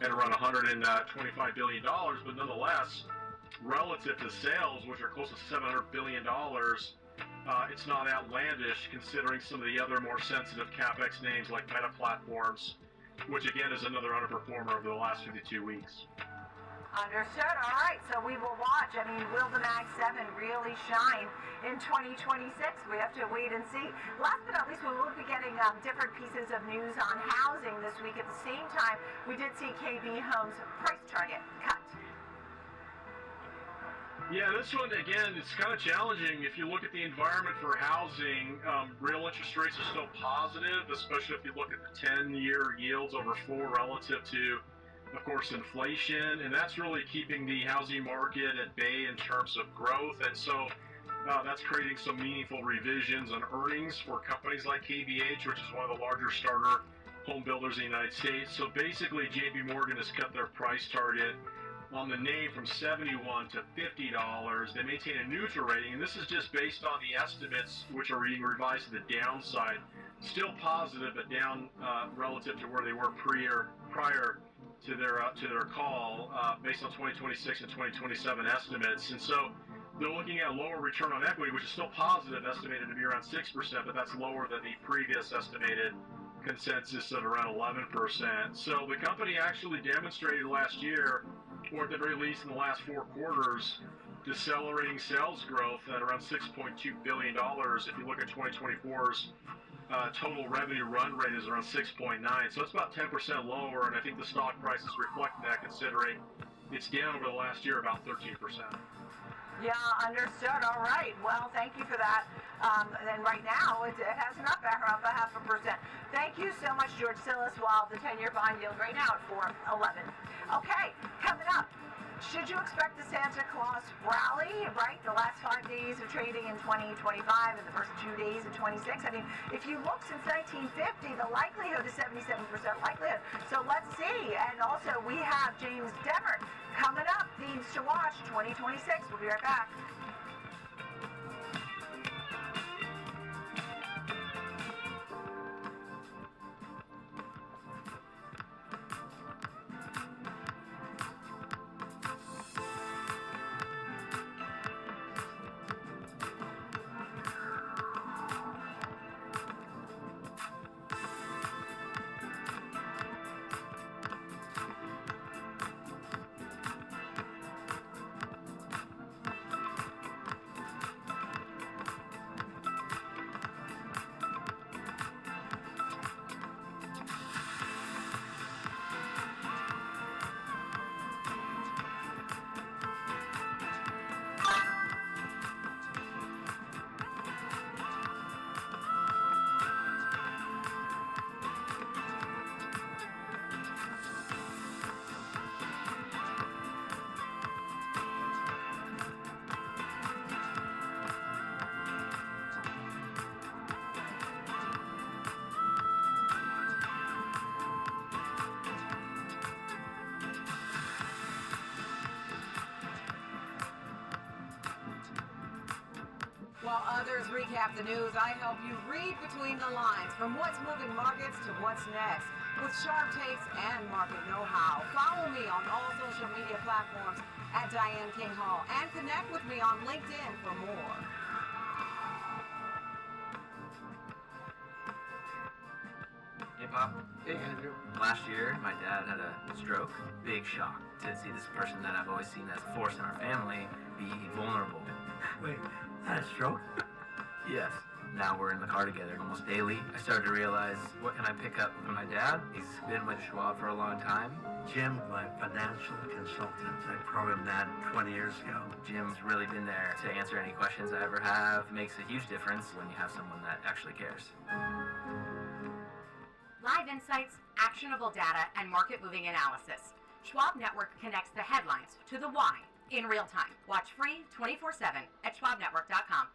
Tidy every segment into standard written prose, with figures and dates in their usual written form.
at around $125 billion, but nonetheless, relative to sales, which are close to $700 billion, it's not outlandish considering some of the other more sensitive CapEx names like Meta Platforms, which again is another underperformer over the last 52 weeks. Understood. All right, so we will watch. I mean, will the Mag 7 really shine in 2026? We have to wait and see. Last but not least, we will be getting different pieces of news on housing this week. At the same time, we did see KB Home's price target cut. Yeah, this one, again, it's kind of challenging. If you look at the environment for housing, real interest rates are still positive, especially if you look at the 10-year yields over 4 relative to, of course, inflation, and that's really keeping the housing market at bay in terms of growth, and so that's creating some meaningful revisions on earnings for companies like KBH, which is one of the larger starter home builders in the United States. So basically, JP Morgan has cut their price target on the name from $71 to $50. They maintain a neutral rating, and this is just based on the estimates, which are being revised to the downside. Still positive, but down relative to where they were prior to their call, based on 2026 and 2027 estimates. And so they're looking at a lower return on equity, which is still positive, estimated to be around 6%, but that's lower than the previous estimated consensus of around 11%. So the company actually demonstrated last year, or at the very least in the last 4 quarters, decelerating sales growth at around $6.2 billion. If you look at 2024's total revenue run rate is around 6.9, so it's about 10% lower, and I think the stock price is reflecting that, considering it's down over the last year about 13%. Yeah, understood. All right. Well, thank you for that. And right now, it has an up 0.5%. Thank you so much, George Silas. While the 10-year bond yield right now at 4.11. Okay, coming up. Should you expect the Santa Claus rally, right? The last 5 days of trading in 2025 and the first 2 days of 26. I mean, if you look since 1950, the likelihood is 77% likelihood. So let's see. And also, we have James Demert coming up. Themes to watch 2026. We'll be right back. While others recap the news, I help you read between the lines, from what's moving markets to what's next, with sharp takes and market know-how. Follow me on all social media platforms at Diane King Hall, and connect with me on LinkedIn for more. Hey, Pop. Hey, Andrew. Last year, my dad had a stroke. Big shock to see this person that I've always seen as a force in our family be vulnerable. Wait, had a stroke? Yes. Now we're in the car together almost daily. I started to realize, what can I pick up from my dad? He's been with Schwab for a long time. Jim, my financial consultant. I programmed that 20 years ago. Jim's really been there to answer any questions I ever have. Makes a huge difference when you have someone that actually cares. Live insights, actionable data, and market-moving analysis. Schwab Network connects the headlines to the why in real time. Watch free 24/7 at schwabnetwork.com.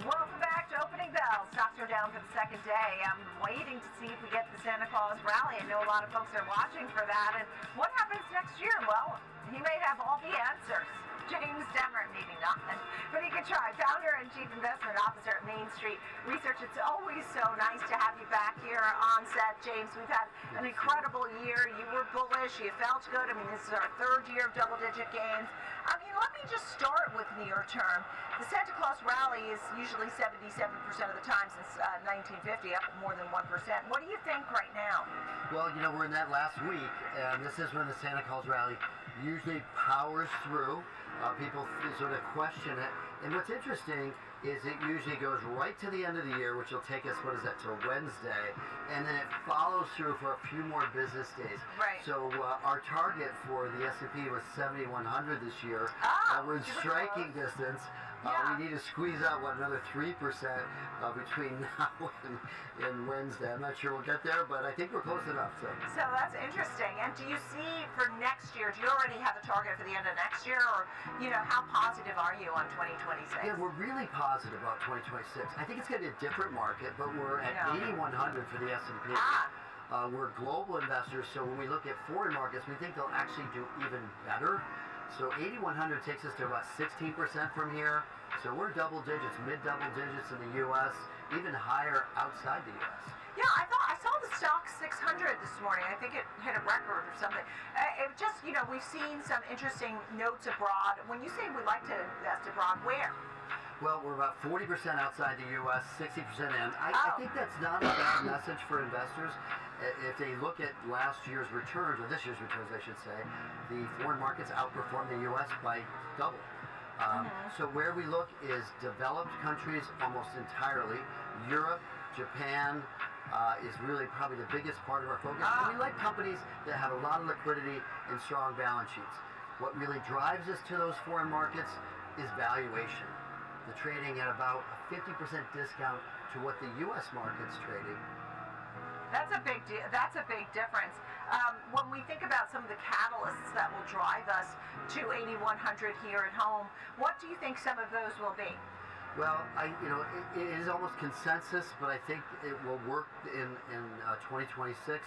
Welcome back to Opening Bell. Stocks are down for the second day. I'm waiting to see if we get the Santa Claus rally. I know a lot of folks are watching for that. And what happens next year? Well, he may have all the answers. James Demert, maybe not, but he could try. Founder and Chief Investment Officer at Main Street Research. It's always so nice to have you back here on set, James. We've had an incredible year. You were bullish. You felt good. I mean, this is our third year of double-digit gains. I mean, let me just start with near term. The Santa Claus rally is usually 77% of the time since 1950, up more than 1%. What do you think right now? Well, we're in that last week, and this is when the Santa Claus rally usually powers through. People sort of question it. And what's interesting is it usually goes right to the end of the year, which will take us, till Wednesday, and then it follows through for a few more business days. Right. So our target for the S&P was 7,100 this year. We're in striking distance. Yeah. We need to squeeze out, another 3% between now and Wednesday. I'm not sure we'll get there, but I think we're close enough. So that's interesting. And do you see for next year, do you already have a target for the end of next year? Or, how positive are you on 2026? Yeah, we're really positive about 2026. I think it's going to be a different market, but we're at 8,100 for the S&P. We're global investors, so when we look at foreign markets, we think they'll actually do even better. So 8,100 takes us to about 16% from here. So we're double digits, mid-double digits in the U.S., even higher outside the U.S. Yeah, I saw the stock 600 this morning. I think it hit a record or something. It just, we've seen some interesting notes abroad. When you say we like to invest abroad, where? Well, we're about 40% outside the U.S., 60% in. I think that's not a bad message for investors. If they look at last year's returns, or this year's returns, I should say, the foreign markets outperformed the U.S. by double. So where we look is developed countries almost entirely. Europe, Japan is really probably the biggest part of our focus. And we like companies that have a lot of liquidity and strong balance sheets. What really drives us to those foreign markets is valuation. The trading at about a 50% discount to what the U.S. market's trading. That's a big difference. When we think about some of the catalysts that will drive us to 8,100 here at home, what do you think some of those will be? Well, it is almost consensus, but I think it will work in 2026.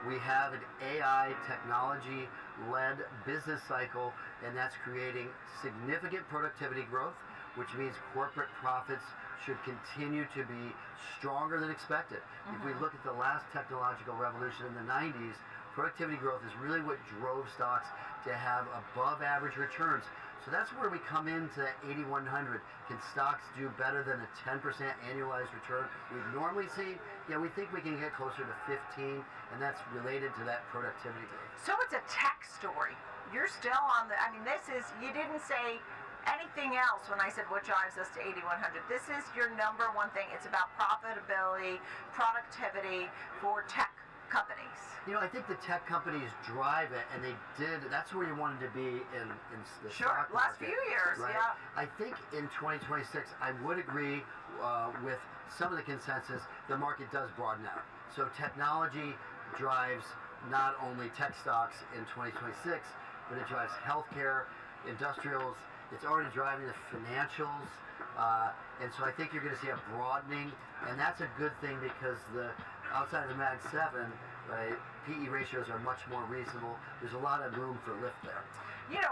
We have an AI technology-led business cycle, and that's creating significant productivity growth, which means corporate profits should continue to be stronger than expected. If we look at the last technological revolution in the 90s, productivity growth is really what drove stocks to have above average returns. So that's where we come into that 8,100. Can stocks do better than a 10% annualized return? We've normally seen, we think we can get closer to 15, and that's related to that productivity growth. So it's a tech story. You're still on you didn't say anything else when I said what drives us to 8,100. This is your number one thing. It's about profitability, productivity for tech companies. I think the tech companies drive it, and they did. That's where you wanted to be in the stock market. Last few years, right? yeah. I think in 2026, I would agree with some of the consensus. The market does broaden out. So technology drives not only tech stocks in 2026, but it drives healthcare, industrials. It's already driving the financials, and so I think you're going to see a broadening, and that's a good thing because outside of the Mag 7, right, PE ratios are much more reasonable. There's a lot of room for lift there.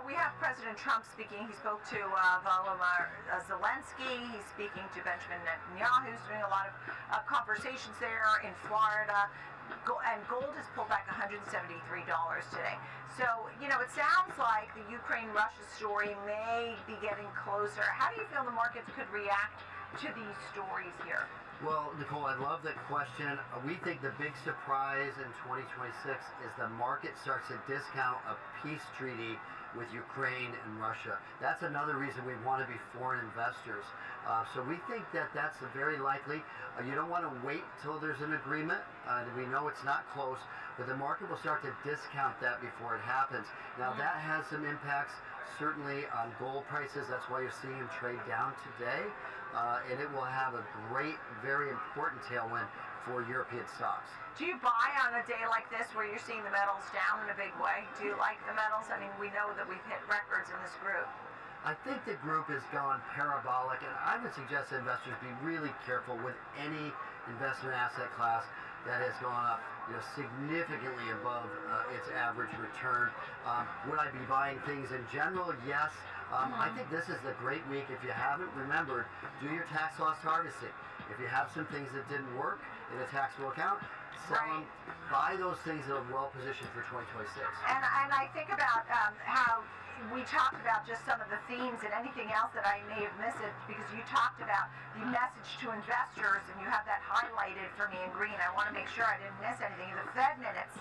We have President Trump speaking. He spoke to Volodymyr Zelensky. He's speaking to Benjamin Netanyahu. He's doing a lot of conversations there in Florida. And gold has pulled back $173 today. So, it sounds like the Ukraine-Russia story may be getting closer. How do you feel the markets could react to these stories here? Well, Nicole, I love that question. We think the big surprise in 2026 is the market starts to discount a peace treaty with Ukraine and Russia. That's another reason we want to be foreign investors. So we think that that's very likely. You don't want to wait till there's an agreement. We know it's not close, but the market will start to discount that before it happens. Now that has some impacts certainly on gold prices. That's why you're seeing them trade down today. And it will have a great, very important tailwind for European stocks. Do you buy on a day like this where you're seeing the metals down in a big way? Do you like the metals? I mean, we know that we've hit records in this group. I think the group has gone parabolic, and I would suggest investors be really careful with any investment asset class that has gone up significantly above its average return. Would I be buying things in general? Yes. I think this is the great week. If you haven't remembered, do your tax loss harvesting. If you have some things that didn't work in a taxable account, sell them, buy those things that are well positioned for 2026. And I think about how we talked about just some of the themes and anything else that I may have missed it, because you talked about the message to investors and you have that highlighted for me in green. I want to make sure I didn't miss anything. The Fed minutes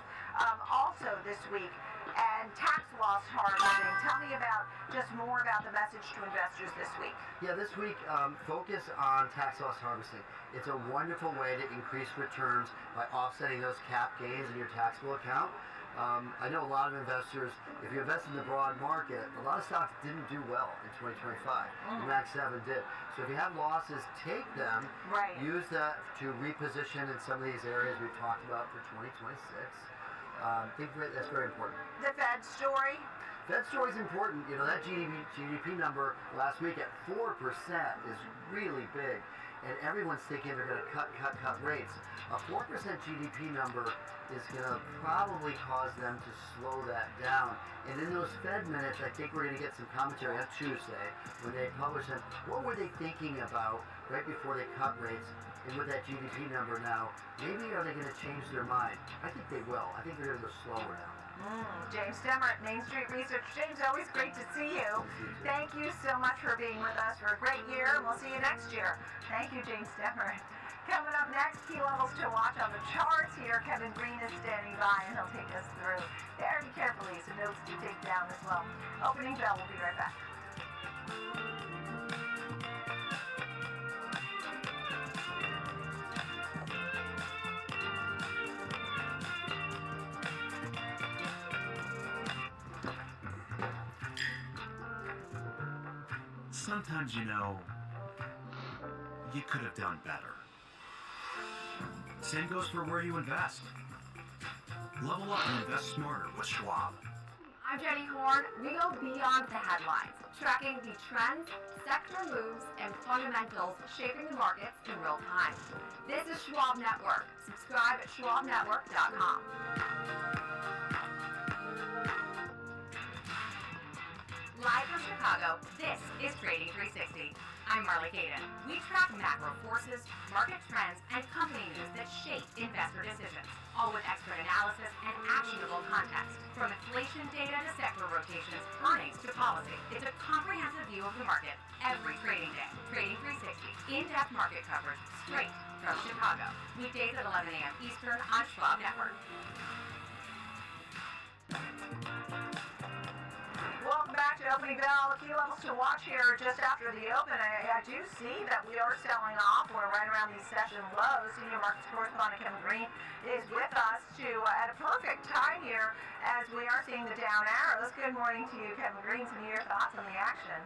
also this week, and tax loss harvesting. Tell me about just more about the message to investors this week. Yeah, this week, focus on tax loss harvesting. It's a wonderful way to increase returns by offsetting those cap gains in your taxable account. I know a lot of investors, if you invest in the broad market, a lot of stocks didn't do well in 2025. The Max 7 did. So if you have losses, take them, use that to reposition in some of these areas we've talked about for 2026. I think that's very important. The Fed story? Fed story is important. You know, that GDP number last week at 4% is really big. And everyone's thinking they're going to cut rates. A 4% GDP number is going to probably cause them to slow that down. And in those Fed minutes, I think we're going to get some commentary on Tuesday when they publish them. What were they thinking about right before they cut rates? And with that GDP number now, maybe are they going to change their mind? I think they will. I think they're going to go slower now. James Stemmer at Main Street Research. James, always great to see you. Thank you so much for being with us for a great year, and we'll see you next year. Thank you, James Stemmer. Coming up next, key levels to watch on the charts here. Kevin Green is standing by, and he'll take us through very carefully, so notes to take down as well. Opening bell, we'll be right back. Sometimes, you know, you could have done better. Same goes for where you invest. Level up and invest smarter with Schwab. I'm Jenny Horn. We go beyond the headlines, tracking the trends, sector moves, and fundamentals shaping the markets in real time. This is Schwab Network. Subscribe at schwabnetwork.com. Live from Chicago, this is Trading 360. I'm Marley Caden. We track macro forces, market trends, and company news that shape investor decisions, all with expert analysis and actionable context. From inflation data to sector rotations, earnings to policy, it's a comprehensive view of the market every trading day. Trading 360, in-depth market coverage straight from Chicago. Weekdays at 11 a.m. Eastern on Schwab Network. Welcome back to Opening Bell. Key levels to watch here just after the open. I do see that we are selling off. We're right around these session lows. Senior markets correspondent Kevin Green is with us at a perfect time here as we are seeing the down arrows. Good morning to you, Kevin Green. Some of your thoughts on the action.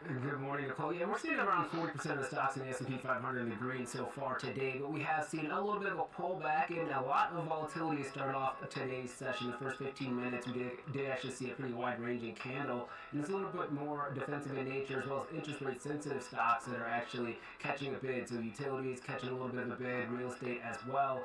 Good morning, Nicole. Yeah, we're seeing around 40% of the stocks in the S&P 500 in the green so far today, but we have seen a little bit of a pullback and a lot of volatility to start off today's session. The first 15 minutes, we did actually see a pretty wide-ranging candle, and it's a little bit more defensive in nature, as well as interest rate-sensitive stocks that are actually catching a bid. So utilities catching a little bit of a bid, real estate as well.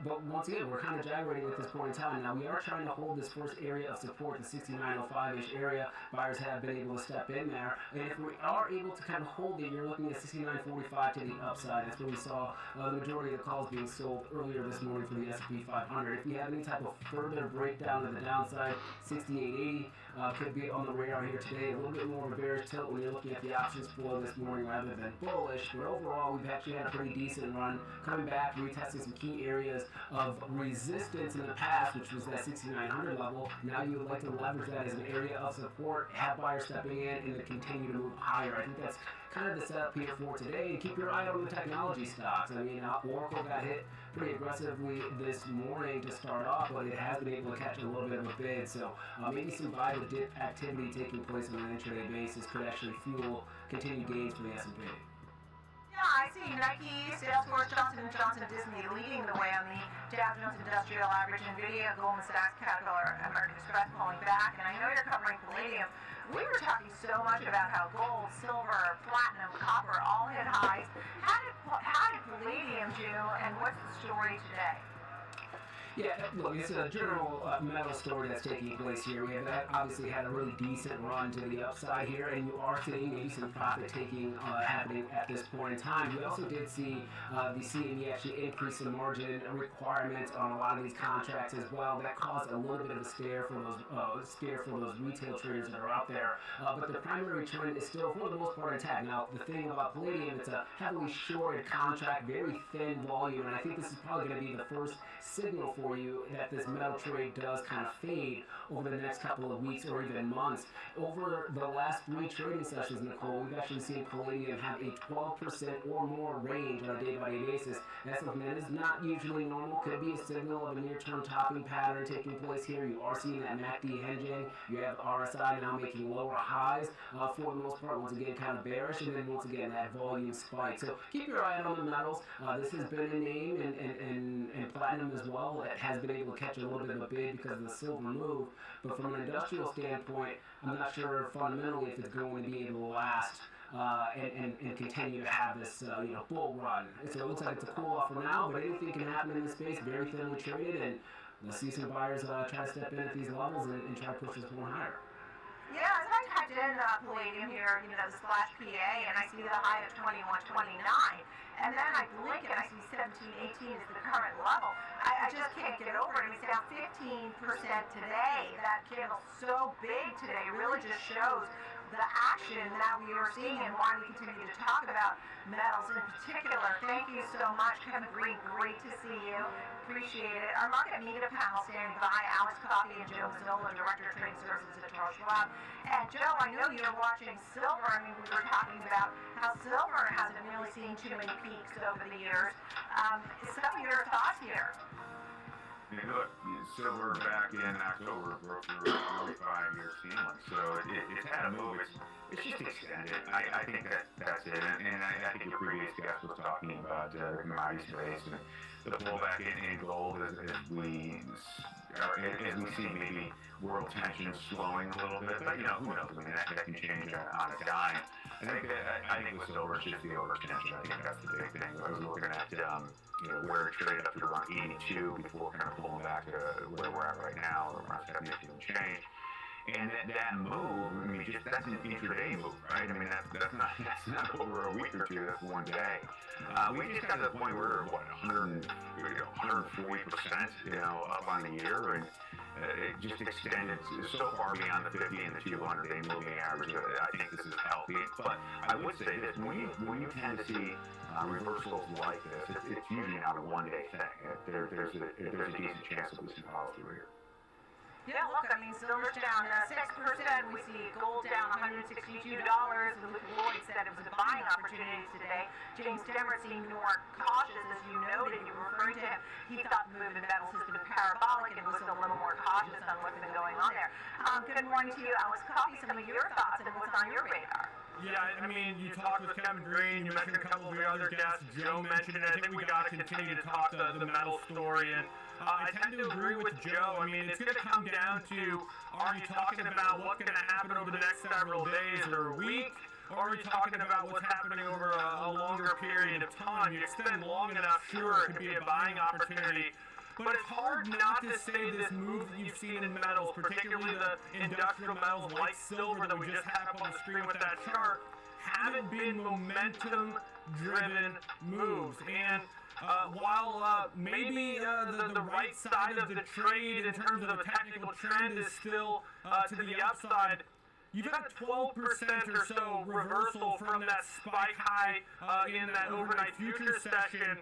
But once again, we're kind of gyrating at this point in time. Now, we are trying to hold this first area of support, the 6905-ish area. Buyers have been able to step in there. And if we are able to kind of hold it, you're looking at 69.45 to the upside. That's where we saw the majority of the calls being sold earlier this morning for the S&P 500. If we have any type of further breakdown to the downside, 68.80 could be on the radar here today. A little bit more of a bearish tilt when you're looking at the options flow this morning rather than bullish. But overall, we've actually had a pretty decent run coming back, retesting some key areas of resistance in the past, which was that 6,900 level. Now you would like to leverage that as an area of support, have buyers stepping in, and to continue to move higher. I think that's kind of the setup here for today. And keep your eye on the technology stocks. I mean, Oracle got hit pretty aggressively this morning to start off, but it has been able to catch a little bit of a bid. So maybe some buy the dip activity taking place on an intraday basis could actually fuel continued gains for the S&P. Yeah, I see Nike, Salesforce, Johnson & Johnson, Disney leading the way on the Dow Jones Industrial Average, NVIDIA, Goldman Sachs, Caterpillar, American Express pulling back. And I know you're covering palladium. We were talking so much about how gold, silver, platinum, copper all hit highs. How did palladium do, and what's the story today? Yeah, look, it's a general metal story that's taking place here. We have obviously had a really decent run to the upside here, and you are seeing maybe some profit taking happening at this point in time. We also did see the CME actually increase the margin requirements on a lot of these contracts as well. That caused a little bit of a scare for those retail traders that are out there. But the primary trend is still, for the most part, intact. Now, the thing about palladium, it's a heavily shorted contract, very thin volume, and I think this is probably going to be the first signal for you that this metal trade does kind of fade over the next couple of weeks or even months. Over the last 3 trading sessions, Nicole, we've actually seen palladium have a 12% or more range on a day-by-day basis. That's something that is not usually normal. Could be a signal of a near-term topping pattern taking place here. You are seeing that MACD hinging. You have RSI now making lower highs for the most part. Once again, kind of bearish, and then once again that volume spike. So keep your eye on the metals. This has been a name, and platinum as well, that has been able to catch a little bit of a bid because of the silver move. But from an industrial standpoint, I'm not sure fundamentally if it's going to be able to last and continue to have this bull run. So it looks like it's a cool off for now, but anything can happen in this space. Very thinly traded, and let's see some buyers try to step in at these levels and try to push this one higher. Yeah, as I typed in palladium here, the slash PA, and I see the high of 21.29, and then I blink and I see 17.18 is the current level. I just can't get over it. It's down 15% today. That candle's so big today. It really just shows the action that we are seeing and why we continue to talk about metals in particular. Thank you so much, Kevin Green. Great to see you. Appreciate it. Our market media panel standing by, Alex Coffey and Joe Mazzola, Director of Trading Services at Charles Schwab. And Joe, I know you're watching silver. I mean, we were talking about how silver hasn't really seen too many peaks over the years. Some of your thoughts here? Yeah, look, silver back in October broke through a 45-year ceiling, so it's had a move. It's just extended. I think that's it. And I think your previous guest was talking about the commodity space and the pullback in gold as we see maybe world tensions slowing a little bit. But who knows? I mean, that can change on a dime. I think with silver, it's just the overextension. I think that's the big thing. I was looking at where it traded up to around 82 before kind of pulling back to where we're at right now, around 72 and change. And that move, I mean, that's an intraday move, right? I mean, that's not over a week or two. That's one day. We just got to the point where 140%, up on the year, and it just extended so far beyond the 50 and the 200-day moving average. I think this is healthy. But I would say this: when you tend to see reversals like this, it's usually not a one-day thing. There's a decent chance that we can follow through here. Yeah, look, I mean, silver's down 6%. We see gold down $162. Lloyd said it was a buying opportunity today. James Demert seemed more cautious, as you noted. You were referring to him. He thought the move in metals has been parabolic and was a little more cautious on what's been going on there. Good morning to you, Alex Coffey. Some of your thoughts and what's on your radar? Yeah, I mean, you talked with Kevin Green, you mentioned a couple of your other guests, Joe mentioned it. I think we got to continue to talk the metal story, and I tend to agree with Joe. I mean, it's going to come down to, are you talking about what's going to happen over the next several days or week, or are you talking about what's happening over a longer period of time? You extend long enough, sure, it could be a buying opportunity. But it's hard not to say this move that you've seen in metals, particularly the industrial metals like silver that we just had up on the screen with that chart, haven't been momentum-driven moves. And while maybe the right side of the trade in terms of the technical trend is still to the upside, you've had a 12% or so reversal from that spike high in that overnight futures session.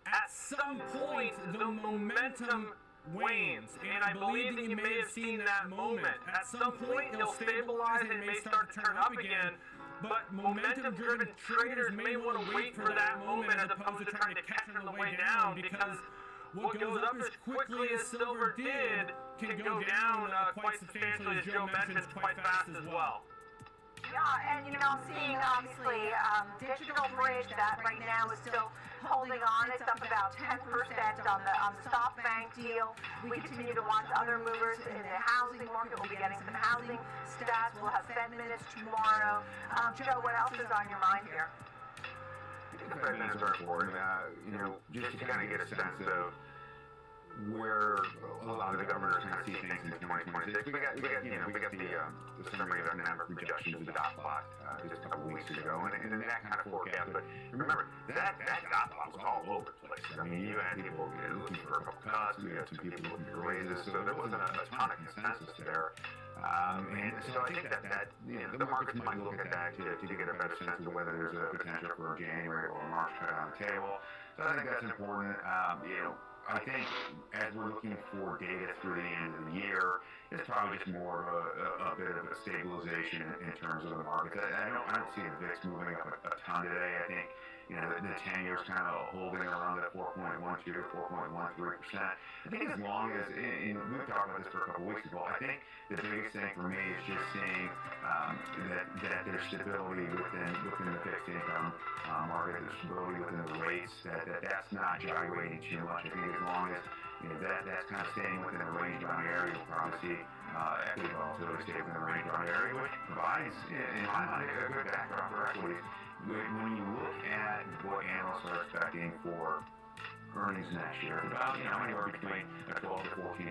At some point, the momentum wanes, and I believe that you may have seen that moment. At some point, it'll stabilize and it may start to turn up again, but momentum-driven traders may want to wait for that moment as opposed to trying to catch it on the way down, because what goes up as quickly as silver did can go down quite substantially, as Joe mentioned, quite fast as well. Yeah, and seeing obviously Digital Bridge that right now is still holding on. It's up about 10% on the SoftBank deal. We continue to watch other movers in the housing market. We'll be getting some housing stats. We'll have Fed minutes tomorrow. Joe, what else is on your mind here? I think the Fed minutes are important, just to kind of get a sense of where a lot of the governors kind of see things in 2026. We got the summary of economic projections of the dot plot just a couple weeks ago, and that kind of forecast. But remember, that dot plot was all over the place. I mean, you had people looking for a couple cuts, you had some people looking for raises, so there wasn't a ton of consensus there. And so I think that the markets might look at that to get a better sense of whether there's a potential for a January or a March cut on the table. So I think that's important. I think as we're looking for data through the end of the year, it's probably just more of a bit of a stabilization in terms of the markets. I don't see the VIX moving up a ton today. I think the 10-year is kind of holding around that 4.12, 4.13%. I think as long as, and we've talked about this for a couple weeks ago, I think the biggest thing for me is just seeing that there's stability within the fixed income market, there's stability within the rates, that's not gyrating too much. I think as long as that's kind of staying within a range-bound area, we'll probably see equity volatility stay within a range-bound area, which provides, in my mind, a good backdrop for equities. When you look at what analysts are expecting for earnings next year, it's about anywhere between 12 to 14%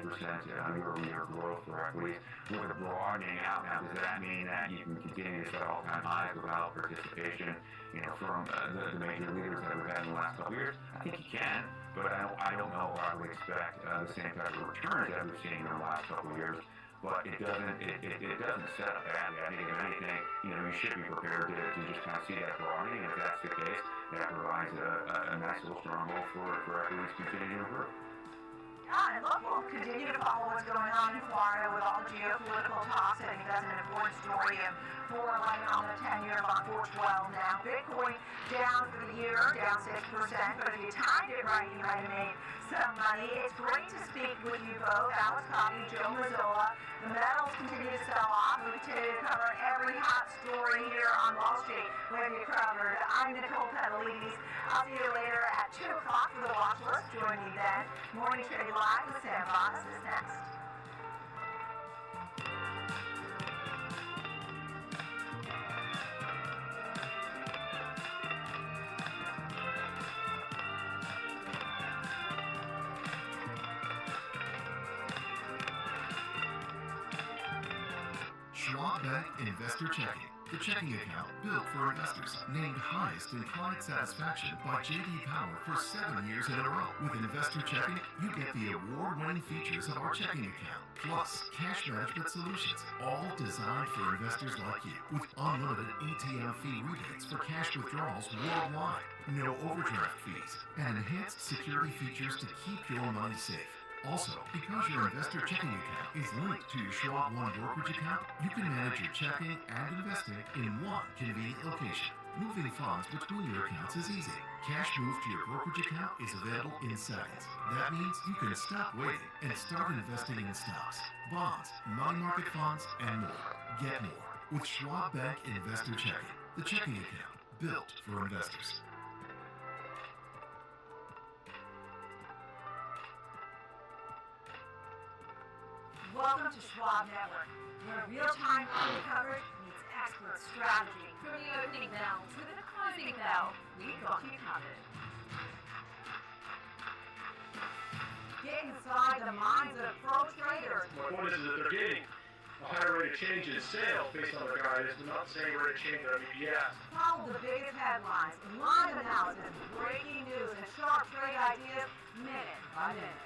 year-over-year growth for equities, with a broadening out. Now, does that mean that you can continue to set all-time highs without participation, from the major leaders that we've had in the last couple of years? I think you can, but I don't know if I would expect the same type of returns that we've seen in the last couple of years. But it doesn't set up badly. I think if anything, you should be prepared to just kind of see that broadening, and if that's the case, that provides a nice little stronghold for equities to continue to improve. Yeah, and look, we'll continue to follow what's going on in Florida with all the geopolitical talks. I think that's an important story. And for light on the 10-year about 412 now. Bitcoin down for the year, down 6%. But if you timed it right, you might have made some money. It's great to speak with you both, Alex Coffey, Joe Mazzola. The metals continue to sell off. We continue to cover every hot story here on Wall Street. We have you covered. I'm Nicole Petalides. I'll see you later at 2 o'clock for the watch list. Join me then. Morning Trade Live with Sam Fox is next. Schwab Bank Investor Checking, the checking account built for investors, named highest in client satisfaction by J.D. Power for 7 years in a row. With Investor Checking, you get the award-winning features of our checking account, plus cash management solutions, all designed for investors like you, with unlimited ATM fee rebates for cash withdrawals worldwide, no overdraft fees, and enhanced security features to keep your money safe. Also, because your investor checking account is linked to your Schwab One brokerage account, you can manage your checking and investing in one convenient location. Moving funds between your accounts is easy. Cash moved to your brokerage account is available in seconds. That means you can stop waiting and start investing in stocks, bonds, money market funds, and more. Get more with Schwab Bank Investor Checking, the checking account built for investors. Welcome to Schwab Network, where real-time early coverage meets expert strategy. From the opening bell to the closing bell, we've got you covered. Get inside the minds of pro traders. My point is that they're getting a higher rate of change in sales based on their guidance, but not the same rate of change in EPS. Follow the biggest headlines, live analysis, breaking news, and sharp trade ideas minute by minute.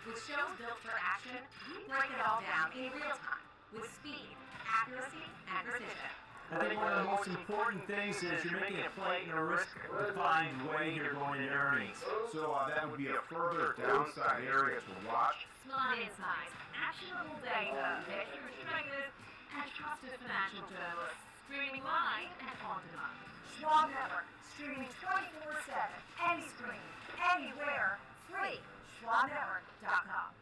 With shows built for action, we break it all down in real time with speed, accuracy, and precision. I think one of the most important things is you're making a play in a risk-defined way here going into earnings. So that would be a further downside area to watch. Smart insights, actionable data, accurate traders, and trusted financial journalists streaming live and on demand. Schwab Network, streaming 24/7, any screen, anywhere, free. SchwabNetwork.com.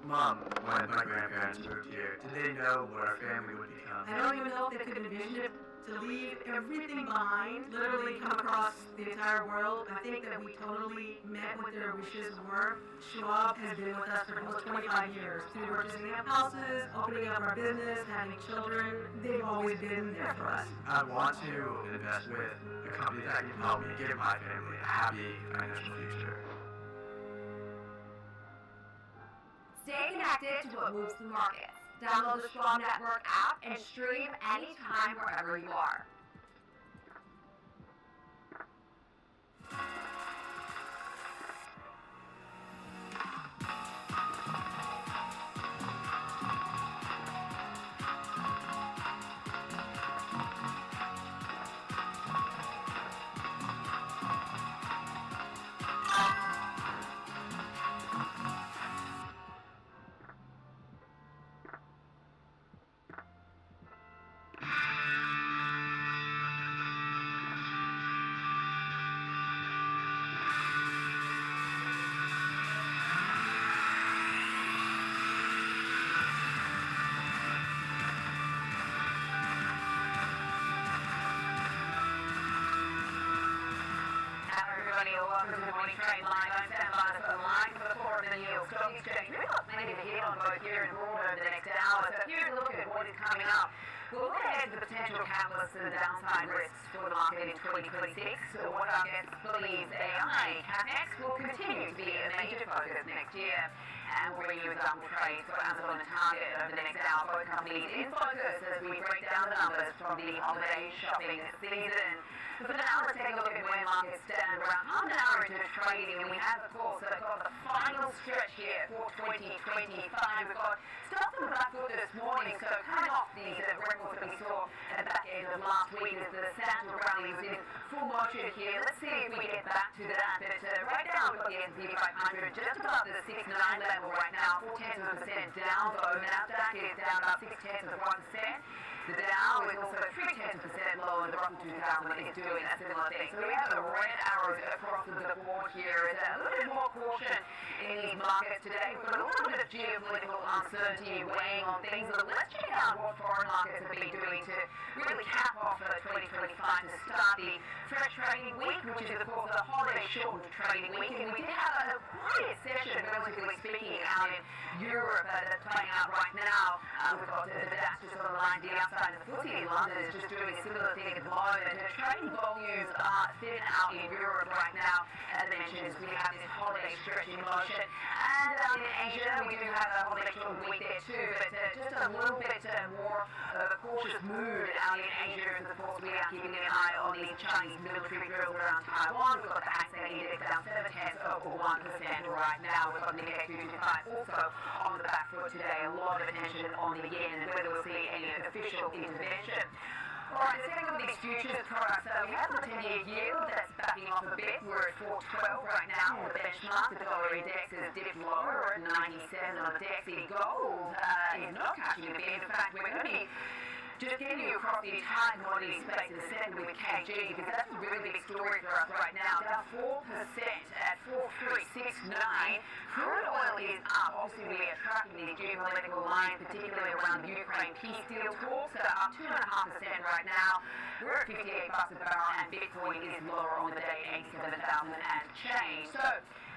Mom, when my grandparents moved here, did they know what our family would become? I don't even know if they could envision it, to leave everything behind, literally come across the entire world. I think that we totally met what their wishes were. Schwab has been with us for almost 25 years. Through purchasing up houses, opening up our business, having children, they've always been there for us. I want to invest with a company that can help me give my family a happy financial future. Stay connected to what moves the markets. Download the Schwab Network app and stream anytime wherever you are. Welcome to the morning trade line. I'm standby for the line for the floor of the New York Stock Exchange. We've got plenty to hit on both here and abroad over the next hour. So here's a look at what is coming up. We'll look ahead to the potential catalysts and downside risks for the market in 2026. So what our guests believe AI CapEx will continue to be a major focus next year. And we'll bring you example trades for Amazon and Target over the next hour. Both companies in focus as we break down the numbers from the holiday shopping season. But for now, let's take a look at where markets stand around half an hour into trading. And we have, of course, got the final stretch here for 2025. We've got stocks on the back foot this morning, so coming off these records that we saw at the back end of last week as the Santa rally was in full motion here. Let's see if we get back to that. But right now, we've got the S&P 500 just above the 6.9 level right now, 0.4% down, though. Nasdaq is down about 0.6%. The Dow is also 0.3% lower. The Russell 2000 is doing a similar thing. So we have the red arrows across the board here. It's a little bit more caution in these markets today. We've got a little bit of geopolitical uncertainty weighing on things. So let's check out what foreign markets have been doing to really cap off 2025 to start the fresh trading week, which is, of course, the holiday-shortened trading week. And we did have a quiet session, relatively speaking, out in Europe that's playing out right now. We've got the DAX just on the line, the outside of the FTSE in London is just doing a similar thing at the moment. Trading volumes are thin out in Europe right now. As I mentioned, we have this holiday stretch in motion. And in Asia, we do have a holiday shortened week there too, but just a little bit more of a cautious mood out in Asia, as of course we are keeping an eye on these Chinese military drills around Taiwan. We've got the Hang Seng Index down 0.7% right now. We've got the Nikkei 225 also on the back foot today. A lot of attention on the yen and whether we'll see any official intervention. Alright, let's take a look at these futures products. We have the 10-year yield that's backing off a bit. We're at 412 right now on the benchmark. The dollar index has dipped lower. We're at 97 on the DXY. Gold is not catching a bit. In fact, we're going to be just getting you across the entire commodity space in a second with KG, because that's a really big story for us right now. Down 4% at 4,369. Crude oil is up. Obviously, we are tracking these geopolitical lines, particularly around the Ukraine peace deal talks. Up 2.5% right now. We're at $58 a barrel, and Bitcoin is lower on the day, 87,000 and change. So,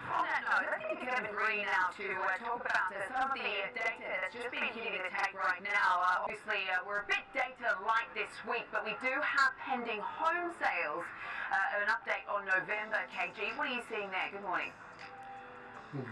on that note, let's get to Kevin Green now to talk about some of the data that's just been hitting the tape right now. Obviously, we're a bit data light this week, but we do have pending home sales. An update on November, KG. What are you seeing there? Good morning.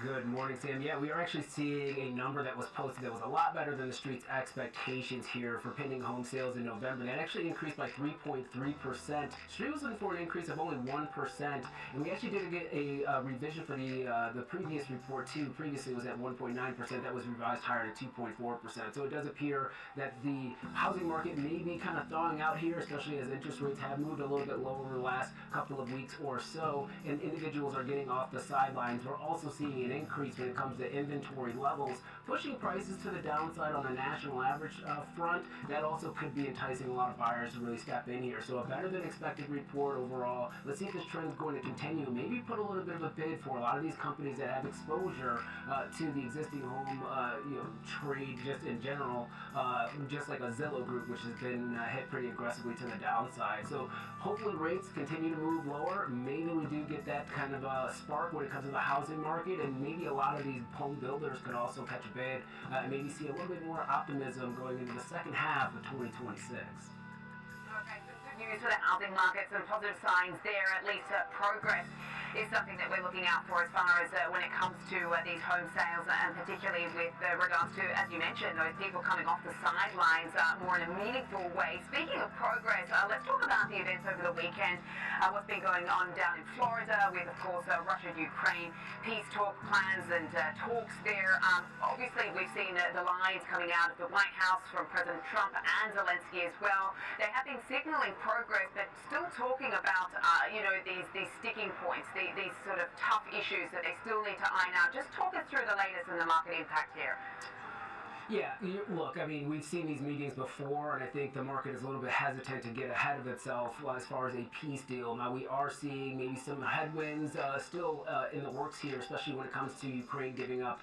Good morning, Sam. Yeah, we are actually seeing a number that was posted that was a lot better than the street's expectations here for pending home sales in November. That actually increased by 3.3%. Street was looking for an increase of only 1%, and we actually did get a revision for the previous report too. Previously it was at 1.9%. That was revised higher to 2.4%. So it does appear that the housing market may be kind of thawing out here, especially as interest rates have moved a little bit lower over the last couple of weeks or so, and individuals are getting off the sidelines. We're also seeing an increase when it comes to inventory levels, pushing prices to the downside on the national average front. That also could be enticing a lot of buyers to really step in here. So a better than expected report overall. Let's see if this trend is going to continue. Maybe put a little bit of a bid for a lot of these companies that have exposure to the existing home trade just in general, just like a Zillow Group, which has been hit pretty aggressively to the downside. So hopefully rates continue to move lower. Maybe we do get that kind of spark when it comes to the housing market, and maybe a lot of these home builders could also catch a bid and maybe see a little bit more optimism going into the second half of 2026. Okay, good news for the housing market, some positive signs there, at least progress is something that we're looking out for as far as when it comes to these home sales, and particularly with regards to, as you mentioned, those people coming off the sidelines more in a meaningful way. Speaking of progress, let's talk about the events over the weekend. What's been going on down in Florida with, of course, Russia-Ukraine peace talk plans and talks there. Obviously, we've seen the lines coming out of the White House from President Trump and Zelensky as well. They have been signaling progress, but still talking about, these sticking points, these sort of tough issues that they still need to iron out. Just talk us through the latest and the market impact here. Yeah, look, I mean, we've seen these meetings before, and I think the market is a little bit hesitant to get ahead of itself as far as a peace deal. Now, we are seeing maybe some headwinds still in the works here, especially when it comes to Ukraine giving up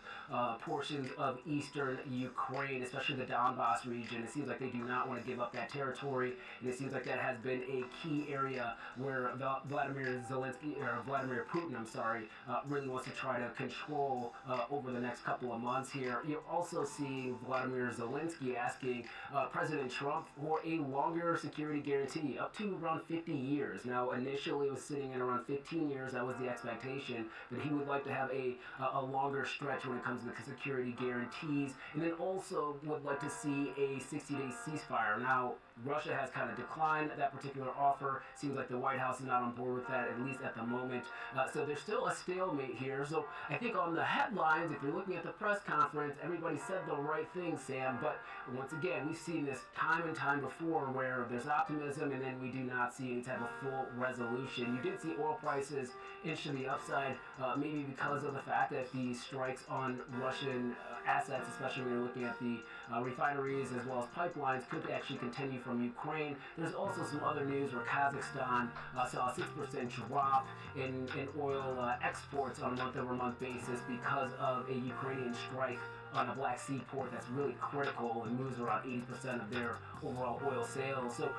portions of eastern Ukraine, especially the Donbass region. It seems like they do not want to give up that territory, and it seems like that has been a key area where Vladimir Putin, really wants to try to control over the next couple of months here. You're also seeing Vladimir Zelensky asking President Trump for a longer security guarantee, up to around 50 years. Now, initially it was sitting at around 15 years. That was the expectation, but he would like to have a longer stretch when it comes to the security guarantees, and then also would like to see a 60-day ceasefire. Now, Russia has kind of declined that particular offer. Seems like the White House is not on board with that, at least at the moment. So there's still a stalemate here. So I think on the headlines, if you're looking at the press conference, everybody said the right thing, Sam. But once again, we've seen this time and time before where there's optimism and then we do not see any type of full resolution. You did see oil prices inch to the upside, maybe because of the fact that the strikes on Russian assets, especially when you're looking at the refineries as well as pipelines, could actually continue from Ukraine. There's also some other news where Kazakhstan saw a 6% drop in oil exports on a month-over-month basis because of a Ukrainian strike on a Black Sea port that's really critical and moves around 80% of their overall oil sales. So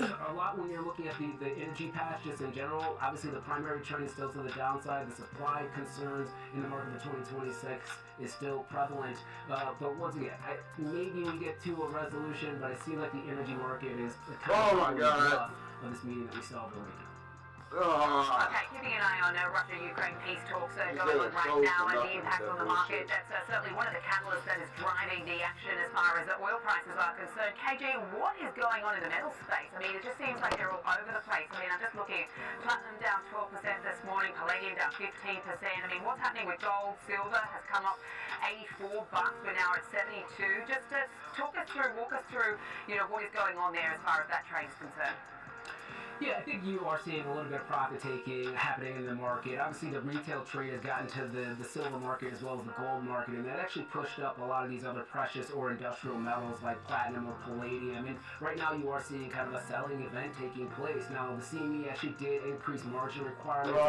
a lot when you're looking at the energy patch just in general. Obviously the primary trend is still to the downside. The supply concerns in the market for 2026 is still prevalent. But once again, maybe we get to a resolution, but it seems like the energy market is kind of of this meeting that we saw over the weekend. Okay, keeping an eye on Russia-Ukraine peace talks going on right now and the impact on the market. That's certainly one of the catalysts that is driving the action as far as oil prices are concerned. KJ, what is going on in the metal space? I mean, it just seems like they're all over the place. I mean, I'm just looking, platinum down 12% this morning, palladium down 15%. I mean, what's happening with gold? Silver has come up $84. We're now at 72. Just walk us through, what is going on there as far as that trade is concerned. Yeah, I think you are seeing a little bit of profit taking happening in the market. Obviously, the retail trade has gotten to the silver market as well as the gold market, and that actually pushed up a lot of these other precious or industrial metals like platinum or palladium. And right now, you are seeing kind of a selling event taking place. Now, the CME actually did increase margin requirements.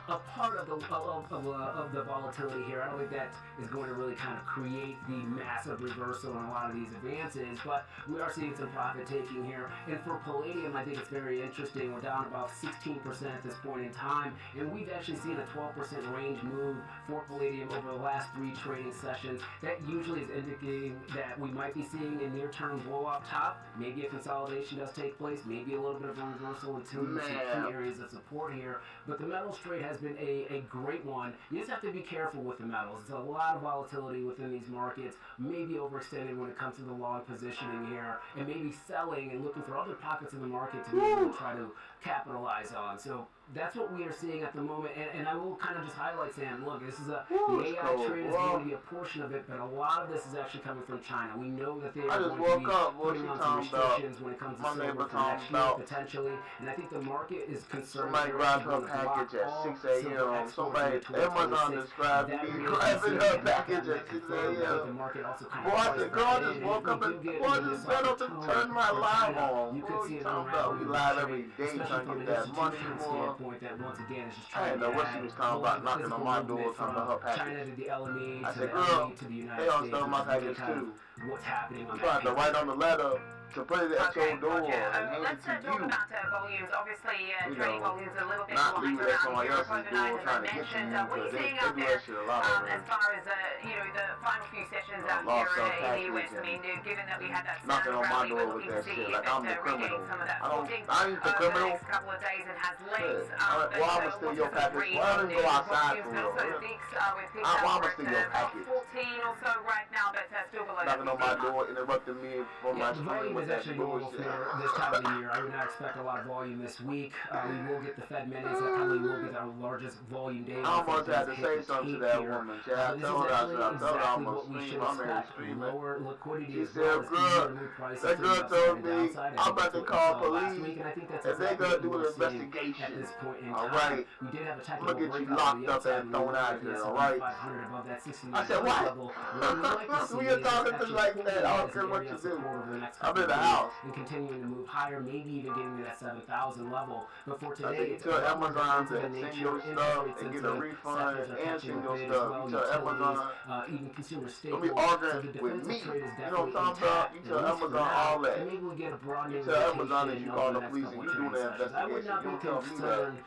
A part of the volatility here. I don't think that is going to really kind of create the massive reversal in a lot of these advances, but we are seeing some profit taking here. And for palladium, I think it's very interesting. We're down about 16% at this point in time, and we've actually seen a 12% range move for palladium over the last 3 trading sessions. That usually is indicating that we might be seeing a near-term blow-off top. Maybe a consolidation does take place, maybe a little bit of a reversal until we see key areas of support here. But the metals trade has been a great one. You just have to be careful with the metals. There's a lot of volatility within these markets, maybe overextended when it comes to the long positioning here, and maybe selling and looking for other pockets in the market to be able to try to capitalize on. So that's what we are seeing at the moment, and I will kind of just highlight, Sam, look, this is the AI trade is going to be a portion of it, but a lot of this is actually coming from China. We know that they are going to be putting on some restrictions when it comes to silver for next year, potentially, and I think the market is concerned. Somebody grabbed her package at 6 a.m. Somebody, Amazon described me grabbing her package at 6 a.m. Boy, I said, girl, I just woke up and, boy, I just got up and turned my live on. What are you talking about? We live every day trying to get that money, boy. That once again is just I didn't know what she was talking about, knocking on my door, talking about her China package. to the LME, I to said, the girl, LME, to the United they all States. stole my package too. What's happening on Tried to write on the letter, to put it at your door and hand it Let's to talk you. about volumes. Obviously, You trading know, volumes are a little bit not light leave it at around somebody here else's overnight, door as I trying to get to mentioned. you, What are you because seeing they out do there that shit a lot over as there. far as the final few sessions out lost here our in the US? package I mean, given that we had that knocking on my rally, door we're with looking that to see shit if like it I'm the regains criminal. some of that I footing ain't the over the criminal. next couple of days and has legs. Well, I'm gonna steal your package. Why don't you go outside for real? I'ma steal your package. 14 or so right now, but still below Knocking on my door, interrupting me from my the screen volume with is that actually normal bullshit. for this time of the year. I would not expect a lot of volume this week. We will get the Fed minutes. That probably will be our largest volume day. I almost had to say something to that woman, Chad. This Tell is her actually I'm exactly gonna what we stream. should I'm here expect. streaming. Lower liquidity She as well said, as "Good." easier move prices That to girl the upside told and me downside. I'm about to call Last police, week, and I think that's and they exactly gonna what do we're an seeing investigation. at this point in All time. right. We did have a technical Look at you breakout on locked the up upside. and We thrown were out at the here, S&P all right? 500 above that 60 I said, what? level. What we'd like to see When you're is talking actually to like that, I don't as care an what area you of do. support over the next I'm couple in the of days house. and continuing to move higher, maybe even getting to that 7,000 level. But for I today, said, you it's tell a lot more Amazon defensive to in send nature. your Interest stuff rate and get a sensitive refund sectors are and catching send a your bid as stuff. well. You tell Utilities, Amazon, even consumer don't staples. be So arguing the with defensive me. trade is You know definitely what I'm talking about? intact. You At tell least for Amazon now. all that. And maybe we'll get a broadening You tell Amazon that rotation you over call the the next police couple and of you doing trading that sessions. I would investigation. not You be don't tell me that. concerned.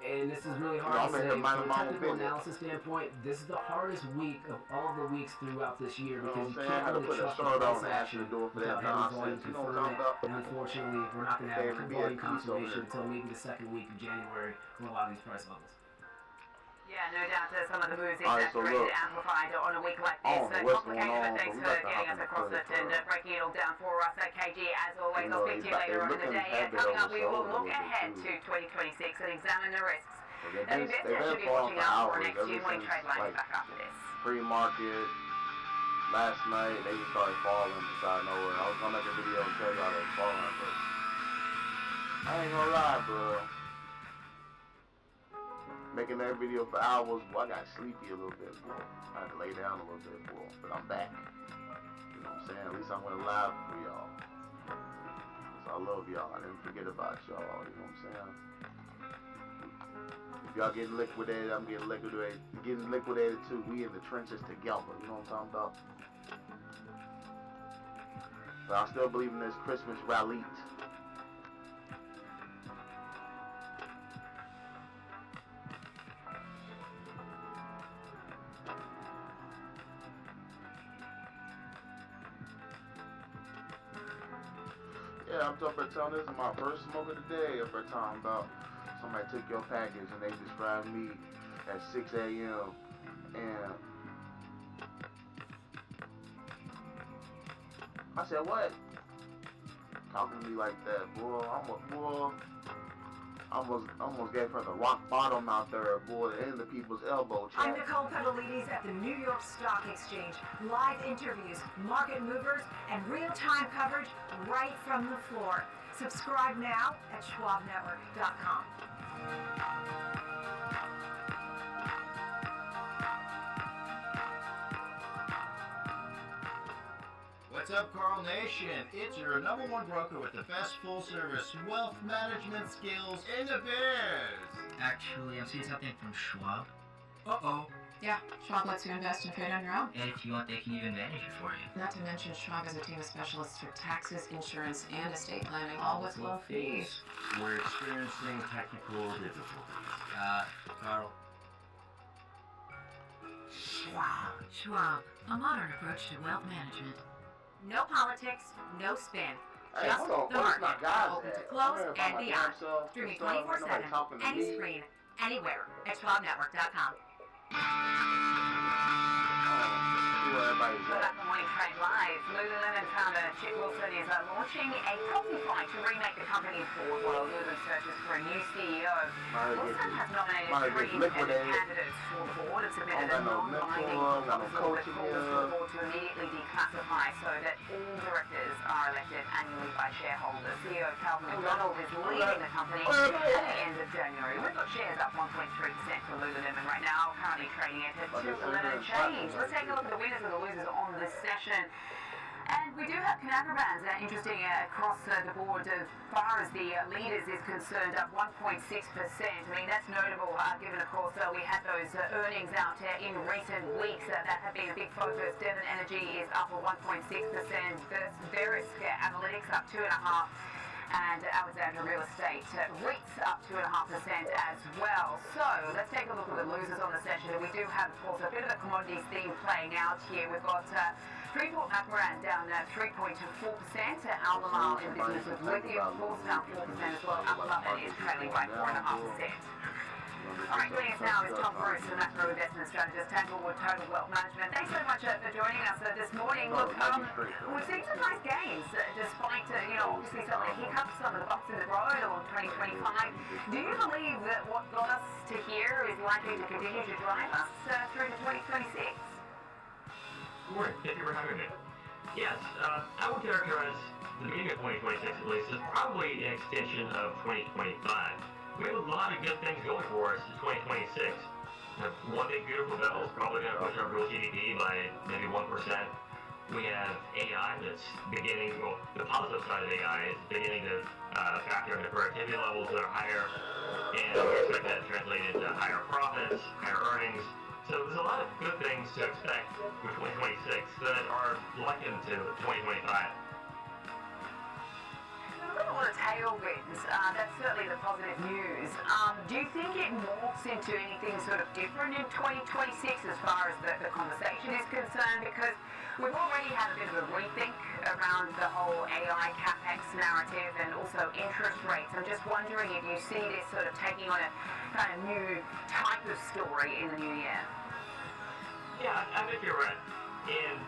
And this is really hard I'm to in say here minding from a my own technical business. analysis standpoint. This is the hardest week of all of the weeks throughout this year You know because what you I'm saying? I can't had to really put a trust the shirt on price and answer action the door for that without having volume nonsense. You know what I'm confirm talking it. about? And unfortunately, we're not going to have David, a be at volume peace over confirmation here. until maybe the second week of January for a lot of these price levels. Yeah, no doubt that some of the moves All right, so exaggerated, look. amplified on a week like I this. don't know what's going Complicated, on, but thanks but we for got to getting hop us in the across clip, it and bro. breaking it all down for us. KG, as always, You I'll know, speak to you they later on in the looking day. heavy Coming up, we will oversold a look little bit, ahead to too. 2026 and examine the risks. They've And been investors should be falling watching for out for hours next ever year morning since trade lines like back after this. pre-market. Last night they just started falling just out of nowhere. I was gonna make a video and tell y'all they're falling, but I ain't gonna lie, bro. Making that video for hours, boy, I got sleepy a little bit, boy. I had to lay down a little bit, boy, but I'm back. You know what I'm saying? At least I went live for y'all. So I love y'all. I didn't forget about y'all. You know what I'm saying? If y'all getting liquidated, I'm getting liquidated. Getting liquidated too. We in the trenches together. You know what I'm talking about? But I still believe in this Christmas rally. Yeah, I'm talking about this is my first smoke of the day. If we're talking about somebody took your package and they described me at 6 a.m. and I said, what? Talking to me like that, boy. I almost gave her the rock bottom out there, boy, and the people's elbow. I'm Nicole Pedalides at the New York Stock Exchange. Live interviews, market movers, and real-time coverage right from the floor. Subscribe now at schwabnetwork.com. What's up, Carl Nation? It's your #1 broker with the best full-service wealth management skills in the biz. Actually, I'm seeing something from Schwab. Uh-oh. Yeah, Schwab lets you invest and trade on your own. And if you want, they can even manage it for you. Not to mention, Schwab has a team of specialists for taxes, insurance, and estate planning, all with low fees. We're experiencing technical difficulties. Carl. Schwab, a modern approach to wealth management. No politics, no spin. Hey, Just hold on, the where's my market. guys Open to at? close I'm here by and my beyond. damn self. Streaming Nobody 24/7, talking to any me. screen, anywhere at schwabnetwork.com. Everybody's Well, back on Morning Trade Live, Lululemon founder Chip Wilson is launching a proxy fight to remake the company's board while Lululemon searches for a new CEO. Wilson has nominated 3 independent candidates for the board and submitted a non-binding proposal that calls for the board to immediately declassify so that all directors are elected annually by shareholders. CEO Calvin McDonald is leaving the company at the end of January. We've got shares up 1.3% for Lululemon right now, currently trading at $2.11 and change. Let's take a look at the winners and the losers on this session. And we do have Conagra Brands interesting across the board as far as the leaders is concerned, up 1.6%. I mean, that's notable given, of course, we had those earnings out in recent weeks that have been a big focus. Devon Energy is up 1.6%. Verisk Analytics up 2.5%. And Alexandra Real Estate REITs up 2.5% as well. So let's take a look at the losers on the session. And we do have, of course, a bit of a commodities theme playing out here. We've got Freeport-McMoran down 3.4%. Albemarle in business with lithium, falls down 4% as well. Albemarle is trailing by 4.5%. All right, joining us now is Tom Bruce, the macro investment strategist, Tanglewood Total Wealth Management. Thanks so much for joining us this morning. Look, we've seen some nice gains despite, obviously some of the hiccups, some of the bumps in the road on 2025. Do you believe that what got us to here is likely to continue to drive us through to 2026? Good morning. Thank you for having me. Yes, I would characterize the beginning of 2026 at least as probably an extension of 2025. We have a lot of good things going for us in 2026. One big beautiful bill is probably going to push our real GDP by maybe 1%. We have AI that's beginning, well, the positive side of AI is beginning to factor into productivity levels that are higher, and we expect that to translate into higher profits, higher earnings. So there's a lot of good things to expect for 2026 that are likened to 2025. A lot of tailwinds, that's certainly the positive news. Do you think it morphs into anything sort of different in 2026 as far as the conversation is concerned? Because we've already had a bit of a rethink around the whole AI capex narrative and also interest rates. I'm just wondering if you see this sort of taking on a kind of new type of story in the new year. Yeah, I think you're right. And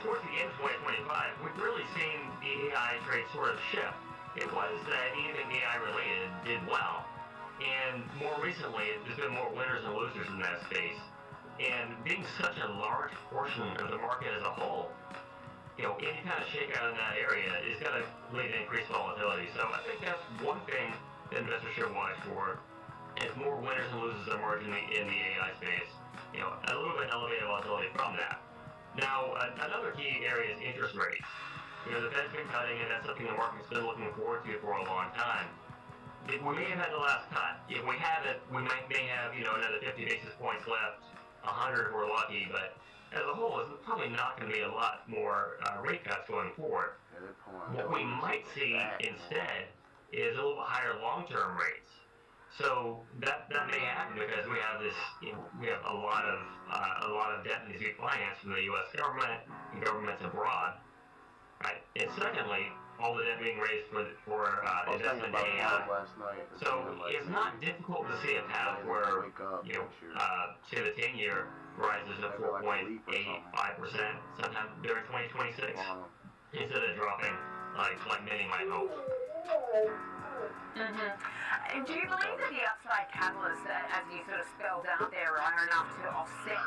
towards the end of 2025, we've really seen the AI trade sort of shift. It was that anything AI related did well, and more recently there's been more winners and losers in that space. And being such a large portion of the market as a whole, any kind of shakeout in that area is going to lead to increased volatility. So I think that's one thing that investors should watch for. As more winners and losers emerge in the AI space, a little bit elevated volatility from that. Now, another key area is interest rates. The Fed's been cutting, and that's something the market's been looking forward to for a long time. We may have had the last cut. If we haven't, we may have, another 50 basis points left, 100 if we're lucky, but as a whole, it's probably not going to be a lot more rate cuts going forward. What we might see instead is a little bit higher long-term rates. So that may happen because we have this, we have a lot of debt that needs to be financed from the U.S. government and governments abroad. Right. And secondly, all the debt being raised for investment in AI. So it's not difficult to see a path where, say the 10-year rises to 4.85% sometime during 2026, instead of dropping like many might hope. And do you believe that the upside catalysts, as you sort of spelled out there, are enough to offset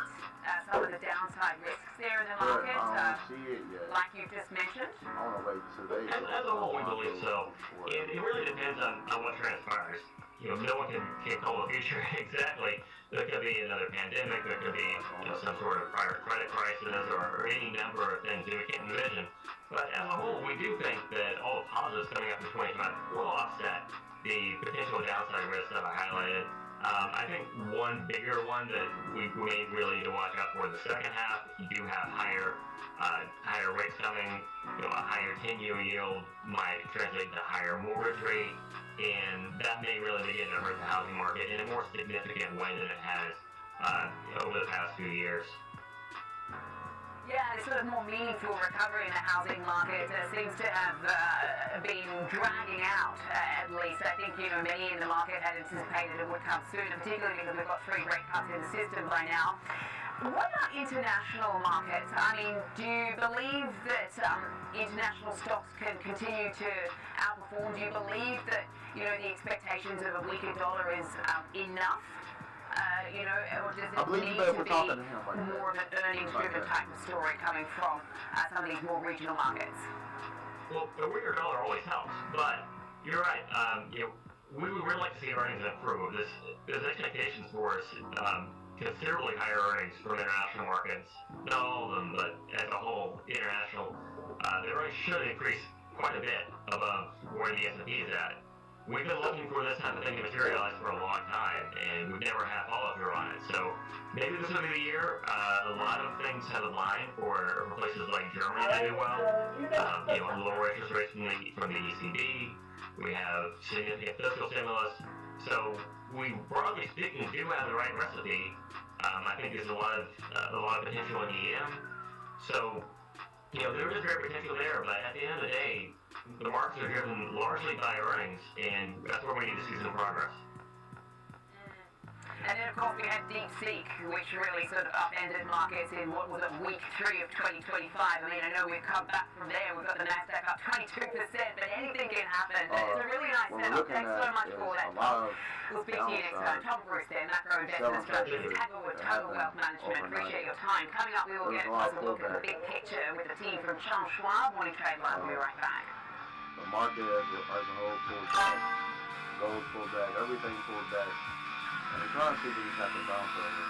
some of the downside risks there in the market, I don't see it yet. like you just mentioned? I want to wait until they... As a whole, we believe so. It really depends on what transpires. No one can call the future exactly. There could be another pandemic, there could be some sort of private credit crisis, or any number of things that we can't envision. But as a whole, we do think that all the positives coming up in 2025 will offset the potential downside risks that I highlighted. I think one bigger one that we may really need to watch out for in the second half, if you do have higher rates coming, a higher 10-year yield might translate to higher mortgage rate, and that may really begin to hurt the housing market in a more significant way than it has over the past few years. Yeah, a sort of more meaningful recovery in the housing market seems to have been dragging out, at least. I think, many in the market had anticipated it would come sooner, particularly because we've got 3 rate cuts in the system by now. What about international markets? I mean, do you believe that international stocks can continue to outperform? Do you believe that, the expectations of a weaker dollar is enough? Or does it need to be more of an earnings-driven type of story coming from some of these more regional markets? Well, a weaker dollar always helps, but you're right. We would really like to see earnings improve. There's expectations for us considerably higher earnings from international markets. Not all of them, but as a whole, international, their earnings should increase quite a bit above where the S&P is at. We've been looking for this type of thing to materialize for a long time, and we've never had follow-through on it. So maybe this will be the year. A lot of things have aligned for places like Germany to do well. Lower interest rates from the ECB. We have significant fiscal stimulus. So we, broadly speaking, do have the right recipe. I think there's a lot of potential in EM. So there is great potential there, but at the end of the day, the markets are driven largely by earnings, and that's where we need to see some progress. And then, of course, we had DeepSeek, which really sort of upended markets in, what was it, week 3 of 2025. I mean, I know we've come back from there. We've got the NASDAQ up 22%, but anything can happen. It's a really nice setup. Thanks so much for that, Tom. We'll speak to you next time. Tom Bruce there, Macro Investment Strategies, Tagwood Total Wealth Management. Appreciate your time. Coming up, we will get a closer look at the big picture with the team from Charles Schwab. Morning Trade Live. We'll be right back. The market as a whole pulled back. Gold pulled back. Everything pulled back. And they're trying to see these type of bounce over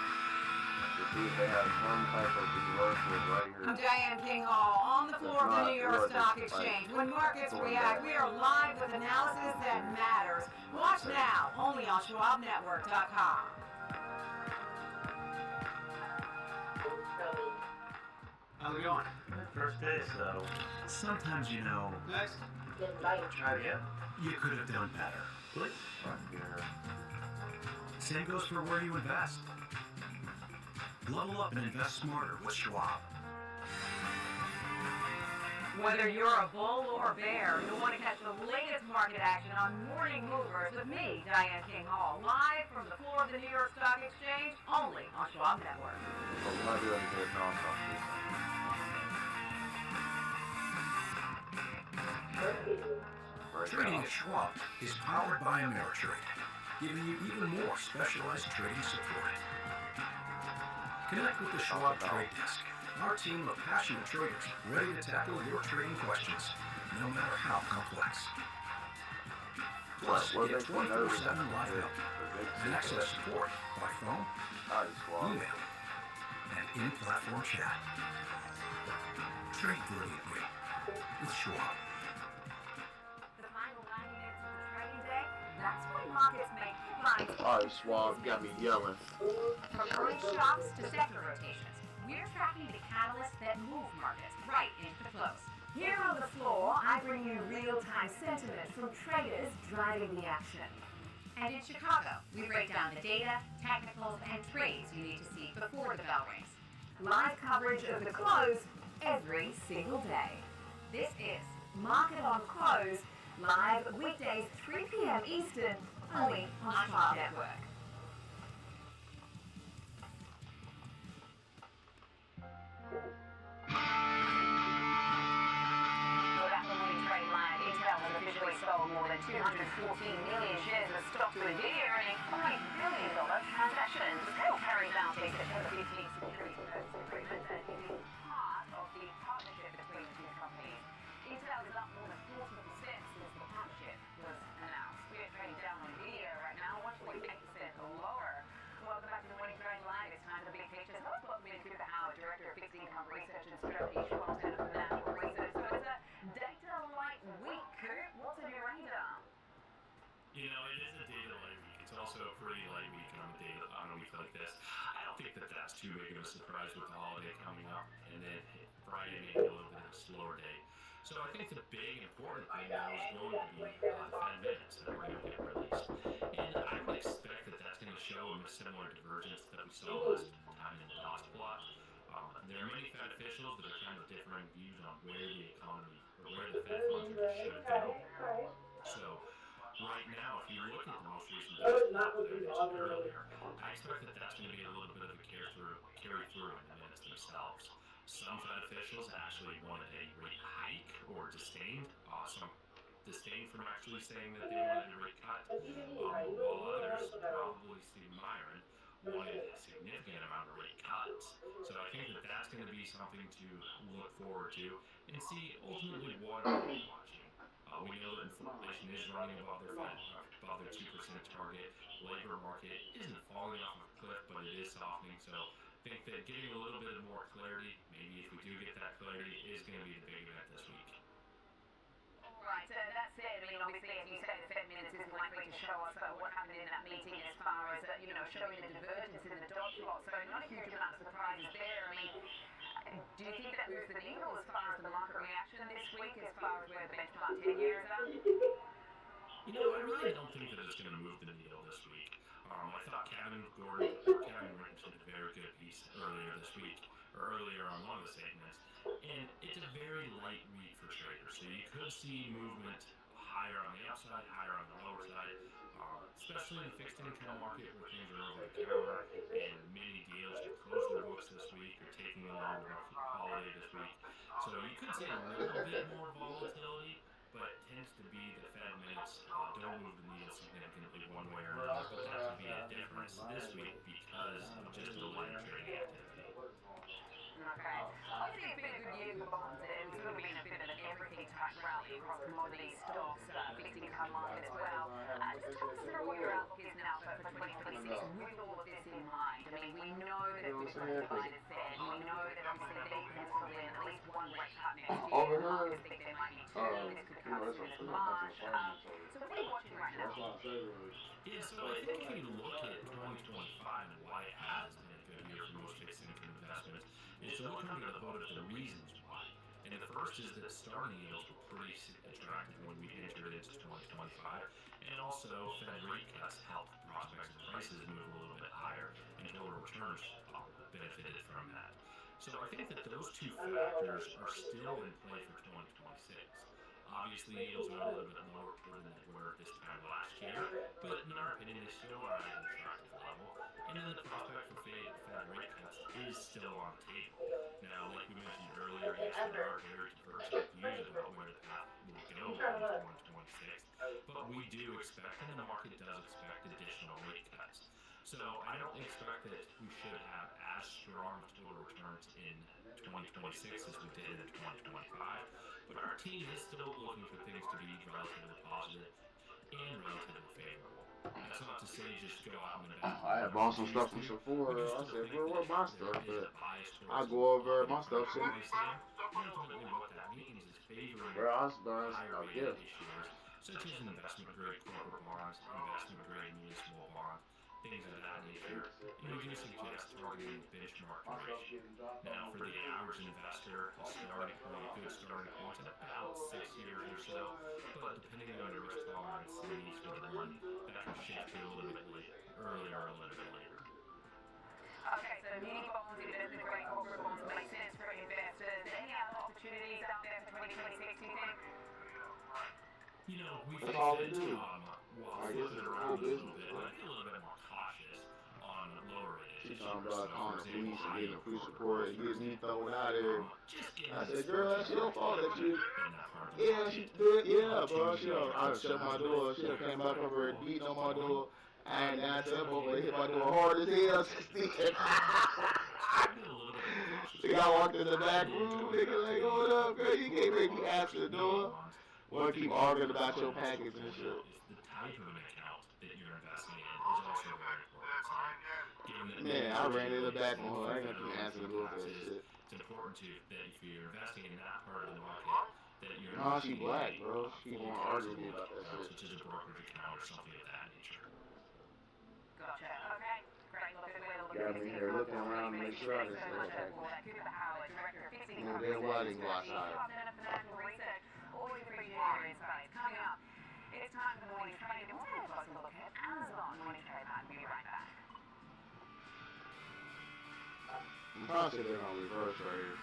to see if they have some type of reversal right here. I'm Diane King Hall on the floor of the New York Stock Exchange. When markets react, we are live with analysis that matters. Watch now, only on SchwabNetwork.com. How's it going? First day, so. Sometimes Next. Try again. You could have done better. Please. Same goes for where you invest. Level up and invest smarter with Schwab. Whether you're a bull or a bear, you'll want to catch the latest market action on Morning Movers with me, Diane King Hall, live from the floor of the New York Stock Exchange, only on Schwab Network. Trading at Schwab is powered by Ameritrade, giving you even more specialized trading support. Connect with the Schwab Trade Desk, our team of passionate traders ready to tackle your trading questions, no matter how complex. Plus, get 24/7 live help and access support by phone, email, and in-platform chat. Trade brilliantly with Schwab. The final 90 minutes of the trading day, that's when markets make headlines. All right, Schwab got me yelling. From early shocks to sector rotations, we're tracking the catalysts that move markets right into the close. Here on the floor, I bring you real-time sentiment from traders driving the action. And in Chicago, we break down the data, technicals, and trades you need to see before the bell rings. Live coverage of the close every single day. This is Market on Close, live weekdays 3 p.m. Eastern, only on Schwab Network. Officially sold more than 214 million shares of stock to Nvidia, earning $5 billion transactions. Still carries out a September 15th security purchase agreement that is part of the partnership between the two companies. Intel is up more than 40% since the partnership was announced. We are trading down on Nvidia right now, 1.8% lower. Welcome back to the Morning Trade Live. It's time for the big pictures. Let's welcome in Cooper Howard, Director of Fixed Income Research and Strategy, Schwab Center for Financial Research. So it's a data light week, Coop. What's on your radar? It is a data light week. It's also a pretty light week on a week like this. I don't think that that's too big of a surprise with the holiday coming up, and then Friday maybe a little bit of a slower day. So I think the big important thing now is going to be the Fed minutes that are going to get released. And I would expect that that's going to show a similar divergence that we saw last time in the dot plot. There are many Fed officials that are kind of differing views on where the economy, or where the Fed funds rate should go. So right now, if you look at the most recent data that I mentioned earlier, I expect that that's going to be a little bit of a carry through in the minutes themselves. Some Fed officials actually wanted a rate hike or disdained from actually saying that they wanted a rate cut, while others, probably Steve Myron, wanted a significant amount of rate cuts. So I think that that's going to be something to look forward to and see ultimately what are we watching. We know that inflation is running above their 2% target. labor market isn't falling off a cliff, but it is softening. So I think that getting a little bit more clarity, maybe if we do get that clarity, is going to be the big event this week. Right, that said, I mean, obviously, as you say, the Fed minutes isn't likely to show us what happened in that meeting as far as, showing the divergence in the dot plot. So not a huge amount of surprises there. I mean, do you think that moves the needle as far as the market reaction this week, as far as where the benchmark 10 years are? I really don't think that it's going to move the needle this week. I thought Kevin Richardson did a very good piece earlier this week, or earlier on one of the segments, and it's a very light week for traders. So you could see movement higher on the upside, higher on the lower side, especially in the fixed income market where things are over the counter and many deals have closed their books this week or taking a longer holiday this week. So you could see a little bit more volatility, but it tends to be the Fed minutes don't move the needle significantly one way or another, but that could be a difference this week because of just the lighter trading activity. Okay. Obviously, it's been a good year for bonds. It's sort of been a bit of an everything type rally across commodities, stocks, fixed income market as well. Just talk us through what your outlook is now for 2026 with all of this in mind. I mean, we know that it was divided Fed. We know that obviously they penciled in at least one rate cut next year. Markets think there might be two. This could come as soon as March. So what are you watching right now? Yeah, so I think if you look at 2025 and why it has been a good year for most fixed income investments, is to look under the hood of the reasons why. And the first is that starting yields were pretty attractive when we entered into 2025, and also Fed rate cuts helped prospects and prices move a little bit higher, and total returns benefited from that. So I think that those two factors are still in play for 2026. Obviously, yields are a little bit lower than they were this time last year, but in our opinion, they still are at an attractive level. And then the prospect for Fed rate cuts is still on the table. Now, like we mentioned earlier, yes, there are very diverse views about where the path will go in 2026, but we do expect, and the market does expect, additional rate cuts. So I don't expect that we should have as strong of total returns in 2026 as we did in 2025, but our team is still looking for things to be relatively positive and relatively favorable. That's not to say just go out and invest. I had bought some stuff from Sephora. I said, bro, where's my stuff at? I go over my stuff. And ultimately what that means is favoring higher rated issuers, such as investment grade corporate bonds, investment grade municipal bonds, things of that nature, and we do suggest targeting benchmark duration. Now, for the average investor, a good starting point at about 6 years or so, but depending on your risk tolerance and needs for the run, that can shift to a little bit earlier or a little bit later. Okay, so muni bonds, investment grade corporate bonds make sense for investors. Any other opportunities out there for 2026, do you think? We That's all they do. I guess it's a cool business. I feel a little bit more cautious on lower rated. She's talking about calling the police and getting the police report and getting me thrown out of there. I said, girl, that's your fault that you. Yeah, she did. Yeah, bro. I shut my door. She came back over and beating on my door. And I said, boy, hit my door hard as hell. Nigga, I walked in the back room. Nigga, like, hold up, girl. You can't make me answer the door. Want to keep arguing about your package and shit. The type of an account that you're investing in is also very important. Man, I ran in the back on her. I ain't gonna keep answering the door for that shit. It's important that if you're investing in that part of the market, that you're no, she black, bro. She won't argue with me about that shit. Such as a brokerage account or something of that nature. Gotcha. Okay. Great. Look at where got me here looking around to make sure I didn't say that. No damn well I didn't go outside. Always appreciate your insights. Coming up, it's time for the morning trade. We'll take a closer look at Amazon morning trade. We'll be right back. I'm trying to sit there on reverse right here.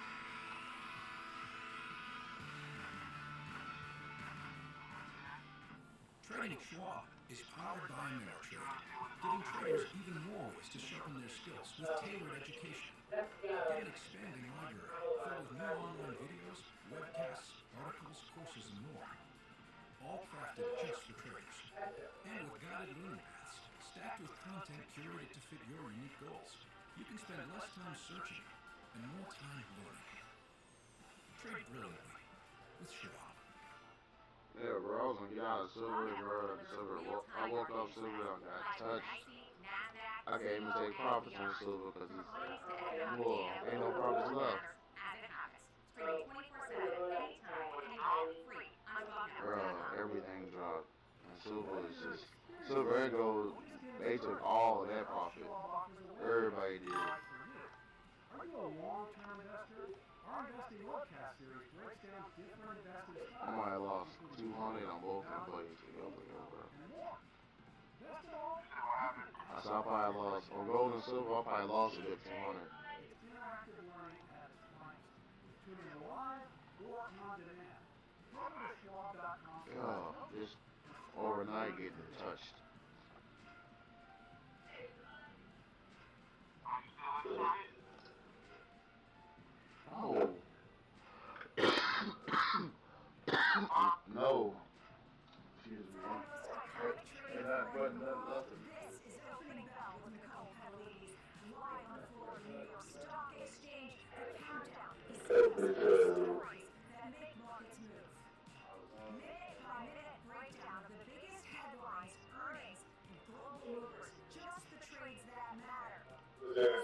Trading at Schwab is powered by Ameritrade, giving traders even more ways to sharpen their skills with tailored education. Get an expanding library filled with new online videos, webcasts, articles, courses, and more. All crafted just for traders. And with guided learning paths, stacked with content curated to fit your unique goals, you can spend less time searching and more time learning. Trade brilliantly with Schwab. Yeah, bro, I was gonna get out of silver, bro. I woke up silver, I got touched. I can't even take profits on silver because it's, well, ain't no profits left. Bro, everything dropped. And silver is just, silver and gold, they took all of that profit. Everybody did. Are you a long-term investor? Our investing webcast series breaks down different investing I styles. might have lost 200 on both them plays together, bro. Best of all, I saw I probably lost, on gold and silver, I probably lost a good 200. it's interactive learning at its finest. Tune in live or on demand. Go to Schwab.com. God, just overnight getting touched. Oh. No. Excuse me. And that button doesn't nothing. This is Opening Bell with Nicole Petalides, live on the floor of the New York Stock Exchange. The countdown is stories that make markets move. Minute by minute breakdown of the biggest headlines, earnings, and global movers. Just the trades that matter. There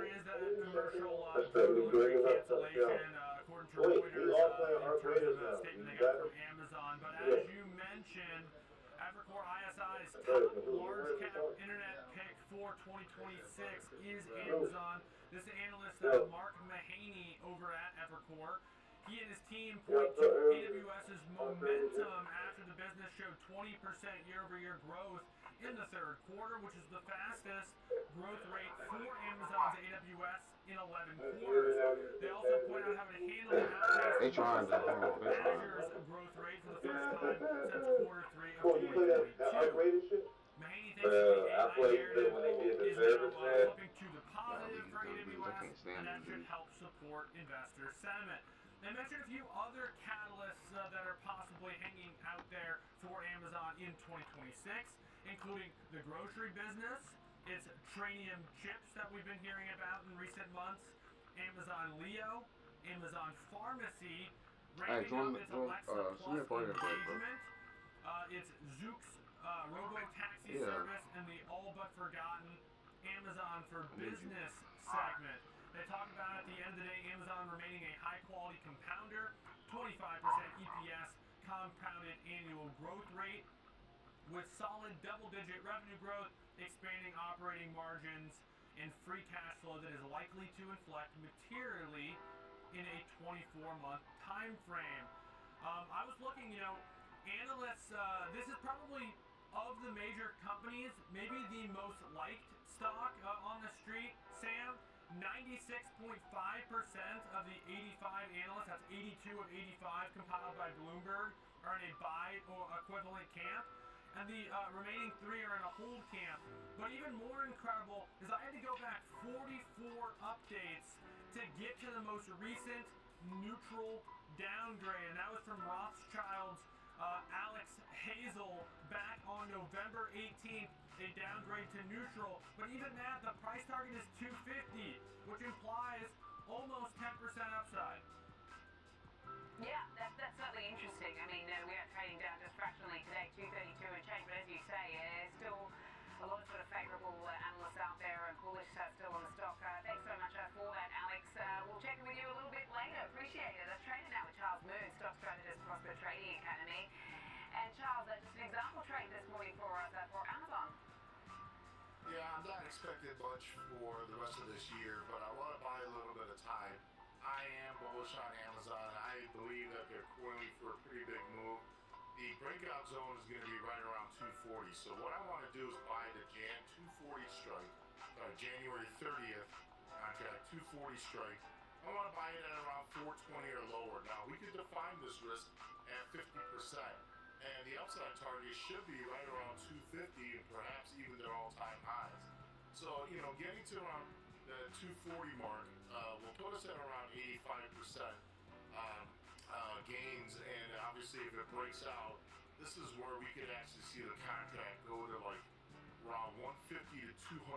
is that commercial delivery cancellation, according to Reuters, in terms of a statement they got from Amazon. But as you mentioned, Evercore ISI's top large cap internet pick for 2026 is Amazon. This analyst, Mark Mahaney, over at Evercore. He and his team point to AWS's momentum after the business showed 20% year-over-year growth in the third quarter, which is the fastest growth rate for Amazon's AWS in 11 quarters. They also point out how it handily outpaced Azure's growth rate for the first time since quarter 3 of 2022. Mahaney thinks the AI narrative is now flipping to the positive for AWS, and that should help support investor sentiment. I mentioned a few other catalysts that are possibly hanging out there for Amazon in 2026, including the grocery business, its Tranium chips that we've been hearing about in recent months, Amazon Leo, Amazon Pharmacy, ramping up its Alexa Plus engagement, its Zoox robo-taxi service, and the all-but-forgotten Amazon for Business segment. They talk about, at the end of the day, Amazon remaining a high-quality compounder, 25% EPS compounded annual growth rate, with solid double-digit revenue growth, expanding operating margins, and free cash flow that is likely to inflect materially in a 24-month time frame. I was looking, analysts, this is probably, of the major companies, maybe the most liked stock on the street, Sam. 96.5% of the 85 analysts, that's 82 of 85 compiled by Bloomberg, are in a buy or equivalent camp, and the remaining 3 are in a hold camp. But even more incredible is I had to go back 44 updates to get to the most recent neutral downgrade, and that was from Rothschild's Alex Hazel back on November 18th. A downgrade to neutral, but even that, the price target is 250, which implies almost 10% upside. Yeah, that's certainly interesting. I mean, we are trading down just fractionally today, 232 and change, but as you say, there's still a lot of sort of favourable analysts out there and bullish still on the stock. Thanks so much for that, Alex. We'll check in with you a little bit later. Appreciate it. Let's trade it now with Charles Moon, stock strategist, Prosper Trading Academy. And Charles, just an example trade this morning for us for Amazon. Yeah, not expecting much for the rest of this year, but I want to buy a little bit of time. I am bullish on Amazon. I believe that they're coiling for a pretty big move. The breakout zone is going to be right around 240. So what I want to do is buy the Jan 240 strike, January 30th contract, 240 strike. I want to buy it at around 420 or lower. Now, we could define this risk at 50%. And the upside target should be right around 250 and perhaps even their all-time highs. So, you know, getting to around the 240 mark will put us at around 85% gains. And obviously, if it breaks out, this is where we could actually see the contract go to like around 150 to 200%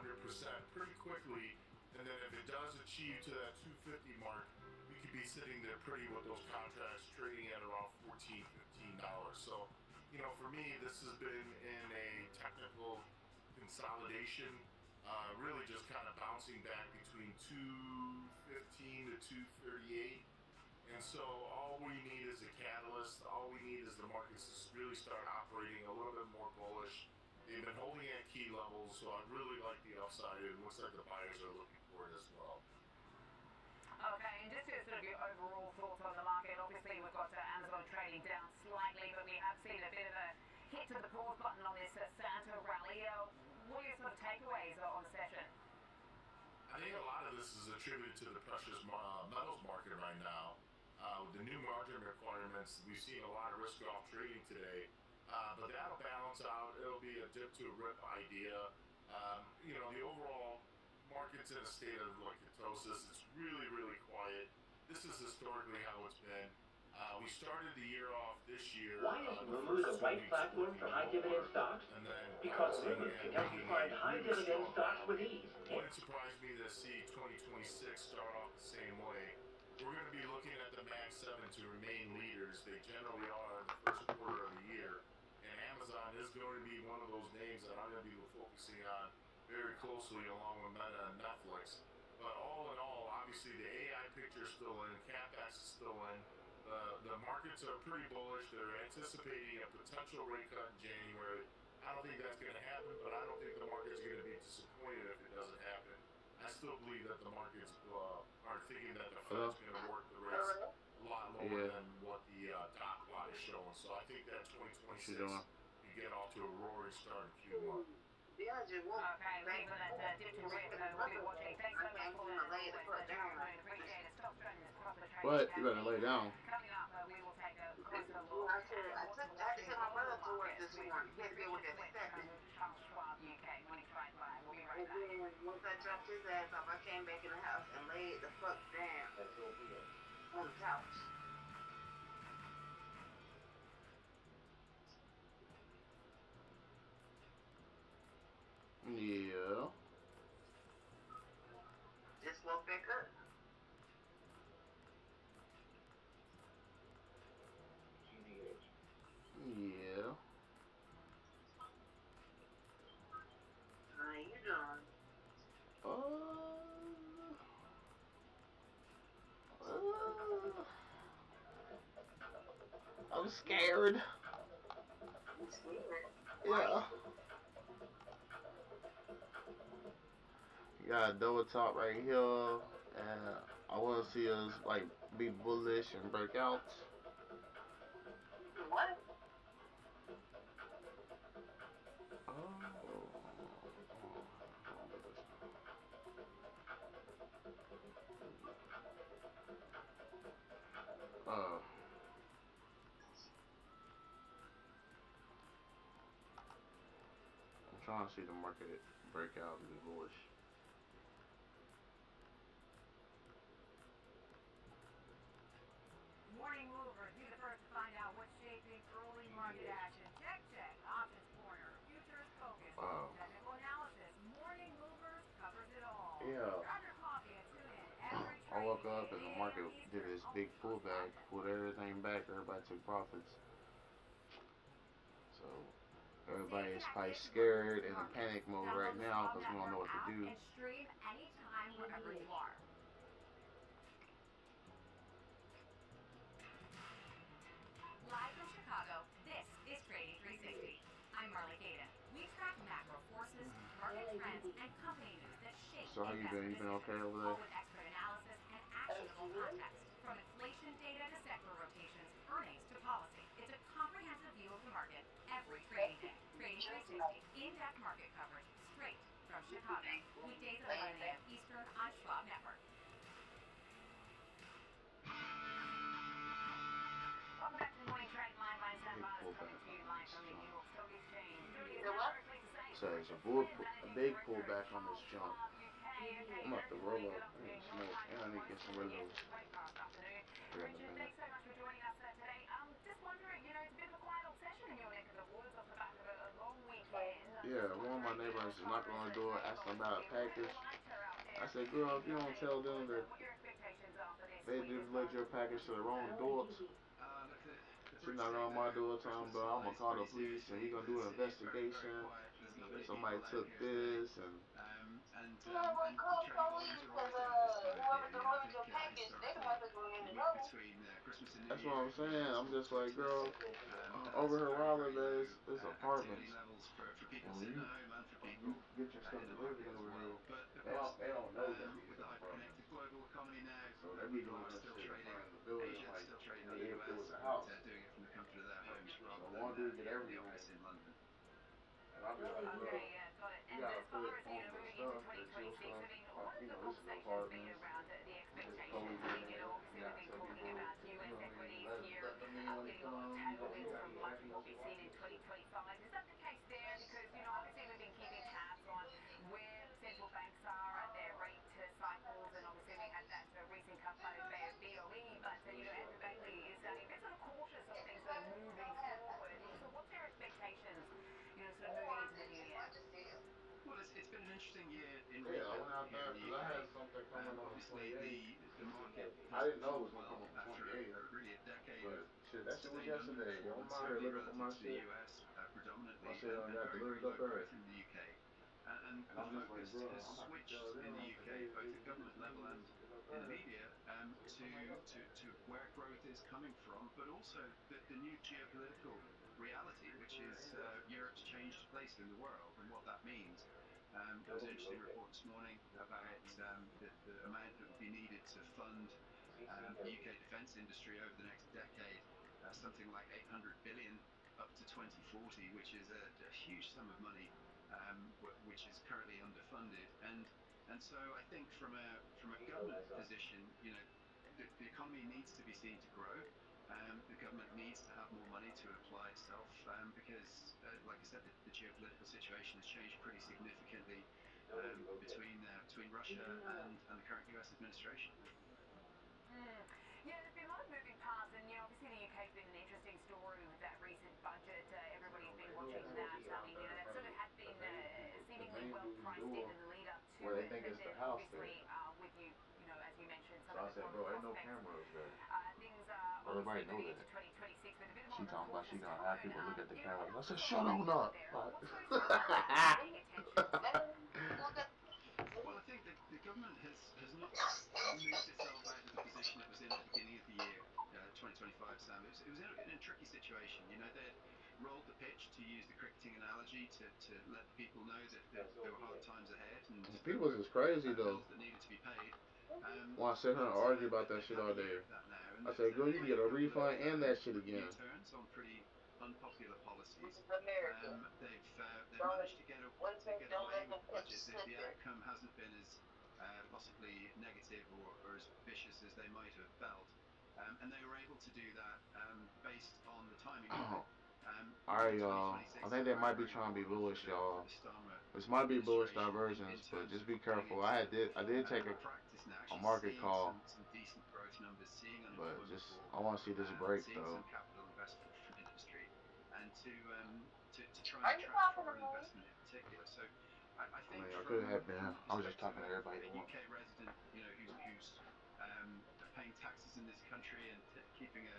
pretty quickly. And then if it does achieve to that 250 mark, we could be sitting there pretty with those contracts trading at around $14, $15. So, you know, for me, this has been in a technical consolidation, really just kind of bouncing back between 215 to 238. And so all we need is a catalyst. All we need is the markets to really start operating a little bit more bullish. They've been holding at key levels, so I really like the upside. It looks like the buyers are looking for it as well. Okay, and just to sort of your overall thoughts on the market, obviously we've got Amazon trading down slightly, but we have seen a bit of a hit to the pause button on this Santa rally. What are your sort of takeaways on the session? I think a lot of this is attributed to the precious metals market right now. With the new margin requirements, we've seen a lot of risk-off trading today, but that'll balance out. It'll be a dip to a rip idea. You know, the overall market's in a state of like ketosis. It's really, really quiet. This is historically how it's been. We started the year off this year. Why is Lulu the right platform for high dividend stocks? Because Lulu can help you find high dividend stocks with ease. Wouldn't surprise me to see 2026 start off the same way. We're going to be looking at the Mag 7 to remain leaders. They generally are in the first quarter of the year. And Amazon is going to be one of those names that I'm going to be focusing on very closely along with Meta and Netflix. But all in all, obviously the AI picture is still in, CapEx is still in. The markets are pretty bullish. They're anticipating a potential rate cut in January. I don't think that's going to happen, but I don't think the market's going to be disappointed if it doesn't happen. I still believe that the markets are thinking that the Fed's going to work the rates a lot lower than what the dot plot is showing. So I think that 2026 you get off to a roaring start in Q1. Okay, thanks for that dip to rip. We'll be watching. Thanks so much for that. Appreciate it. Stop trading this proper trading. What? You better lay down. Coming up, we will take a closer look. I had to send my brother to work this morning. He had to be with that second. Charles Schwab, UK, Money Tried Live. We'll be right back. And then once I dropped his ass off, I came back in the house and laid the fuck down on the couch. Yeah. Just woke back up. Yeah. How you doing? I'm scared. You scared? Yeah. You got a double top right here, and I want to see us like be bullish and break out. What? I'm trying to see the market break out and be bullish. Morning movers, be the first to find out what's shaping early market action. Check, options corner, futures focus, technical analysis. Morning movers covers it all. Yeah. Grab your coffee and tune in every I woke up and the market did this big pullback, pulled everything back, everybody took profits. So everybody is probably scared and in panic mode right now because we don't know what to do. And stream anytime wherever you are. Live from Chicago, this is Trading 360. I'm Marley Caden. We track macro forces, market trends, and company So how you investor been? You been decisions, okay over all there? with expert analysis and actionable context. From inflation data to sector rotations, earnings to policy, it's a comprehensive view of the market every trading day. Trading 360, in-depth market coverage, straight from Chicago. Weekdays at 11 a.m. Eastern on Schwab Network. Welcome back to the Morning Trade Line by Sam Buzz, coming to you live from the New York Stock Exchange. So it's a big pullback on this jump. I'm about to roll up and smoke, and I need to get some rid of those. Richard, thanks so much for joining us today. Just wondering, you know, it's a bit of a quiet old session in your neck of the woods off the back of a long weekend. Yeah, one of my neighbors is knocking on the door, asking about a package. I said, girl, if you don't tell them that they delivered your package to the wrong doors, she's knocking on my door talking about I'm gonna call the police and he's gonna do an investigation. Somebody took this and Yeah, well, call the police because whoever delivered your package, they the ones that's gonna get in trouble. that's what I'm saying. I'm just like, girl, over here Raleigh, there's apartments. When you get your stuff delivered over here, they don't know that these are apartments. So they be doing this shit in front of the building like it was a house. So one dude get everything. And I'll be like, bro, you gotta put on the stuff that your stuff, this is an apartment. It's totally different. You gotta tell people, let them in when they come. You gotta be acting as a Seen in 2025. Is that the case there? Because, you know, obviously we've been keeping tabs on where central banks are at their rate cycles, and obviously we had that recent cut by BOE, but, you know, Andrew Bailey is saying they're sort of cautious of things sort of moving forward. So what's their expectations, you know, sort of moving into the new year? Well, it's been an interesting year in yeah, I retail went out here there in the because I UK. had something coming on the Obviously, 28th. the market I has didn't know it performed was gonna well come on the after 28th. really a decade of But shit, that shit was sustained yesterday. Yo, I'm underperformance, out here certainly looking for my relative to the shit. US predominantly, My shit and done got very, very delivered low up early. growth in the UK. And And the I'm just like, focus bro, has I'm about to switched tell in the them UK, today both at they government just level and get up in the early. media, to where growth is coming from, but also the new geopolitical reality, which is Europe's changed place in the world and what that means. There was an interesting report this morning about the amount that would be needed to fund the UK defence industry over the next decade, something like 800 billion up to 2040, which is a huge sum of money, which is currently underfunded. And so I think from a government position, you know, the economy needs to be seen to grow. The government needs to have more money to apply itself because, like I said, the geopolitical situation has changed pretty significantly between Russia and the current US administration. Yeah, there's been a lot of moving parts, and, you know, obviously the UK's been an interesting story with that recent budget. Everybody's been watching that. I mean, you know, that sort of had been seemingly well priced in the lead up to it, but then obviously with you know, as you mentioned, some of the growth prospects, things are obviously moving into 2026 with a bit more of a cautious tone. Have people look at the cameras. I said, shut on up. Well, I think the government has not moved itself out of the position it was in at the beginning of the year, 2025, Sam. It was in a tricky situation. You know, they'd rolled the pitch, to use the cricketing analogy, to let the people know that there were hard times ahead and People is crazy though. bills that needed to be paid. Want to sit here and argue about that shit all day. I say, girl, you can get a refund and that shit again. U-turns on pretty unpopular policies. America. They've managed to get away with the budget. The outcome hasn't been as possibly negative or as vicious as they might have felt, and they were able to do that based on the timing of it. Alright, y'all. I think they might be trying to be bullish, y'all. This might be bullish diversions, but just be careful. I did take a market call, some decent growth numbers, seeing but unemployment just fall, I want to see this break seeing though. some capital investment from industry, and to try and attract foreign investment in particular. So I think I from could have been. the I was just perspective talking to everybody of a at once. UK resident, you know, who's paying taxes in this country and keeping a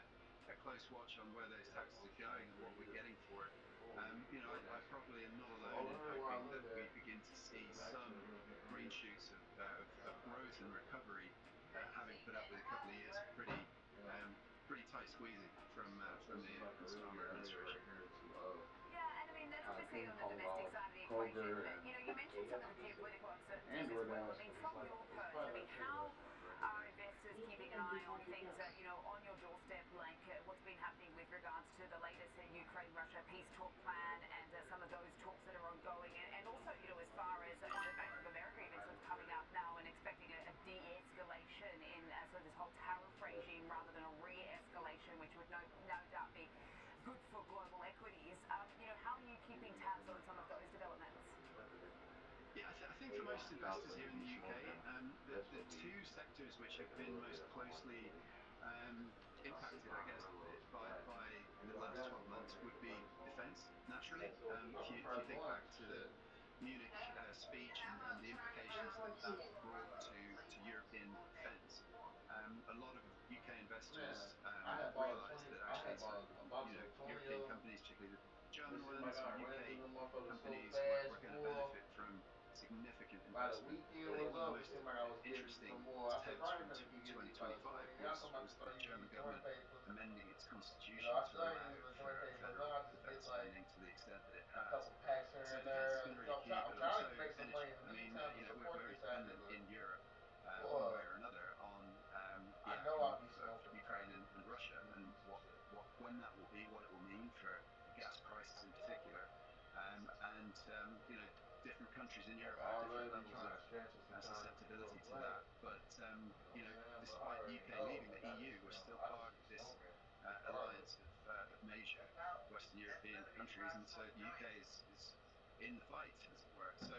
close watch on where those taxes are going and what we're getting for it. You know, I probably am not alone in hoping that we begin to see some green shoots of growth and recovery, having put up with a couple of years of pretty tight squeezing from the Starmer administration. Yeah, and I mean, that's obviously on the domestic side of the equation, but, you know, you mentioned some of the geopolitical uncertainty as well. I mean, from your perch, I mean, how are investors keeping an eye on things that, you know, on your doorstep, like what's been happening with regards to the latest Ukraine-Russia peace talk plan and some of those talks that are ongoing, and also, you know, as far as the Bank of America even sort of coming up now and expecting a de-escalation in sort of this whole tariff regime rather than a re-escalation, which would no doubt be good for global equities. You know, how are you keeping tabs on some of those developments? Yeah, I think for most investors here in the UK, the two sectors which have been most closely impacted, I guess, by the last 12 months would be defence, naturally. If you think back to the Munich speech and the implications that brought to European defence, a lot of UK investors realised that actually European companies, particularly the German ones and UK companies, were going to benefit from significant investment. I think one of the most interesting tales from 2025 was the German government amending its constitution to allow for federal defence spending to the extent that it has. So defence is going to really key, but also energy. I mean, we're dependent in Europe, one way or another, on the outcome of Ukraine and Russia, and when that will be, what it will mean for gas prices in particular, and different countries in Europe have different levels of susceptibility to that. But despite the UK leaving the EU, we're still part of this alliance of major Western European countries, and so the UK is in the fight, as it were. So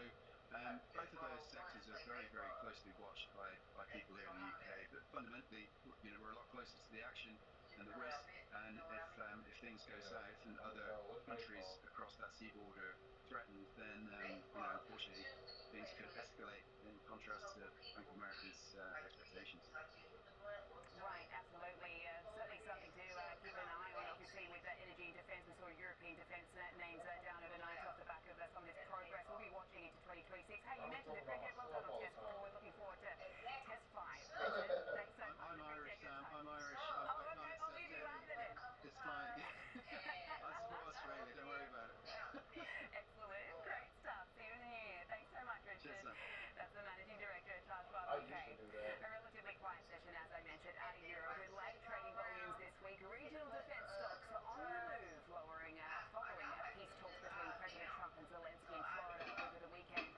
both of those sectors are very, very closely watched by people here in the UK. But fundamentally, we're a lot closer to the action and the risk. And if things go south and other countries across that seaboard are threatened, then unfortunately things could escalate in contrast to Bank of America's expectations. Right, absolutely. Certainly something to keep an eye on. Obviously, with energy and defence, we saw European defence names down overnight off the back of some of this progress. We'll be watching into 2026. Hey, you mentioned the cricket. Well done on Test 4. We're looking forward to Test 5. Thanks so much. I'm Irish, Sam. I'm Irish. Oh, okay. I'll leave you out of it. It's fine. I support Australia. Don't worry about it. Excellent. Great stuff. See you in the new year. Thanks so much, Richard. Cheers, Sam. That's the Managing Director at Charles Schwab UK. A relatively quiet session, as I mentioned, out of Europe with lagged trading volumes this week. Regional defence stocks are on the move, following peace talks between President Trump and Zelensky in Florida over the weekend.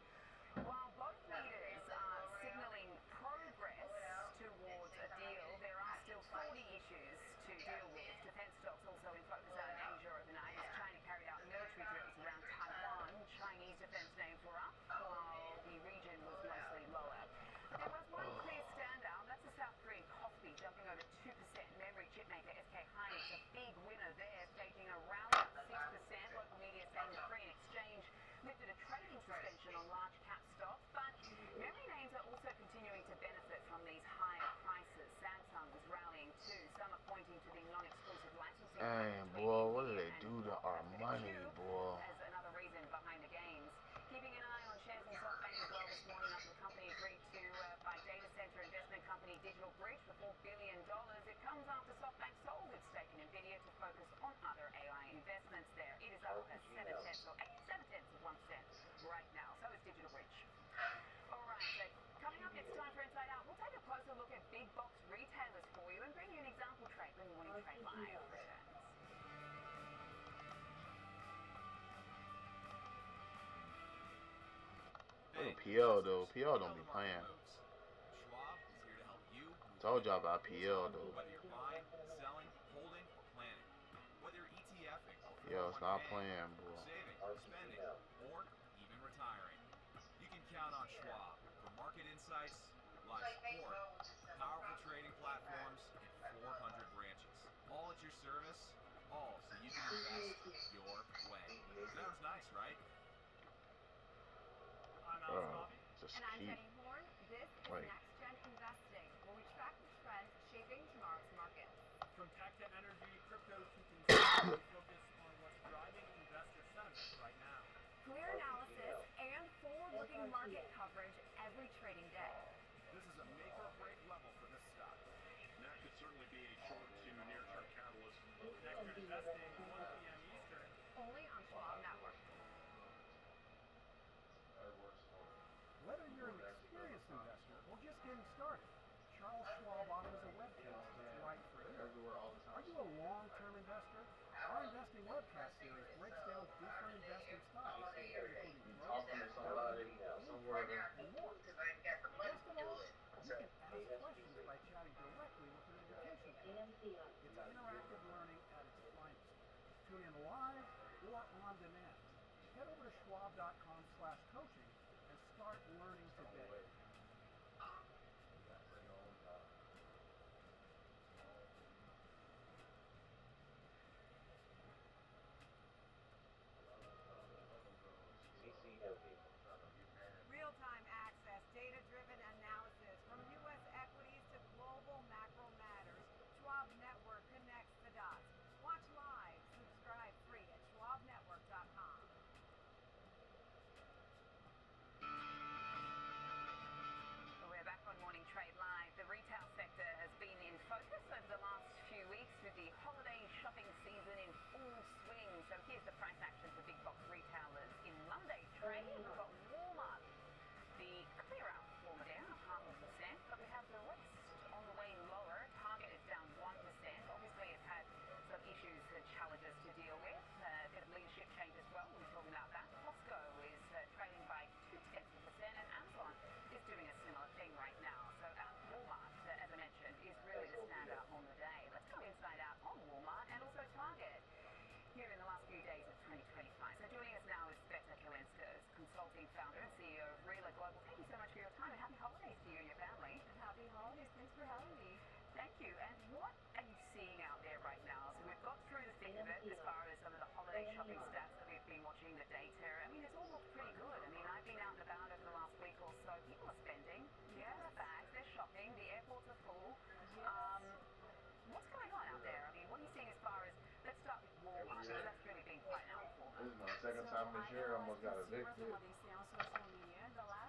While both leaders are signalling progress towards a deal, there are still 40 issues to deal with. Defence stocks also in focus out in Asia overnight as China carried out military drills around Taiwan. Chinese defence names were up, while the region was mostly lower. But there was one clear standout. That's the South Korean coffee jumping over 2%. Memory chip maker SK Hynix, a big winner there, staging a rally of 6%. Local media saying the Korean exchange lifted a trading suspension on large cap stocks, but memory names are also continuing to benefit from these higher prices. Samsung is rallying too. Some are pointing to the non-exclusive licensing. Dang, boy, what do they do to our money, boy? As another reason behind the gains. Keeping an eye on shares in SoftBank as well this morning after the company agreed to buy data center investment company Digital Bridge for $4 billion. It comes after SoftBank sold its stake in Nvidia to focus on other AI investments there. It is up at 7/10 of 1% right now. So is Digital Bridge. All right, coming up, it's time for Inside Out. We'll take a closer look at big box retailers for you and bring you an example trade when Morning Trade Live returns. Hey, PL though. PL don't be playing. Schwab is here to help you. Told y'all about PL though. Whether you're buying, selling, holding, or planning. Whether you're ETFing, Yo, it's not playing, boy. saving, spending, or even retiring. You can count on Schwab for market insights, live support, powerful trading platforms, and 400 branches. All at your service, all so you can invest your way. Sounds nice, right? Just and I'm keep. Jenny Horn. This is Wait. Next Gen Investing, where we track the trends shaping tomorrow's markets. From tech to energy, crypto to consumer, we focus on what's driving investor sentiment right now. Clear analysis and forward-looking market coverage every trading day. This is a make or break level for this stock. And that could certainly be a short to near-term catalyst. Next Gen Investing, 1 p.m. Eastern. Only on Schwab Network. Whether you're an webcast series breaks down different investing styles, including growth, Somebody, value, somewhere. income, and more. Best of all, you can ask questions by chatting directly with an education coach. It's interactive learning at its finest. Tune in live or on demand. Head over to schwab.com/coaching and start learning today. Real-time access, data-driven analysis, from U.S. equities to global macro matters. Schwab Network connects the dots. Watch live. Subscribe free at schwabnetwork.com. We're back on Morning Trade Live. The retail sector has been in focus over the last few weeks with the holiday shopping season in full swing. So here's the price action for big box retailers in Monday trade. We've got Walmart, the clear out Walmart down 0.5%, but we have the rest on the way lower. Target is down 1%. Obviously it's had some issues and challenges to deal with. A bit of leadership change as well. We're talking about that. Costco is trailing by 0.2%, and Amazon is doing a similar thing right now. So Walmart, as I mentioned, is really the standout on the day. Let's go inside out on Walmart and also Target here in the last few days of 2025. So joining us now is Sveta Kalinskis, consulting founder and CEO of Rela Global. Thank you so much for your time and happy holidays to you and your family. Happy holidays. Thanks for having me. Thank you. And what are you seeing out there right now? So we've got through the thick of it as far as some of the holiday shopping stats that we've been watching, the data. I mean, it's all looked pretty good. I mean, I've been out and about over the last week or so. People are spending. People have bags. They're shopping. The airports are full. What's going on out there? I mean, what are you seeing as far as, let's start with Walmart, because that's really been quite an outperformer. This is my second time this year. Almost got evicted.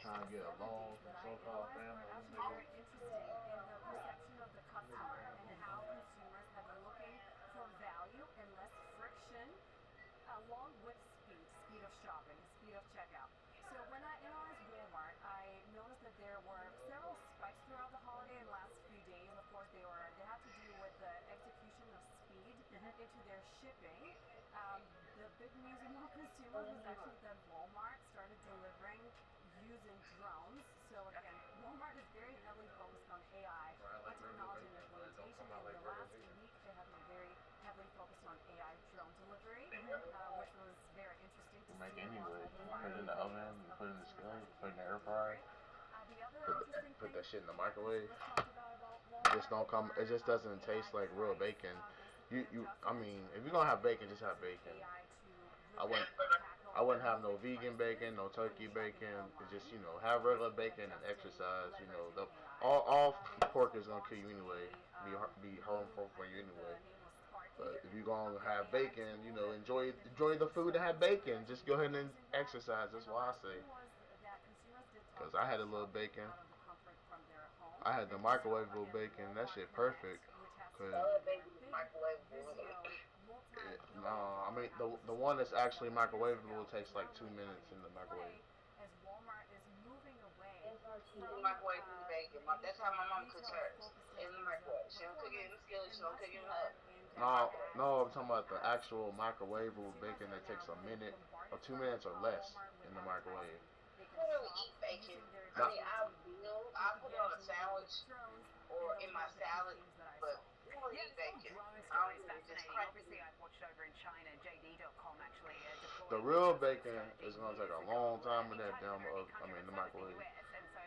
Trying to get a loan from so-called family. Actually very interesting in the perception of the customer and how consumers have been looking for value and less friction, along with speed of shopping, speed of checkout. So when I analyzed Walmart, I noticed that there were several spikes throughout the holiday and last few days. Of course, they had to do with the execution of speed into their shipping. The big news among consumers was actually that Walmart started delivering using drones. So again, Walmart is very heavily focused on AI and technology and implementation. In the last week, they have been very heavily focused on AI drone delivery, which was very interesting to Make see. anyway. Put it in the oven, you put it in the skillet, put it in the air fryer. Put that shit in the microwave. Just don't come. It just doesn't taste like real bacon. I mean, if you're gonna have bacon, just have bacon. I wouldn't have no vegan bacon, no turkey bacon. It's just have regular bacon and exercise. All pork is gonna kill you anyway. Be harmful for you anyway. But if you're gonna have bacon, enjoy the food and have bacon. Just go ahead and exercise. That's why I say. Cause I had a little bacon. I had the microwavable bacon. That shit perfect. Cause no, I mean the one that's actually microwavable takes like 2 minutes in the microwave. As Walmart is moving away Microwave food bacon. That's how my mom cooks hers. In the microwave. She don't cook it in the skillet. She don't cook it in the oven. No, I'm talking about the actual microwavable bacon that takes a minute or 2 minutes or less in the microwave. I don't really eat bacon. I mean, I put it on a sandwich or in my salad, but I don't really eat bacon. I don't really just crack it. Obviously, I've watched over in China, JD.com actually The real bacon is gonna take a long time in that the microwave.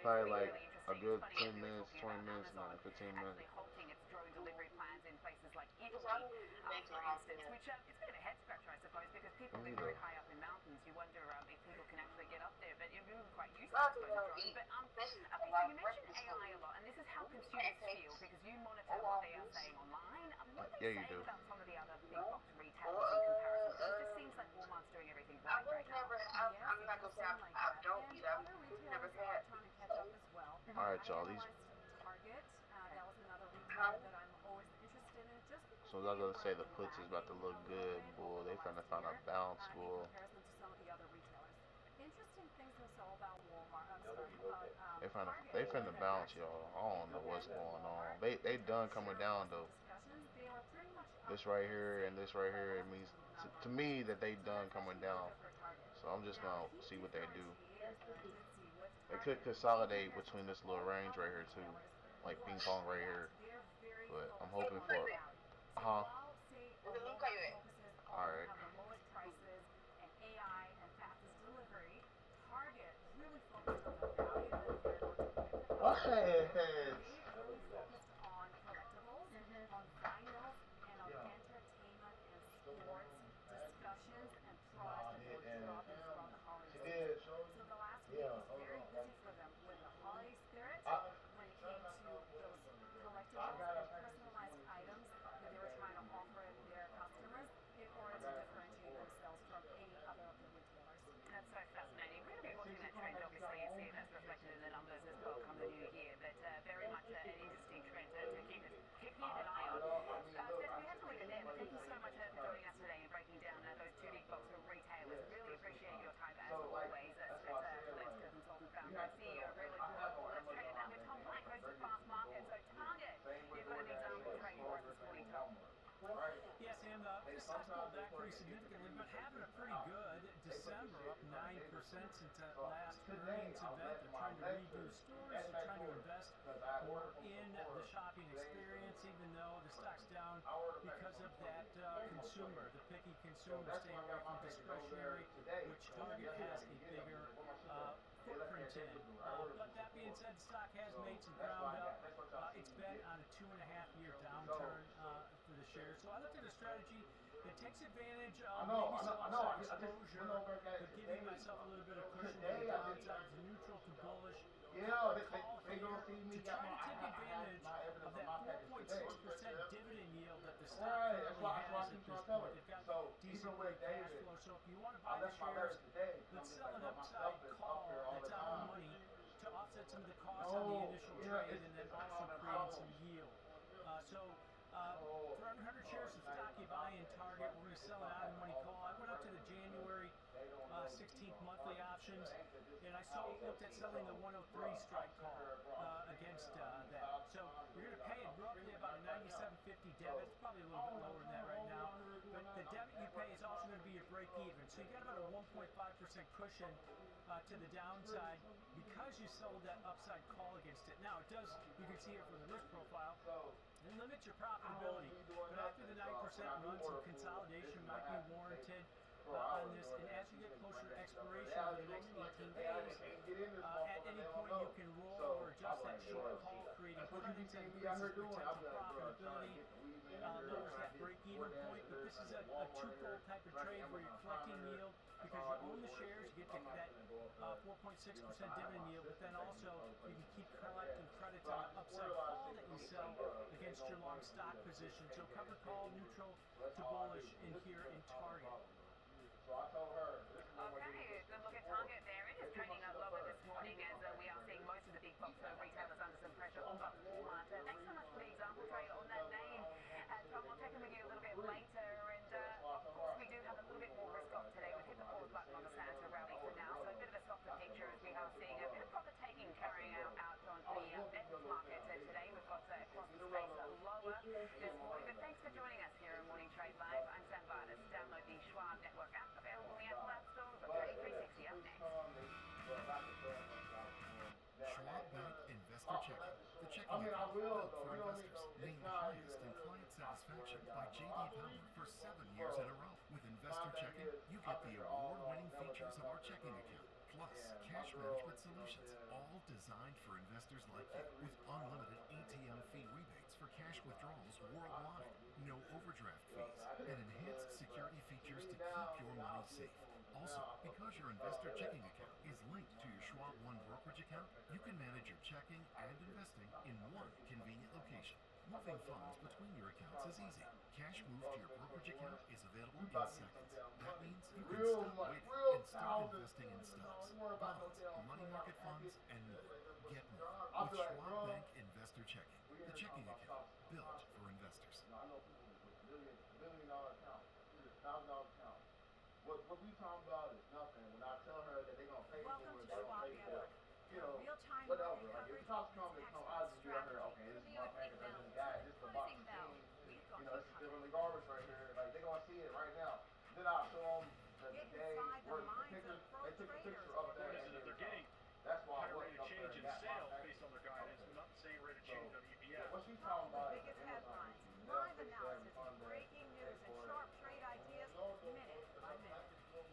Probably like a good 10 minutes, 20 minutes, no, 15 minutes. halting its drone delivery plans in places like Italy, I don't really eat bacon for often. instance, which it's a bit of a head scratcher, I suppose, because people live very high up in mountains. You wonder if people can actually get up there, but you're really quite used to it, drones. But okay, so you mentioned AI a lot, and this is how consumers feel because you monitor what they are saying online. What are they saying about some of the other big box retailers in comparison? Because it just seems like Walmart's doing everything right now. I'm not gonna say I don't eat. I've never had. All right, y'all. These. Target, that was another retailer that I'm always interested in. Just So I was gonna say the puts is about to look good, boy. They finna find a balance, boy. in comparison to some of the other retailers. Interesting things to know about Walmart. I'm sorry, about They finna bounce, y'all. I don't know what's going on. They done coming down though. Discussions, they were pretty much this right here and this right here, it means to me that they done coming down. So I'm just gonna see what they do. They could consolidate between this little range right here too, like ping pong right here. But I'm hoping for, huh? While, say, Nunca Walmart llueve. focuses All on right. have the lowest prices and AI and fastest delivery, Target really focused on the value that they're going to bring to What? customers. They've really focused on collectibles, on vinyls, and on entertainment and sports discussions and products that were dropping throughout the holiday season. So the last week was very busy for them with the holiday spirit when it came to those collectibles and personalized items that they were trying to offer their customers in order to differentiate themselves from any other of the retailers. That's so fascinating. We're going to be watching that trend, obviously, and see if that's reflected in the numbers as well come the new year. But very much an interesting trend to keep an eye on. Steph, we have to leave it there, but thank you so much for joining us today and breaking down those two big box of retailers. Really appreciate your time as always. Steph Lensker, consultant, founder, and CEO of Really Global. Let's trade it out with Tom Black, host of Fast Market. So Target, you've got an example trade for us this morning, Tom. Yeah, Sam, the stocks pulled back pretty significantly, but having a pretty good December, up 9% since that last earnings event. They're trying to redo stores, they're trying to invest more in the shopping experience, even though the stock's down because of that consumer, the picky consumer staying away from discretionary, which Target has a bigger footprint in. But that being said, the stock has made some ground up. It's been on a 2.5-year downturn for the shares. So I looked at a strategy that takes advantage of maybe some upside exposure, but giving myself a little bit of cushion to the downside. It's neutral to bullish. Call here to try to take advantage of that 4.6% dividend yield that the stock currently has at this point. They've got decent free cash flow. So if you want to buy the shares, let's sell an upside call that's out of the money to offset some of the costs on the initial trade and then also create some yield. For every 100 shares of stock you buy in Target, we're going to sell an out-of-the-money call. I went out to the January 16th monthly options, and I looked at selling the 103 strike call against that. So you're going to pay it roughly about a 97.50 debit. It's probably a little bit lower than that right now. But the debit you pay is also going to be your break-even. So you got about a 1.5% cushion to the downside because you sold that upside call against it. Now, it does, you can see it from the risk profile, it limits your profitability. But after the 9% run, some consolidation might be warranted on this. And as you get closer to expiration over the next 18 days, at any point you can roll or adjust that short call, creating credits and increases potential profitability. Lowers that break-even point, but this is a twofold type of trade where you're collecting yield because you own the shares, you get that 4.6% dividend yield, but then also you can keep collecting credits on the upside call that you sell against your long stock position. So covered call, neutral to bullish in here in Target. Okay, good look at Target there. It is trading up lower this morning as we are seeing most of the big box retailers under some pressure, all but Walmart. Thanks so much for the example trade on that name. Tom, I'll check in with you a little bit later. And of course, we do have a little bit more risk off today. We've hit the pause button on the Santa rally for now, so a bit of a softer picture as we are seeing a bit of profit taking carrying out on the metals market today. We've got across the space lower this morning. But thanks for joining us here in Morning Trade Live. I'm Sam Vardas. Download the Schwab Network app available in the Apple App Store. We've got Trading 360 up next. Schwab Bank Investor Checking, the checking account built for investors, named highest in client satisfaction by J.D. Power for 7 years in a row. With Investor Checking, you get the award-winning features of our checking account, plus cash management solutions, all designed for investors like you, with unlimited ATM fee rebates for cash withdrawals worldwide, no overdraft fees, and enhanced security features to keep your money safe. Also, because your investor checking account is linked to your Schwab One brokerage account, you can manage your checking and investing in one convenient location. Moving funds between your accounts is easy. Cash moved to your brokerage account is available in seconds. That means you can stop waiting and start investing in stocks, bonds, money market funds, and more. Get more with Schwab Bank Investor Checking, the checking account built for investors. $1,000,000 account, $1,000 account. What we talking about is nothing. When I tell her that they're gonna pay Welcome for to it, they're Schwab gonna pay for Network. it. You know, Real-time whatever. market Like if coverage the cops and come and come, expert I'll just be out here. strategy. Okay, this is From my you with package. Big This is Mouth the guy. to This is the box Closing Bell, machine. we've got You know, you it's covered. regardless then I show them the Get day inside the where the minds picture, of pro they took a traders. picture up What there is and it that then they're getting that's why I higher rate wasn't of up there change and in got my sales package. based on their guidance, but not the same rate of change on EPS. What she's All talking the about is biggest the Amazon. headlines, They'll live fix every analysis, Sunday breaking news, and sharp trade ideas minute by minute.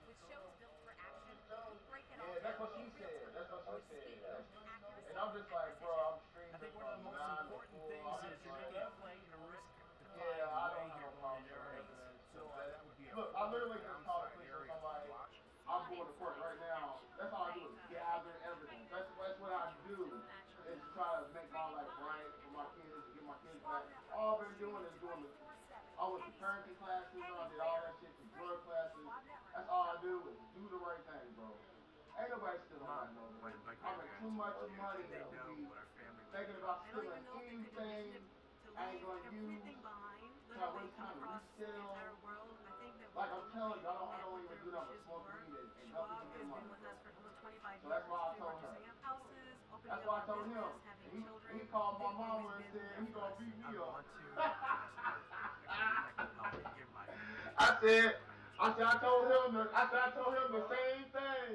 With shows built for action, we break it all Yeah, that's down what she in real said. time. That's what she Speed, said. accuracy, And I'm just and like, bro, precision. I'm streaming I think one from of the most 9 to important 4. things I'm is just you're like, making a play in a risk-defying yeah, I way don't have here no going problem into with earnings. that. So that would be a Look, I literally just called a picture of somebody. I'm going to court right now. That's all I do is gather evidence. That's what I do. Is try to make my life right for my kids and get my kids back. All I've been doing is doing the. I went to parenting classes. I did all that shit to drug classes. That's all I do is do the right thing, bro. Ain't nobody stealing that no more. I make too much money to be thinking about stealing anything. I ain't gonna use. Try to waste time to resell. Like I'm telling you, I don't even do nothing but smoke weed and help people get money. So that's why I told her. That's why I told him. He called my mama and said he gonna beat me up. I told him the same thing.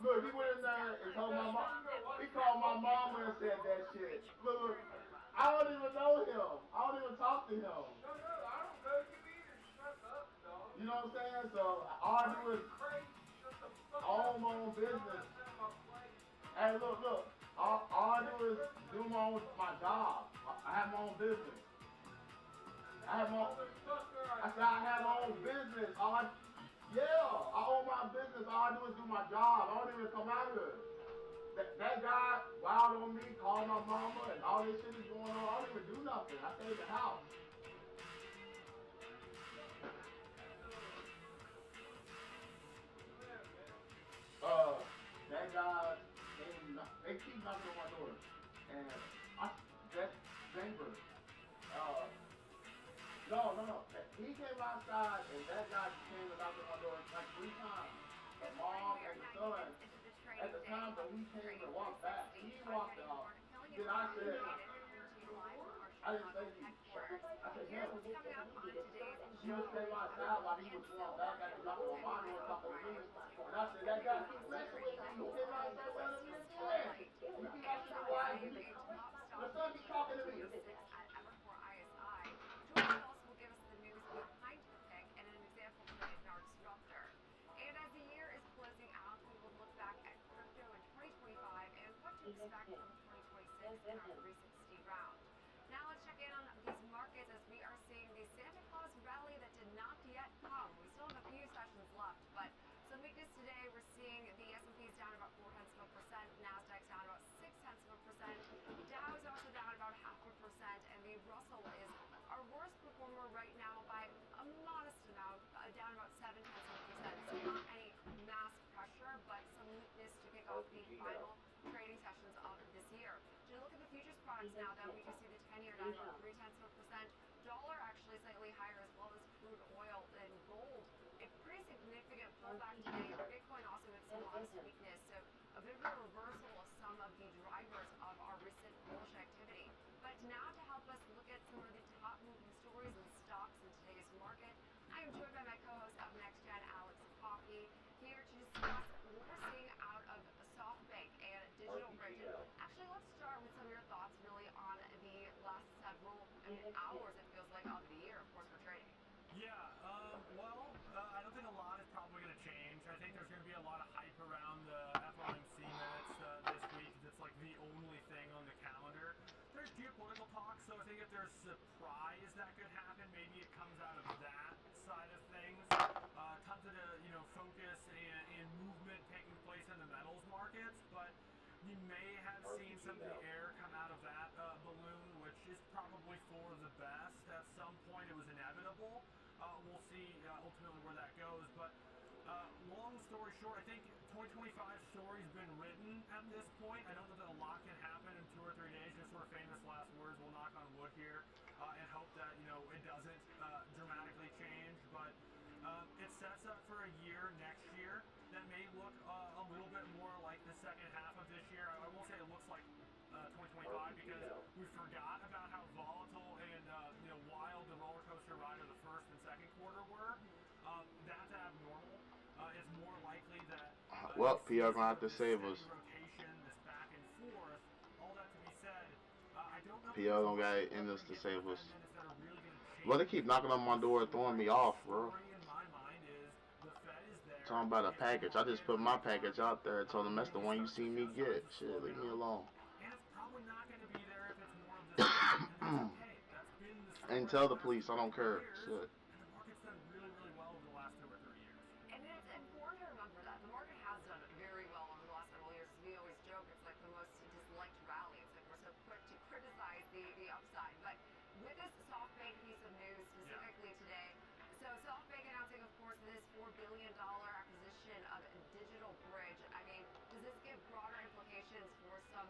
Look, he went in there and told my mom. He called my mama and said that shit. Look, I don't even know him. I don't even talk to him. You know what I'm saying? So all I do is own my own business. Hey, look. All I do is do my job. I have my own business. I have my own business. I own my business. All I do is do my job. I don't even come out here. That guy wild on me, called my mama, and all this shit is going on. I don't even do nothing. I stay in the house. That guy, they keep knocking on my door. And that's Denver. No. He came outside and that guy came and knocked on my door like 3 times. The mom and the son. At the time that he came and walked back, he walked out. Then I said, I didn't say he. I said, him. He was came outside while he was going back at the doctor on my door talking to me. And I said, that guy keep messing with me. He came outside with him and said, he keep asking me why the son keep talking to me. Will give us the news behind the pick and an example today of our disruptor. And as the year is closing out, we will look back at crypto in 2025 and what to expect from 2026 in our 360 round. Now let's check in on these markets as we are seeing the Santa Claus rally that did not yet come. We still have a few sessions left, but some weakness today. We're seeing the S&P is down about 0.4%, Nasdaq's down about 0.6%, Dow is also down about 0.5%, and the Russell is our worst performer right now by a modest amount, down about 0.7%. So not any mass pressure, but some weakness to kick off the final trading sessions of this year. To look at the futures products now, then we can see the 10-year down about 0.3%. Dollar actually slightly higher, as well as crude oil and gold. A pretty significant pullback today. Bitcoin also with some modest weakness, so a bit of a reversal of some of the drivers of our recent bullish activity. But now to help us look at some of the top moving stories and stocks in today's market, I am joined by my co-host of NextGen, Alex Coffey, here to discuss what we're seeing out of SoftBank and Digital Bridge. Actually, let's start with some of your thoughts really on the last several hours, it feels like, of the year, of course, for trading. Yeah, I don't think a lot is probably going to change. I think there's going to be a lot of hype around the FOMC minutes this week. It's like the only thing on the calendar. There's geopolitical talk, so I think if there's surprise that could happen, maybe it comes out of that side of things. Tons of focus and movement taking place in the metals markets, but you may have seen some of the air come out of that balloon, which is probably for the best. At some point, it was inevitable. We'll see ultimately where that goes. But long story short, I think 2025 story's been written at this point. I know that a lot can happen in 2 or 3 days. Just sort of famous last words. We'll knock on wood here and hope that it doesn't dramatically change. But it sets up for a year next year that may look a little bit more like the second half of this year. I won't say it looks like 2025 because we forgot about how volatile and wild the roller coaster ride of the first and second Well, PR gonna have to save us. Rotation, this back and forth. All that to be said, I don't know if PR there's don't much got more in we're us going to to get from save the us. 10 minutes that are really going to change. Well, they keep knocking on my door, throwing me off, bro. The story in my mind is the Fed is there. Talking about a package. I just put my package out there and told them that's the one you see me get. Shit, leave me alone. And it's probably not going to be there if it's more of the same. And that's okay. That's been the story. And tell the police I don't care. Shit. And the market's done really, really well over the last 2 or 3 years. And it's important to remember that the market has done very well over the last several years. We always joke it's like the most disliked rally. It's like we're so quick to criticize the upside. But with this SoftBank piece of news specifically today, so SoftBank announcing, of course, this $4 billion acquisition of Digital Bridge. I mean, does this give broader implications for some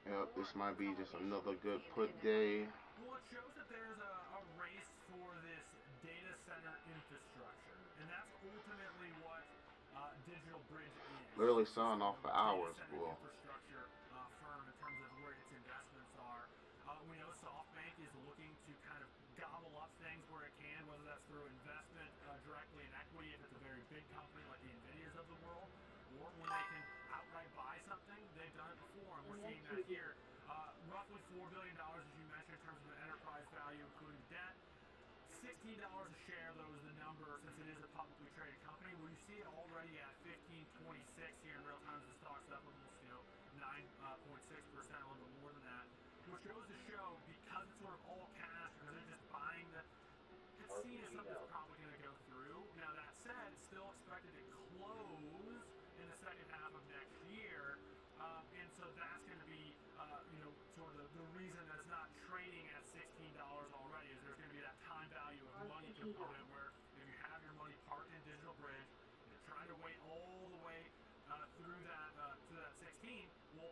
Yep, this might be just another good put day. Well, it shows that there's a race for this data center infrastructure, and that's ultimately what Digital Bridge is. Literally selling off for hours, bro. Infrastructure firm in terms of where its investments are. We know SoftBank is looking to kind of gobble up things where it can, whether that's through investment directly in equity if it's a very big company like the Nvidias of the world, or when they can outright buy something. They've done it before, and we're seeing that here. Roughly $4 billion, as you mentioned, in terms of an enterprise value, including debt. $16 a share, though, is the number since it is a publicly traded company. Well, you see it already at $15.26 here in real time as the stock's up almost 9.6%, a little bit more than that. Which goes to show, because it's sort of all cash, because they're just buying the, it's seen as something that's probably going to go through. Now, that said, it's still expected to close in the second half of next year. And so that's going to be, sort of the reason that it's not trading at $16 already is there's going to be that time value of money component where if you have your money parked in Digital Bridge, you're trying to wait all the way through that to that 16, well,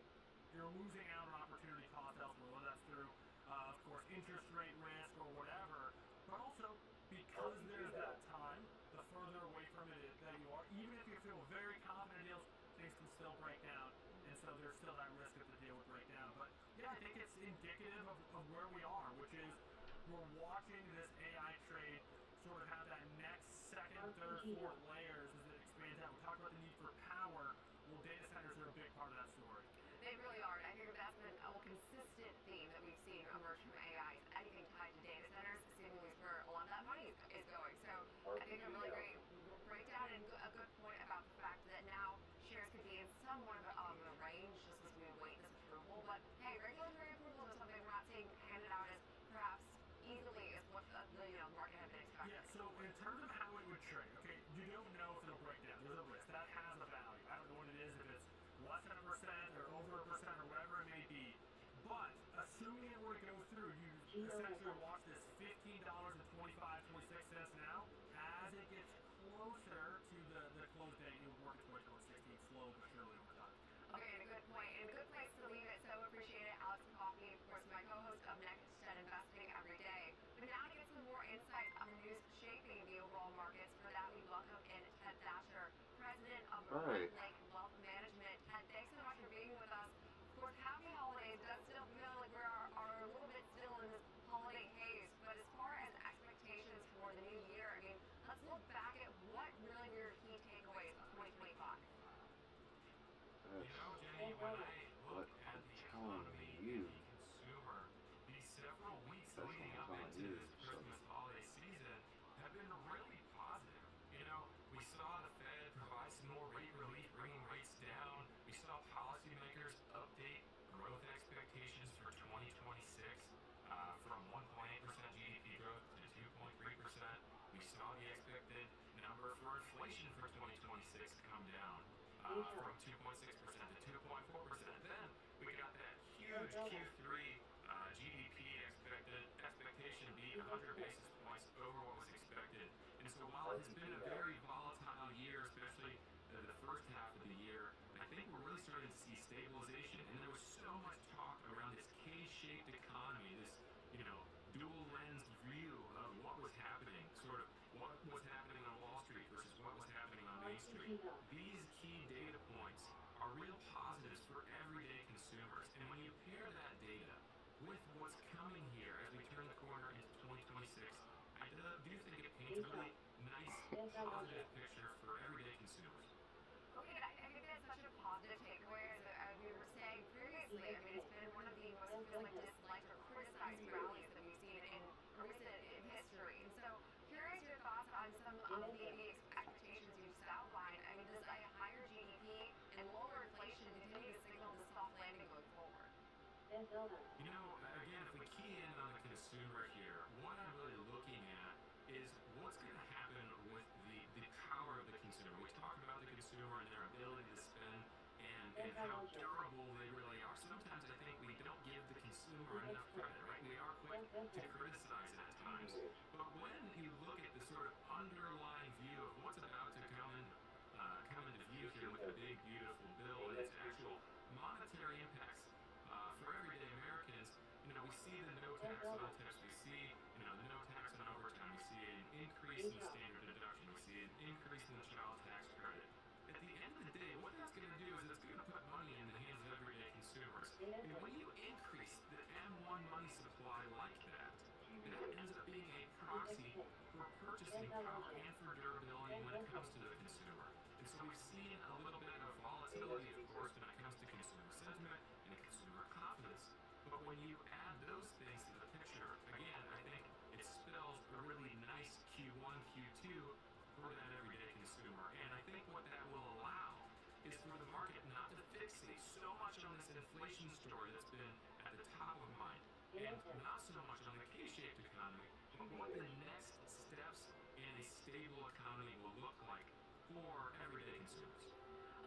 you're losing out on opportunity cost elsewhere, whether that's through, of course, interest rate risk or whatever, but also because there's that time, the further away from it that you are, even if you feel very confident in deals, things can still break down. And so there's still that risk that the deal would break down. But yeah, I think it's indicative of where we are, which is we're watching this AI trade sort of have that next, second, third, fourth layers as it expands out. We talked about the need for power. Well, data centers are a big part of that story. They really are. And I think that's been a consistent theme that we've seen emerge from AI. Anything tied to data centers seemingly is where a lot of that money is going. So I think a really great breakdown and a good point about the fact that now shares could be in somewhat of a range just as we await this approval. But hey, regulatory approval is something we're not seeing handed out as perhaps easily as what the market had been expecting. Yeah, so in terms of how it would trade, okay, you don't know if it'll break down. There's a risk. That has a value. I don't know what it is, if it's less than 1% or over 1% or whatever it may be. But assuming it were to go through, you essentially watch this $15.25, 26 now. As it gets closer to the close date, you'll work its way towards 16 slow but surely over time. Okay, and a good point, and a good place to leave it. So appreciate it, Alex Coffey, of course, my co-host of Next Gen Investing every day. But now to get some more insight on the news shaping the overall markets. For that, we welcome in Ted Thatcher, president of Red Lake Wealth Management. Ted, thanks so much for being with us. Of course, happy holidays. It does still feel like we are a little bit still in this holiday haze. But as far as expectations for the new year, I mean, let's look back at what really were your key takeaways of 2025. Jenny, when I look at the economy and the consumer, these several weeks leading up into this Christmas holiday season have been really positive. We saw the Fed provide some more rate relief, bringing rates down. We saw policymakers update growth expectations for 2026 from 1.8% GDP growth to 2.3%. We saw the expected number for inflation for 2026 come down from 2.6% to 2.4%. Then we got that huge Q3 GDP expectation be 100 basis points over what was expected. And so while it's been a very volatile year, especially the first half of the year, I think we're really starting to see stabilization. And there was so much talk around this K-shaped economy, this dual lens view of what was happening, sort of what was happening on Wall Street versus what was happening on Main Street. These key data points are real positives for everyday consumers. And when you pair that data with what's coming here as we turn the corner into 2026, I do think it paints a really nice, positive picture for everyday consumers. Okay, I think that's positive takeaways, as we were saying previously, I mean, it's been one of the most feels like disliked or criticized rallies that we've seen in recent history. And so, curious your thoughts on some of the expectations you just outlined. I mean, does a higher GDP and lower inflation continue to signal the soft landing going forward? You know, again, if we key in on the consumer here, what I'm really looking at is what's going to happen with the power of the consumer. We talk about the consumer and their ability to spend and how durable they really are. Sometimes I think we don't give the consumer enough credit, right? We are quick to criticize it at times. But when you look at the sort of underlying view of what's about to come into view here with the big, beautiful bill and its actual monetary impacts for everyday Americans, you know, we see the no tax on tips, we see, you know, the no tax on overtime, we see an increase in the standard deduction, we see an increase in the child tax credit. At the end of the day, what that's going to do is it's going to put money in the hands of everyday consumers. And when you increase the M1 money supply like that, that ends up being a proxy for purchasing power and for durability when it comes to the consumer. And so we've seen a little bit of volatility, of course, when it comes to consumer sentiment and consumer confidence. But when you add those things to the picture, again, I think it spells a really nice Q1, Q2 for that everyday consumer. And I think what that will allow is for the market not to fixate so much on this inflation story that's been at the top of mind, and not so much on the K-shaped economy, but what the next steps in a stable economy will look like for everyday consumers.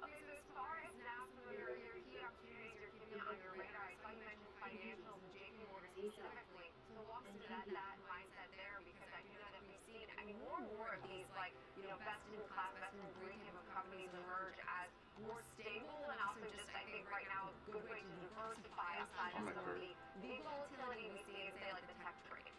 Okay, so as far as now some of your key opportunities you're keeping on your radar, I saw you mentioned financials and JP Morgan specifically. So walk us through that mindset there, because I do know that we've seen, I mean, more and more of these, like, you know, best in class, best in breed type of companies emerge as more stable, and also just, I think right now, a good way to diversify outside of some of the volatility we see in, say, like the tech trade.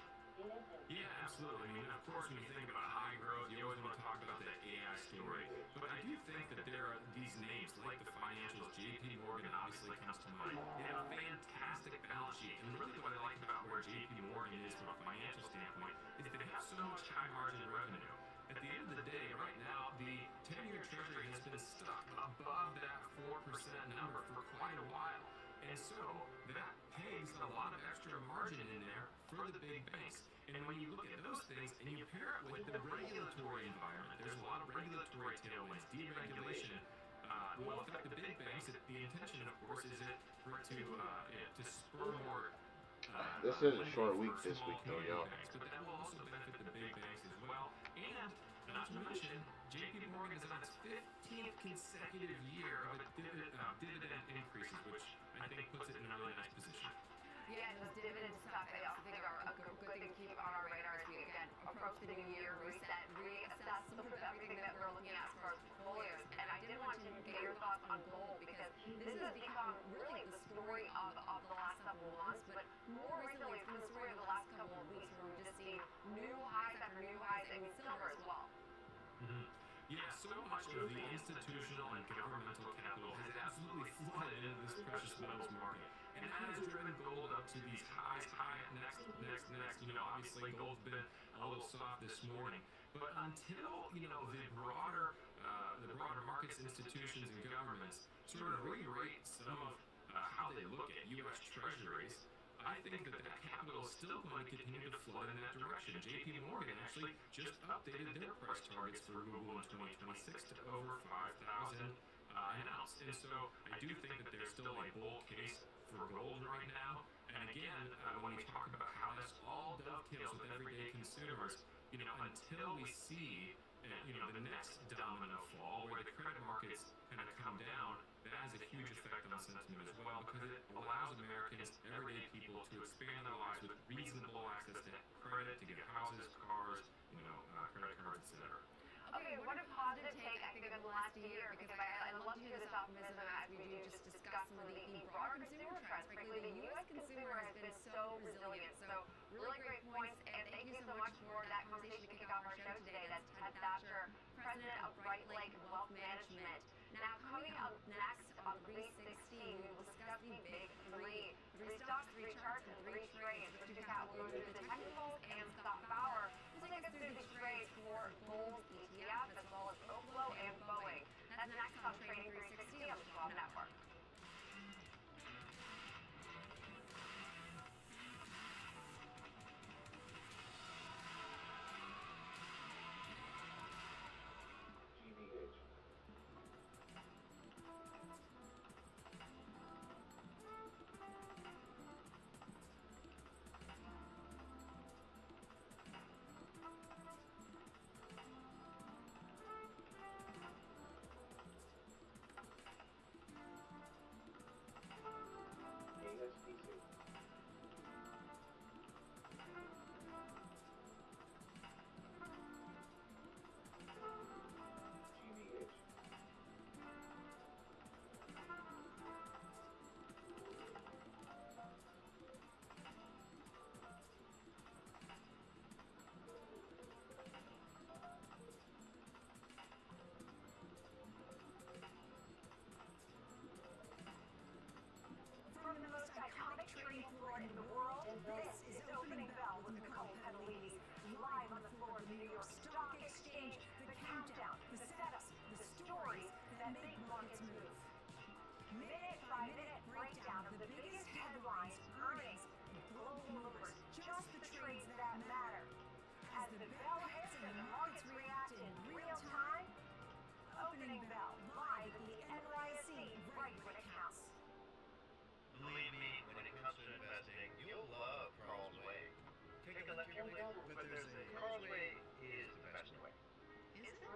Yeah, absolutely. I mean, of course, when you think about high growth, you always want to talk about the AI story. But I do think that there are these names, like the financials, JP Morgan obviously comes to mind. They have a fantastic balance sheet. And really what I like about where JP Morgan is from a financial standpoint is they have so much high margin revenue. At the end of the day, right now, the 10-year treasury has been stuck above that 4% number for quite a while. And so that pegs a lot of extra margin in there for the big banks. And when you look at those things and you pair it with the regulatory environment, there's a lot of regulatory tailwinds. Deregulation will affect the big banks. The intention, of course, is for it to spur more. This is a short week this week, though, y'all. But that will also benefit the big banks as well. And not to mention, JP Morgan is on its 15th consecutive year of dividend increases, which I think puts it in a really nice position. Yeah, and those dividend stuff, I also think are a good thing to keep on our radar as we, again, approach the new year, reset, reassess sort of everything that we're looking at as far as portfolios. And I did want to get your thoughts on gold, because this has become really the story of the last couple of months, but more recently it's been the story of the last couple of weeks, where we've just seen new highs after new highs, and silver as well. Mm-hmm. Yeah, so much of the institutional and governmental capital has absolutely flooded into this precious metals market. And that has driven gold up to these highs, next. You know, obviously gold's been a little soft this morning. But until, you know, the broader markets, institutions, and governments sort of re-rate some of how they look at U.S. treasuries, I think that capital is still going to continue to flood in that direction. JP Morgan actually just updated their price targets for Google in 2026 to over 5,000 an ounce. And so I do think that there's still a bull case for gold right now. And again, when we talk about how this all dovetails with everyday consumers, you know, until we see the next domino fall where the credit markets kind of come down, that has a huge effect on sentiment as well, because it allows Americans, everyday people, to expand their lives with reasonable access to credit, to get houses, cars, credit cards, etc. Okay, what a positive take, I think, of the last year, because I love to hear this optimism as we do just discuss some of the broader consumer trends. Frankly, the U.S. consumer has been so resilient. So, really great points, and thank you so much for that conversation to kick off our show today. That's Ted Thatcher, president of Bright Lake Wealth Management. Now, coming up next on 360, we will discuss the big three. 3 stocks, 3 charts, and 3 trades. Richard Cat will go through the technicals, and Scott Bauer will take us through the trades for gold ETF, as well as Oklo and Boeing. That's next on Trading 360 on the Schwab Network.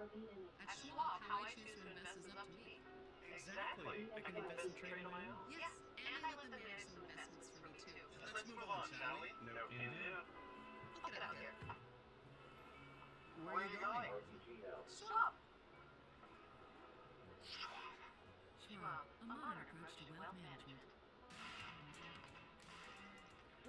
At Schwab, how I choose to invest is up to me. Exactly. I can invest and trade on my own. Yes, and I let them manage some investments for me too. Let's move on, shall we? No can do. I'll get out of here. Where are you going? Schwab. Schwab, a modern approach to wealth management.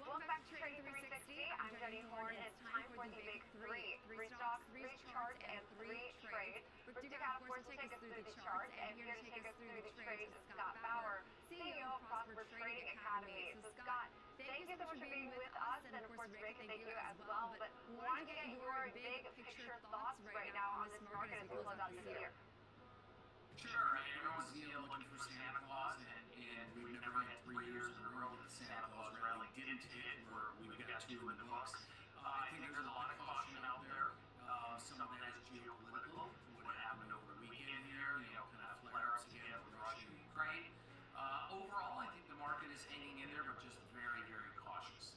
Welcome back to Trading 360. I'm Jenny Horn, and it's time for the big three. 3 stocks, 3 charts, and 3 trades. Rick Ducat, of course, will take us through the charts, and here to take us through the trades is Scott Bauer, CEO of Prosper Trading Academy. So Scott, thank you so much for being with us, and of course Rick, thank you as well. But wanted to get your big picture thoughts right now on this market as we close out this year. Sure, I mean, everyone's looking for Santa Claus, and we've never had 3 years in a row that the Santa Claus rally didn't hit, where we've got 2 in the books. I think there's a lot of caution out there. Some of that is geopolitical, what happened over the weekend here, kind of flare-ups again with Russia and Ukraine. Overall, I think the market is hanging in there, but just very, very cautious.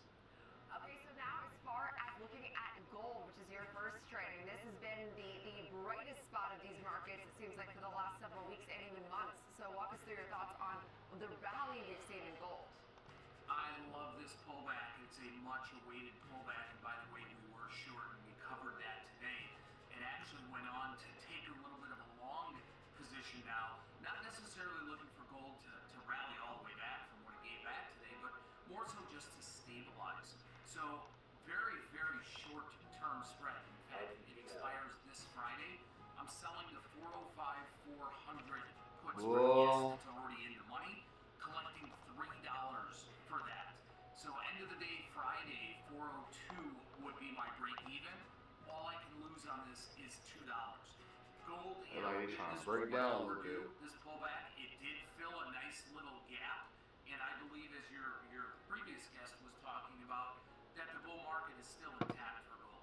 Okay, so now as far as looking at gold, which is your first trade, this has been the brightest spot of these markets, it seems like, for the last several weeks and even months. So walk us through your thoughts on the rally we've seen in gold. I love this pullback. It's a much-awaited pullback, and by the way, we were short, and we covered that today. It actually went on to take a little bit of a long position now, not necessarily looking for gold to rally all the way back from what it gave back today, but more so just to stabilize. So very, very short-term spread. In fact, it expires this Friday. I'm selling the 405, 400 puts for yes, it's already in the money, collecting $3 for that. So end of the day Friday, 402 would be my break even. All I can lose on this is $2. Gold, this break down overdue. This pullback, it did fill a nice little gap, and I believe, as your previous guest was talking about, that the bull market is still intact for gold.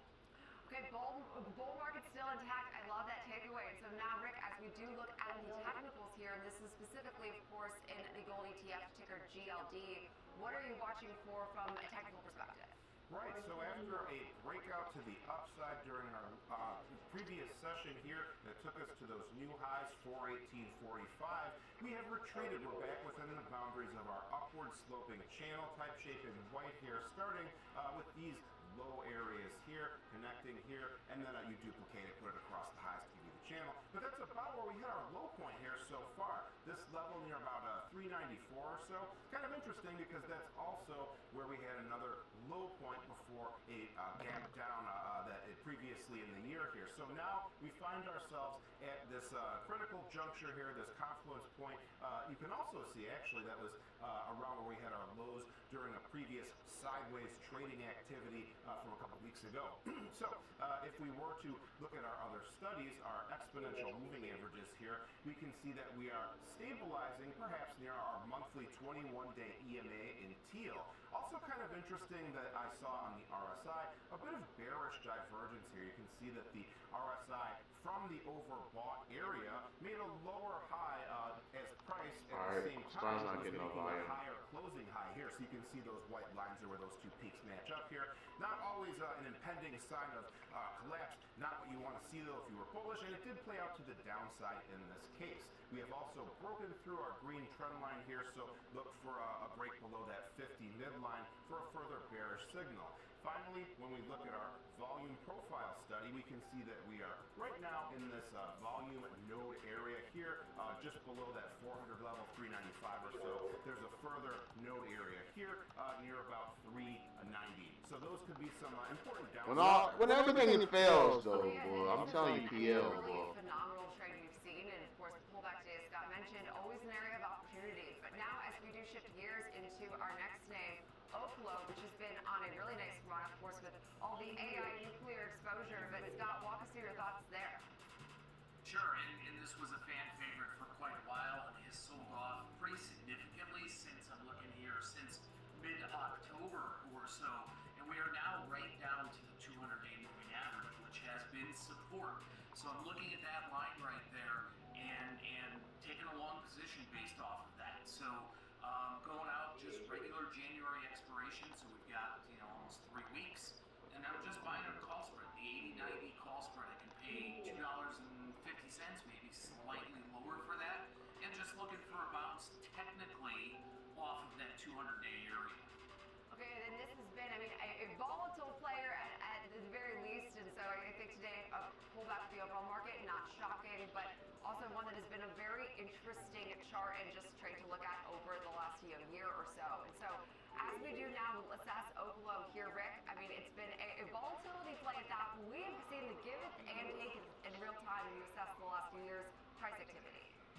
Okay, bull market's still intact. I love that takeaway. And so now, Rick, as we do look at the technicals here, and this is specifically, of course, in the gold ETF ticker GLD, what are you watching for from a technical perspective? Right, so after a breakout to the upside during our previous session here that took us to those new highs, 418.45, we have retreated. We're back within the boundaries of our upward sloping channel, type shape in white here, starting with these low areas here, connecting here, and then you duplicate it, put it across the highs to give you the channel. But that's about where we hit our low point here so far. This level near about 394 or so. Kind of interesting because that's also where we had another low point before a gap down previously in the year here. So now we find ourselves at this critical juncture here, this confluence point. You can also see actually that was around where we had our lows during a previous sideways trading activity from a couple weeks ago. So if we were to look at our other studies, our exponential moving averages here, we can see that we are stabilizing perhaps near our monthly 21-day EMA in teal. Also kind of interesting that I saw on the RSI a bit of bearish divergence here. You can see that the RSI from the overbought area made a lower high as price at the same time was making a higher closing high here. So you can see those white lines are where those two peaks match up here. Not always an impending sign of collapse, not what you want to see though if you were bullish, and it did play out to the downside in this case. We have also broken through our green trend line here, so look for a break below that 50 midline for a further bearish signal. Finally, when we look at our volume profile study, we can see that we are right now in this volume node area here, just below that 400 level, 395 or so. There's a further node area here near about 390. So those could be some important downsides. When everything fails, though, boy, I'm telling you, PL, boy. Phenomenal trade we've seen, and of course the pullback today, as Scott mentioned, always an area of opportunity. But now, as we do shift gears into our next name, Oklo, which has been on a really nice run, of course, with all the AI nuclear exposure. But Scott, walk us through your thoughts there. Sure, and this was a fan favorite for quite a while, and has sold off pretty significantly since, I'm looking here, since mid-October or so. And we are now right down to the 200-day moving average, which has been support. So I'm looking at that line right there and taking a long position based off of that. So going out just regular January expiration, so we've got almost 3 weeks, and I'm just buying a call spread, the 80-90 call spread. I can pay $2.50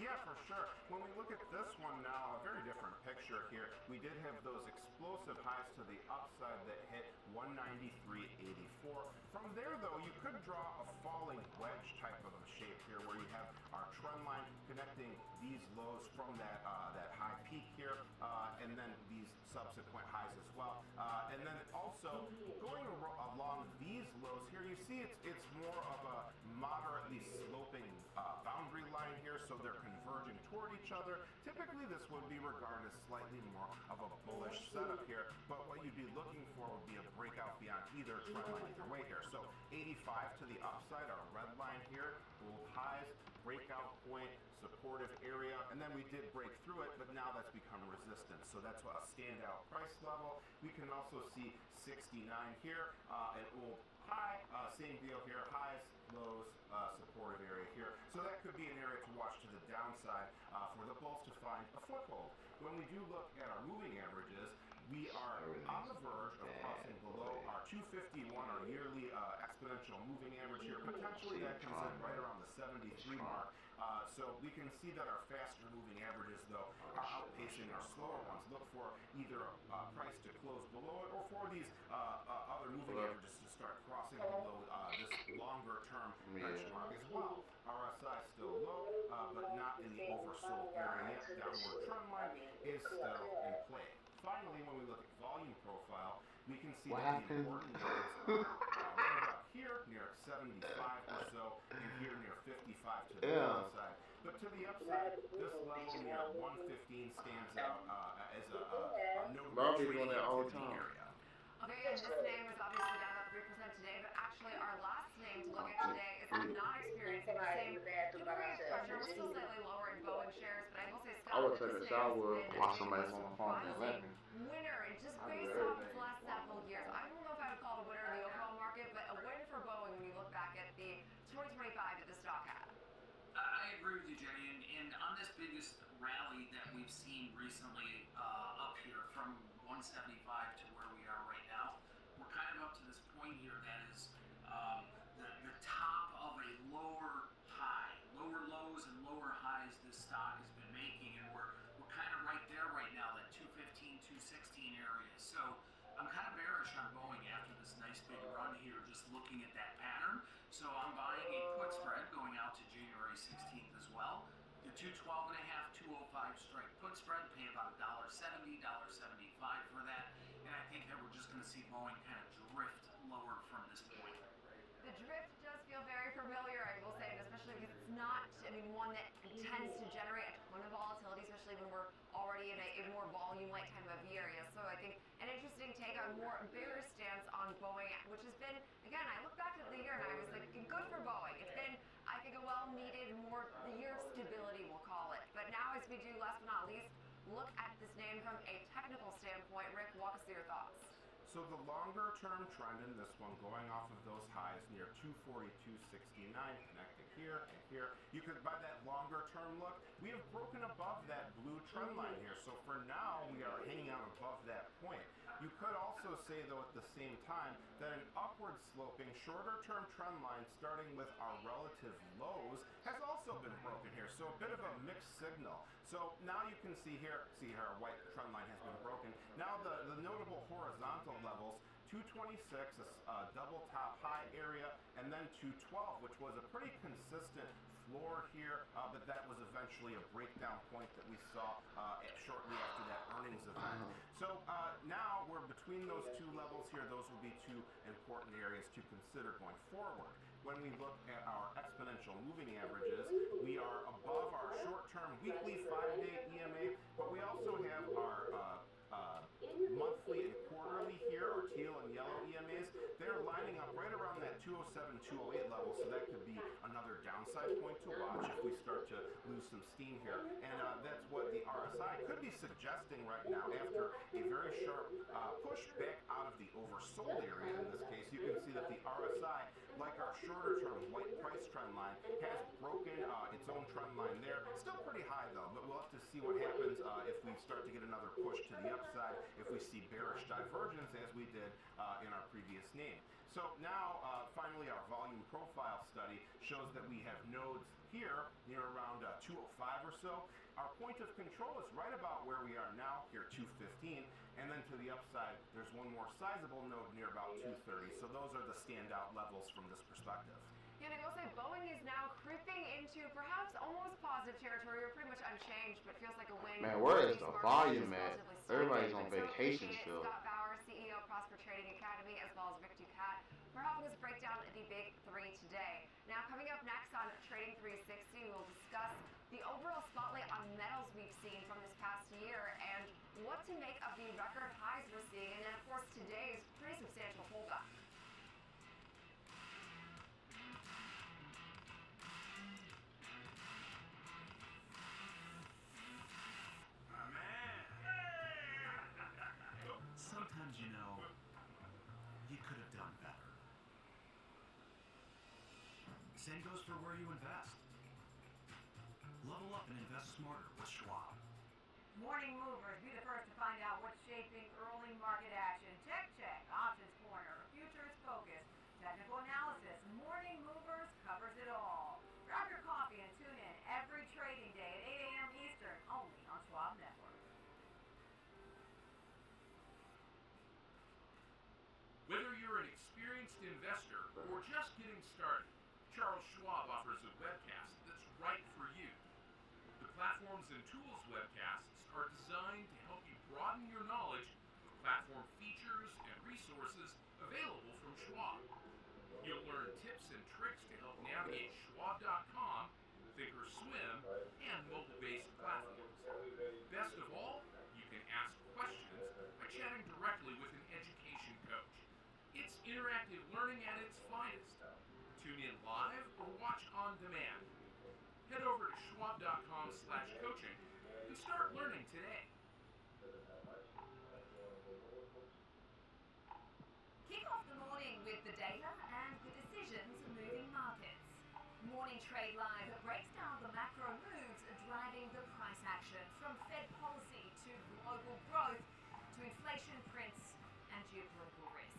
Yeah, for sure. When we look at this one now, a very different picture here. We did have those explosive highs to the upside that hit 193.84. From there, though, you could draw a falling wedge type of a shape here, where you have our trend line connecting these lows from that that high peak here, and then these subsequent highs as well. And then also going along these lows here, you see it's more of a moderately sloping boundary line here, so they're converging toward each other. Typically, this would be regarded as slightly more of a bullish setup here, but what you'd be looking for would be a breakout beyond either trend line either way here. So 85 to the upside, our red line here, gold highs, breakout point, supportive area, and then we did break through it, but now that's become resistance. So that's a standout price level. We can also see 69 here, an old high, same deal here, highs, lows, supportive area here. So that could be an area to watch to the downside for the bulls to find a foothold. When we do look at our moving averages, we are on the verge of crossing below our 251, our yearly exponential moving average here. Potentially that comes in right around the 73 mark. So we can see that our faster moving averages, though, are outpacing our slower ones. Look for either a price to close below it, or for these other moving averages to start crossing below this longer term benchmark as well. RSI still low, but not in the oversold area yet. Downward trend line is still in play. Finally, when we look at volume profile, we can see that the important areas are right about here, near 75 or so, and here near 55 to the downside. But to the upside, this level near 115 stands out as a notable trading activity area. Okay, and this name is obviously down about 3% today, but actually our last name to look at today is not experiencing the same degree of pressure. We're still slightly lower in Boeing shares, but I will say I would Scott, take this a name has shower been while a somebody's on the phone and laughing. winner, and just based off its last several years. I don't know if I would call it a winner in the overall market, but a win for Boeing when you look back at the 2025 that the stock had. I agree with you, Jenny, and on this biggest rally that we've seen recently up here from 175 to where we are right now, we're kind of up to this point here that is the top of a lower high, lower lows and lower highs this stock has been making, and we're kind of right there right now, that 215, 216 area. So I'm kind of bearish on Boeing after this nice big run here, just looking at that pattern. So I'm buying a put spread going out to January 16th as well. The 212.5, 205 strike put spread, pay about $1.70, $1.75 for that. And I think that we're just going to see Boeing kind of drift lower from this point. The drift does feel very familiar, I will say, and especially because it's not, one that tends to generate a ton of volatility, especially when we're already in a more volume-like time of year. So I think an interesting take on more bearish stance on Boeing, which has been, again, I look back at the year and I was like, good for Boeing. It's been, I think, a well-needed, more the year of stability, we'll call it. But now, as we do, last but not least, look at this name from a technical standpoint. Rick, walk us through your thoughts. So the longer term trend in this one, going off of those highs near 242.69, connecting here and here, you could, by that longer term look, we have broken above that blue trend line here. So for now, we are hanging out above that point. You could also say, though, at the same time, that an upward sloping, shorter term trend line, starting with our relative lows, has also been broken here. So a bit of a mixed signal. So now you can see here our white trend line has been broken. Now the notable horizontal levels, 226, a double top high area, and then 212, which was a pretty consistent floor here, but that was eventually a breakdown point that we saw shortly after that earnings event. So now we're between those two levels here. Those will be two important areas to consider going forward. When we look at our exponential moving averages, we are above our short-term weekly 5-day EMA, but we also have our monthly and quarterly here, our teal and yellow EMAs. They're lining up right around that 207, 208 level, so that could be another downside point to watch if we start to lose some steam here. And that's what the RSI could be suggesting right now after a very sharp push back out of the oversold area. In this case, you can see that the RSI, like our shorter term white price trend line, has broken its own trend line there. Still pretty high though, but we'll have to see what happens if we start to get another push to the upside, if we see bearish divergence as we did in our previous name. So now, finally, our volume profile study shows that we have nodes here near around 205 or so. Our point of control is right about where we are now, here 215, and then to the upside, there's one more sizable node near about 230. So those are the standout levels from this perspective. Yeah, and I will say Boeing is now creeping into perhaps almost positive territory. We're pretty much unchanged, but feels like a win. Man, where is the volume at? Everybody's on vacation still. Scott Bauer, CEO of Prosper Trading Academy, as well as Rick Ducat. We're helping us break down the big three today. Now, coming up next on Trading 360, we'll discuss the overall spotlight on metals we've seen from this past year and what to make of the record highs we're seeing, and then, of course, today's pretty substantial pullback. Sometimes, you know, you could have done better. Same goes for where you invest. Level up and invest smarter with Schwab. Morning movers, be the first to find out what's shaping early market action. Check, options corner, futures focus, technical analysis. Morning movers covers it all. Grab your coffee and tune in every trading day at 8 a.m. Eastern, only on Schwab Network. Whether you're an experienced investor or just getting started, Charles Schwab offers a webcast that's right for you. The Platforms and Tools webcasts are designed to help you broaden your knowledge of platform features and resources available from Schwab. You'll learn tips and tricks to help navigate Schwab.com, Thinkorswim, and mobile-based platforms. Best of all, you can ask questions by chatting directly with an education coach. It's interactive learning at its finest. Tune in live or watch on demand. Head over to schwab.com/coaching and start learning today. Kick off the morning with the data and the decisions moving markets. Morning Trade Live breaks down the macro moves driving the price action, from Fed policy to global growth to inflation prints and geopolitical risk.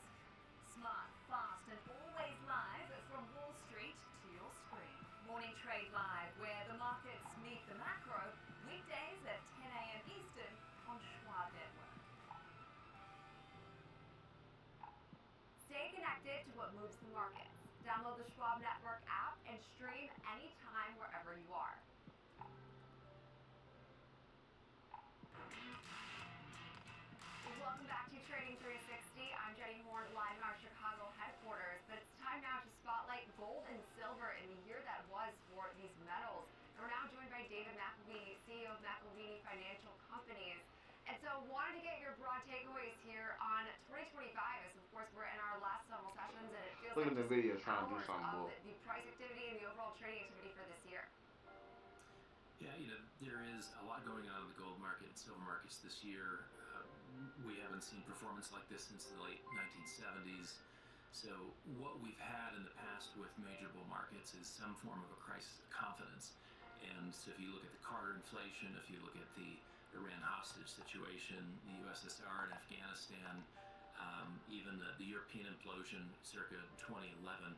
Smart, fast, and always live from Wall Street to your screen. Morning Trade Live, where the markets meet the macro, weekdays at 10 a.m. Eastern on Schwab Network. Stay connected to what moves the markets. Download the Schwab Network app and stream anytime wherever you are. Welcome back to Trading 360. I'm Jenny Horn, live in our Chicago headquarters, but it's time now to spotlight gold and silver in the year that was for these metals. And we're now joined by David McElveen, CEO of McElveen Financial Companies. And so wanted to get your broad takeaways here on 2025, as of course we're in our last several sessions, and it feels Look like at the video trying to do something of the price activity and the overall trading activity for this year. Yeah, there is a lot going on in the gold market and silver markets this year. We haven't seen performance like this since the late 1970s. So what we've had in the past with major bull markets is some form of a crisis of confidence. And so if you look at the Carter inflation, if you look at the Iran hostage situation, the USSR and Afghanistan, even the European implosion circa 2011,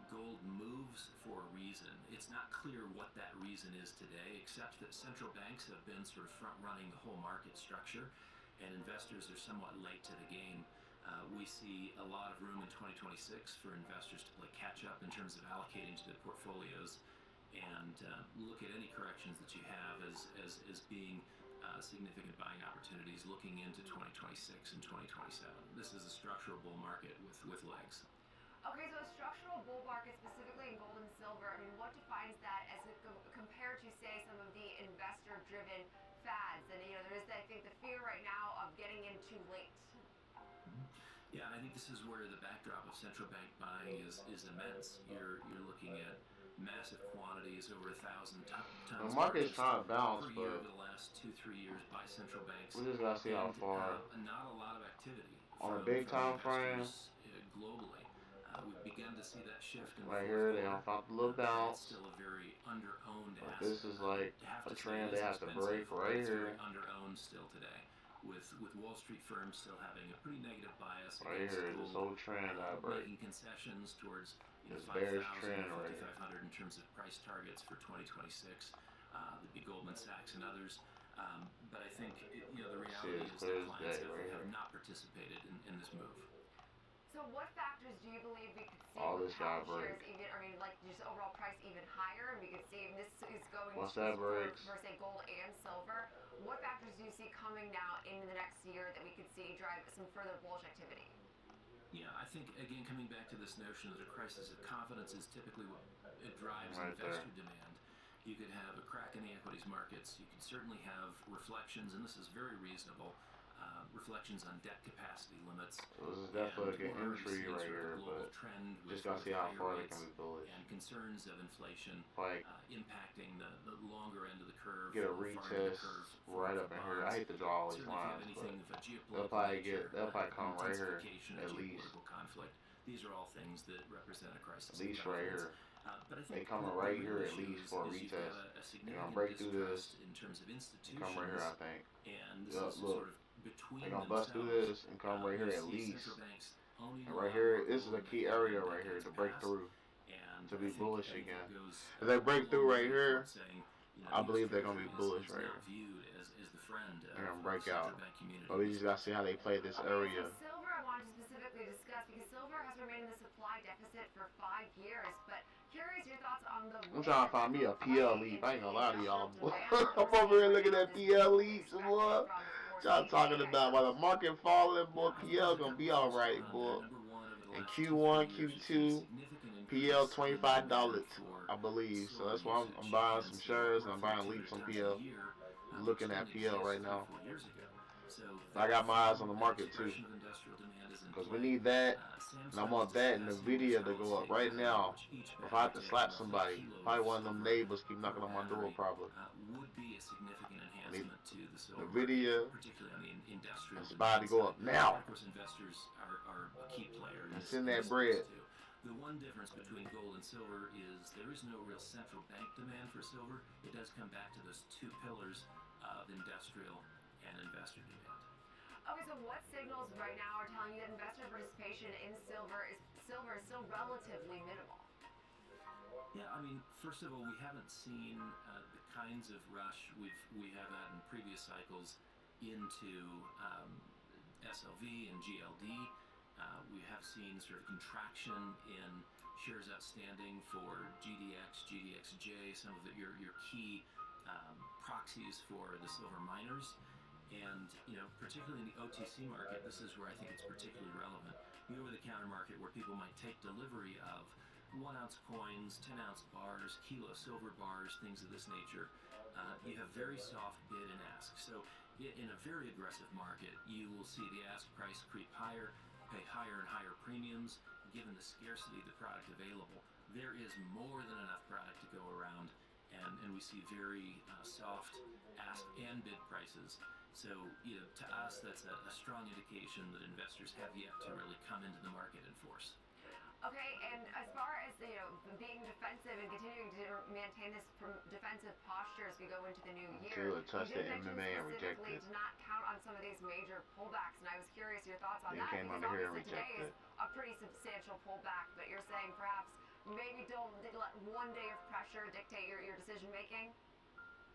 gold moves for a reason. It's not clear what that reason is today, except that central banks have been sort of front-running the whole market structure, and investors are somewhat late to the game. We see a lot of room in 2026 for investors to play catch-up in terms of allocating to their portfolios, and look at any corrections that you have as being significant buying opportunities looking into 2026 and 2027. This is a structural bull market with legs. Okay, so a structural bull market, specifically in gold and silver, I mean, what defines that as compared to, say, some of the investor-driven fads? And, there is, I think, the fear right now of getting in too late. Yeah, and I think this is where the backdrop of central bank buying is immense. You're looking at massive quantities, over 1,000 tons. The market is trying to bounce, per year over the last 2-3 years by central banks. We just gotta see how far. Not a lot of activity On a big time frame. Globally. We've begun to see that shift in right here, they have a little bounce. Still a very under-owned asset. This is like a trend they have to break right here. Very under-owned still today. with Wall Street firms still having a pretty negative bias Right against here, this gold, whole trend I break. making concessions towards This 5,000 bearish or trend right here. 5,500 in terms of price targets for 2026. The big Goldman Sachs and others. But I think the reality is that clients have not participated in this move. So what factors do you believe we could see All with this guy power shares break. even, I mean, like just overall price even higher, and we could see, and this is going Once to that breaks. for say gold and silver. What factors do you see coming now in the next year that we could see drive some further bullish activity? Yeah, I think, again, coming back to this notion that a crisis of confidence is typically what it drives Right investor there. demand. You could have a crack in the equities markets. You could certainly have reflections, and this is very reasonable, reflections on debt capacity limits. So this is definitely a good entry right here, but just gotta see how far they can be bullish. And concerns of inflation Like, impacting the longer end of the curve. get a far end of the retest curve right up in here. I hate to draw all these lines, but they'll probably come right here at least. Conflict. These are all things that represent a crisis. At least right here. But I They think coming the right real here at issue least for a is you've got retest. a They're significant gonna break through this. distrust in terms of And institutions. come right here, I think. And this Yup, is look. sort of between They're gonna bust through themselves. this and come right here You at see least. central banks owning And a right lot here, more this is gold a key than area in right here decades to break past. through, And to I be think bullish it again. goes If they break a through long right way here, toward saying, I US believe they're gonna be Treasury bullish is right now here. viewed as the friend They're gonna of break central out. bank community. But we just gotta see how they play this Okay, area. so silver I wanted to specifically discuss because silver has remained in the supply deficit for 5 years, but curious your thoughts on the I'm trying to find me a PL leap. I ain't gonna lie to y'all, boy. I'm over here looking at PL leaps, boy. Y'all talking about while the market falling, boy. PL gonna be alright, boy. In Q1, Q2, PL $25, I believe. So that's why I'm buying some shares and I'm buying leaps on PL. Looking at PL right now. I got my eyes on the market too. Because we need that, and I want that and the video to go up right now. If I have to slap somebody, probably one of them neighbors keep knocking on my door probably. Would be a significant I need enhancement to the silver, the video, particularly on the industrial. it's about to go up now. Of course, investors are a key player in And this send that space bread. too. The one difference between gold and silver is there is no real central bank demand for silver. It does come back to those two pillars of industrial and investor demand. Okay, so what signals right now are telling you that investor participation in silver is still relatively minimal? Yeah, I mean, first of all, we haven't seen the kinds of rush we have had in previous cycles into SLV and GLD. We have seen sort of contraction in shares outstanding for GDX, GDXJ, some of your key proxies for the silver miners. And, particularly in the OTC market, this is where I think it's particularly relevant. The over-the-counter market where people might take delivery of 1-ounce coins, 10-ounce bars, kilo silver bars, things of this nature. You have very soft bid and ask. So in a very aggressive market, you will see the ask price creep higher, pay higher and higher premiums, given the scarcity of the product available. There is more than enough product to go around, and we see very soft ask and bid prices. So, to us, that's a strong indication that investors have yet to really come into the market in force. Okay, and as far as being defensive and continuing to maintain this defensive posture as we go into the new year, Taylor touched the you did mention MMA and specifically rejected. to not count on some of these major pullbacks, and I was curious your thoughts on Then that came because under here and obviously today rejected. is a pretty substantial pullback, but you're saying perhaps maybe don't let one day of pressure dictate your decision making.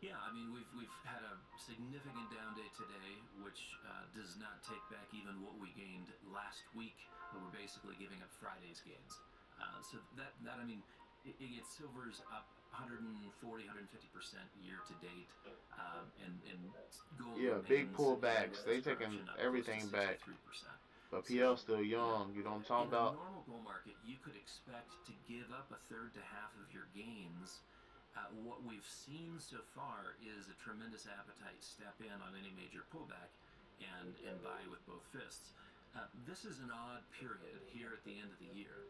Yeah, I mean, we've had a significant down day today, which does not take back even what we gained last week, but we're basically giving up Friday's gains. So that I mean, silver's up 140, 150% year to date, and gold. Yeah, big remains pullbacks. They correction taking up everything close to back. 63%. But PL still young. You know what I'm talking In a about? normal bull market, you could expect to give up a third to half of your gains. What we've seen so far is a tremendous appetite step in on any major pullback and buy with both fists. This is an odd period here at the end of the year.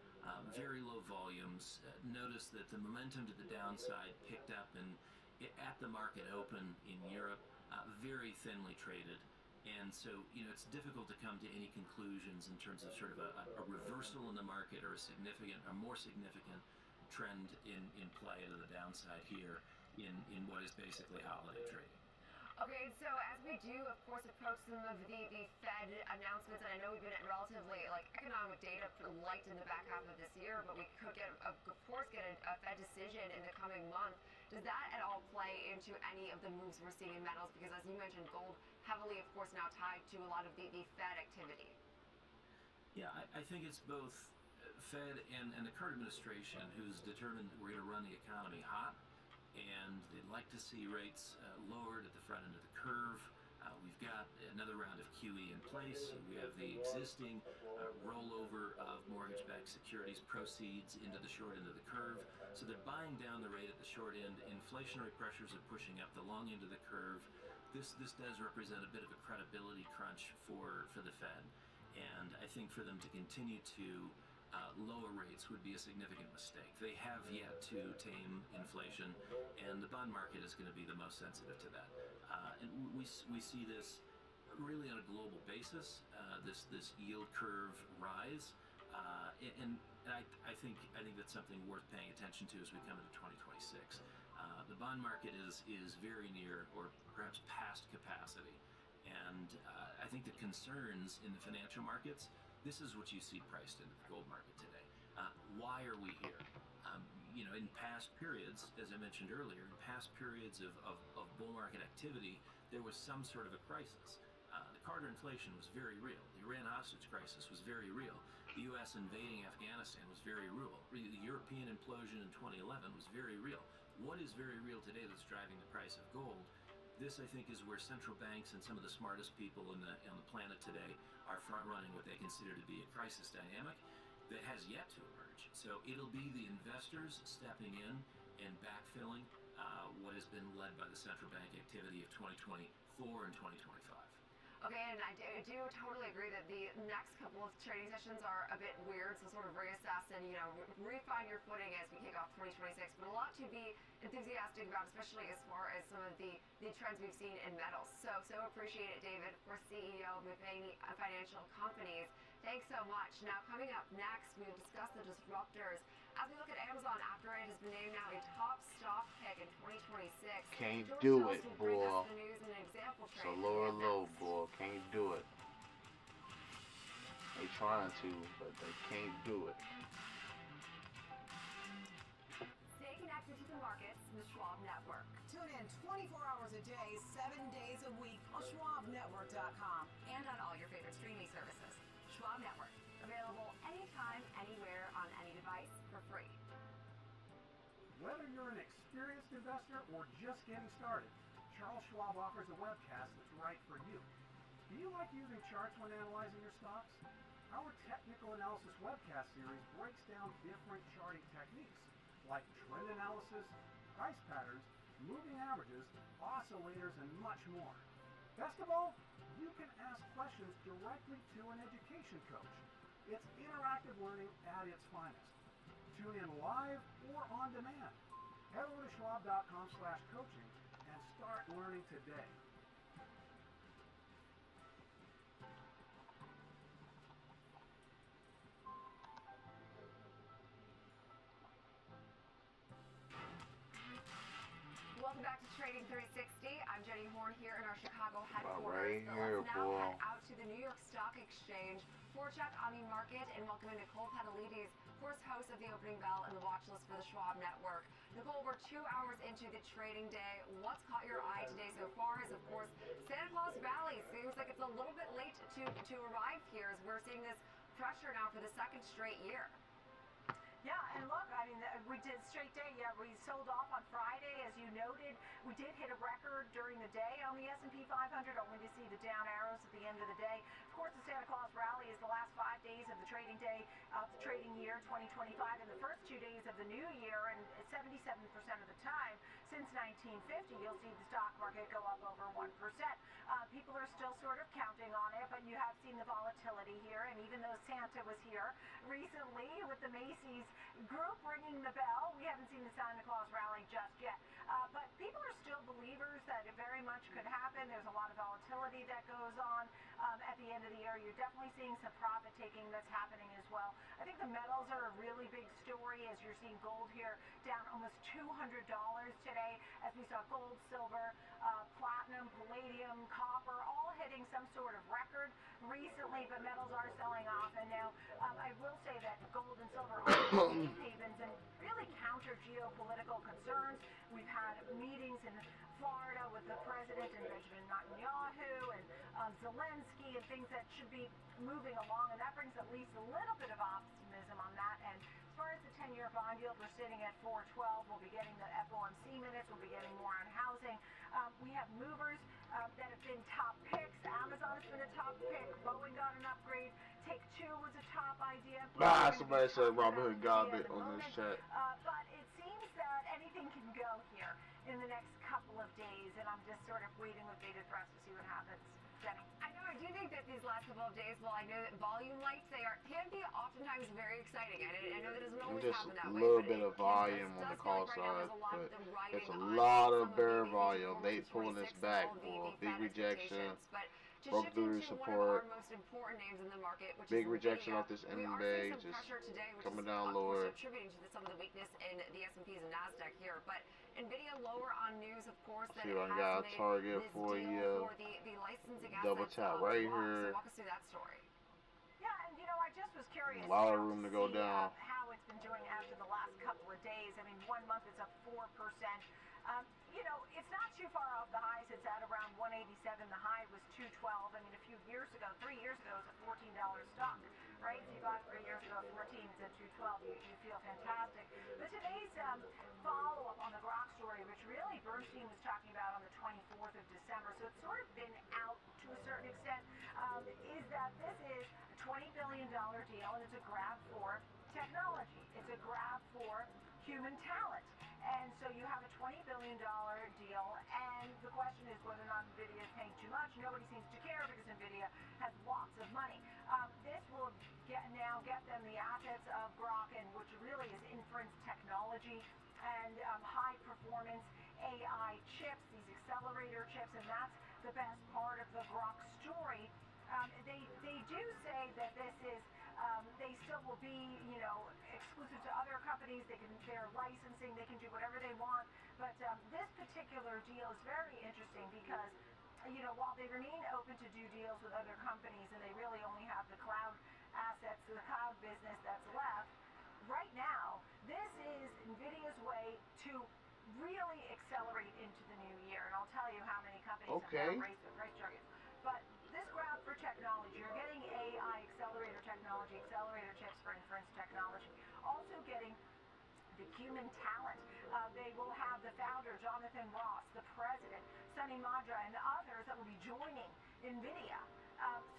Very low volumes. Notice that the momentum to the downside picked up at the market open in Europe, very thinly traded. And so, it's difficult to come to any conclusions in terms of sort of a reversal in the market or a more significant trend in play to the downside here in what is basically holiday trading. Okay, so as we do, of course, approach some of the Fed announcements, and I know we've been at relatively economic data light in the back half of this year, but we could get, of course, get a Fed decision in the coming month. Does that at all play into any of the moves we're seeing in metals? Because as you mentioned, gold heavily, of course, now tied to a lot of the Fed activity. Yeah, I think it's both Fed and the current administration who's determined that we're going to run the economy hot, and they'd like to see rates lowered at the front end of the curve. We've got another round of QE in place. We have the existing rollover of mortgage-backed securities proceeds into the short end of the curve. So they're buying down the rate at the short end. Inflationary pressures are pushing up the long end of the curve. This does represent a bit of a credibility crunch for the Fed. And I think for them to continue to lower rates would be a significant mistake. They have yet to tame inflation, and the bond market is going to be the most sensitive to that. And we see this really on a global basis, this yield curve rise, and I think that's something worth paying attention to as we come into 2026. The bond market is very near or perhaps past capacity, and I think the concerns in the financial markets, this is what you see priced into the gold market today. Why are we here? In past periods, as I mentioned earlier, in past periods of bull market activity, there was some sort of a crisis. The Carter inflation was very real. The Iran hostage crisis was very real. The U.S. invading Afghanistan was very real. The European implosion in 2011 was very real. What is very real today that's driving the price of gold? This, I think, is where central banks and some of the smartest people on the planet today are front-running what they consider to be a crisis dynamic that has yet to emerge. So it'll be the investors stepping in and backfilling what has been led by the central bank activity of 2024 and 2025. Okay, and I do totally agree that the next couple of trading sessions are a bit weird, so sort of reassess and, refine your footing as we kick off 2026, but a lot to be enthusiastic about, especially as far as some of the trends we've seen in metals. So appreciate it, David, of course, CEO of many financial companies. Thanks so much. Now, coming up next, we'll discuss the disruptors. As we look at Amazon after it has been named now a top stock pick in 2026. Can't George do Schultz it, will bring boy. us the news and an example It's trade. a lower low, boy. Can't do it. They trying to, but they can't do it. Stay connected to the markets with Schwab Network. Tune in 24 hours a day, 7 days a week on schwabnetwork.com. And on all your favorite streaming services. Schwab Network. Available anytime, anywhere, on any device for free. Whether you're an experienced investor or just getting started, Charles Schwab offers a webcast that's right for you. Do you like using charts when analyzing your stocks? Our technical analysis webcast series breaks down different charting techniques like trend analysis, price patterns, moving averages, oscillators, and much more. Best of all, you can ask questions directly to an education coach. It's interactive learning at its finest. Tune in live or on demand. Head over to schwab.com/coaching and start learning today. Welcome back to Trading 360. I'm Jenny Horn here in our Chicago headquarters. Right here, Let's now boy. head out to the New York Stock Exchange for a check on the market and welcome in Nicole Petalides, first host of the Opening Bell and the watch list for the Schwab Network. Nicole, we're 2 hours into the trading day. What's caught your eye today so far is, of course, Santa Claus Valley. Seems like it's a little bit late to arrive here as we're seeing this pressure now for the second straight year. Yeah, and look, I mean, we did straight day. Yeah, we sold off on Friday, as you noted. We did hit a record during the day on the S&P 500, only to see the down arrows at the end of the day. Of course, the Santa Claus Rally is the last 5 days of the trading day of the trading year 2025 and the first 2 days of the new year, and 77% of the time since 1950, you'll see the stock market go up over 1%. People are still sort of counting on it, but you have seen the volatility here, and even though Santa was here recently with the Macy's group ringing the bell, we haven't seen the Santa Claus Rally just yet. But people are still believers that it very much could happen. There's a lot of volatility that goes on at the end of the year. You're definitely seeing some profit taking that's happening as well. I think the metals metals are a really big story as you're seeing gold here down almost $200 today as we saw gold, silver, platinum, palladium, copper, all hitting some sort of record recently, but metals are selling off. And now I will say that gold and silver are safe havens and really counter geopolitical concerns. We've had meetings in Florida with the president and Benjamin Netanyahu and Zelensky and things that should be moving along, and that brings at least a little bit of optimism on that end. As far as the 10-year bond yield, we're sitting at 4.12. We'll be getting the FOMC minutes. We'll be getting more on housing. We have movers that have been top picks. Amazon has been a top pick. Boeing got an upgrade. Take-Two was a top idea. Somebody said Robin Hood got it on this chat. But it seems that anything can go here in the next couple of days, and I'm just sort of waiting with bated breath to see what happens. Jenny? I know, I do think that these last couple of days, while I know that volume lights, can be oftentimes very exciting. I know that doesn't always happen that way. Just a little bit of volume on the call side, but it's a lot of bear volume. They pulling this back for big rejection, broke through support, big rejection off this MBA, just coming down lower. Attributing to some of the weakness in the S&Ps and NASDAQ here, but NVIDIA lower on news, of course, that See, I got a target for you. The licensing Double tap right here. So walk us through that story. Yeah, and I just was curious. A lot of room to go down. How it's been doing after the last couple of days. I mean, 1 month it's up 4%. It's not too far off the highs. It's at around 187. The high was 212. I mean, a few years ago, 3 years ago, it was a $14 stock, right? If you bought 3 years ago at 14, it's at 212. You feel fantastic. But today's follow-up on the Grok story, which really Bernstein was talking about on the 24th of December, so it's sort of been out to a certain extent, is that this is a $20 billion deal, and it's a grab for technology. It's a grab for human talent. And so you have a $20 billion deal, and the question is whether or not NVIDIA is paying too much. Nobody seems to care because NVIDIA has lots of money. This will get them the assets of Grok, which really is inference technology and high-performance AI chips, these accelerator chips, and that's the best part of the Grok story. They do say that this is they still will be, exclusive to other companies. They're licensing. They can do whatever they want. But this particular deal is very interesting because, while they remain open to do deals with other companies and they really only have the cloud assets, the cloud business that's left, right now, this is NVIDIA's way to really accelerate into the new year. And I'll tell you how many companies have now raised their price targets. But this grab for technology, you're getting AI accelerator technology, accelerator chips for inference technology, also getting the human talent. They will have the founder, Jonathan Ross, the president, Sunny Madra, and others that will be joining NVIDIA.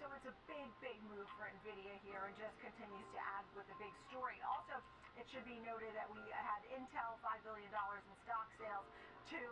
So it's a big, big move for NVIDIA here and just continues to add with the big story. Also, it should be noted that we had Intel, $5 billion in stock sales to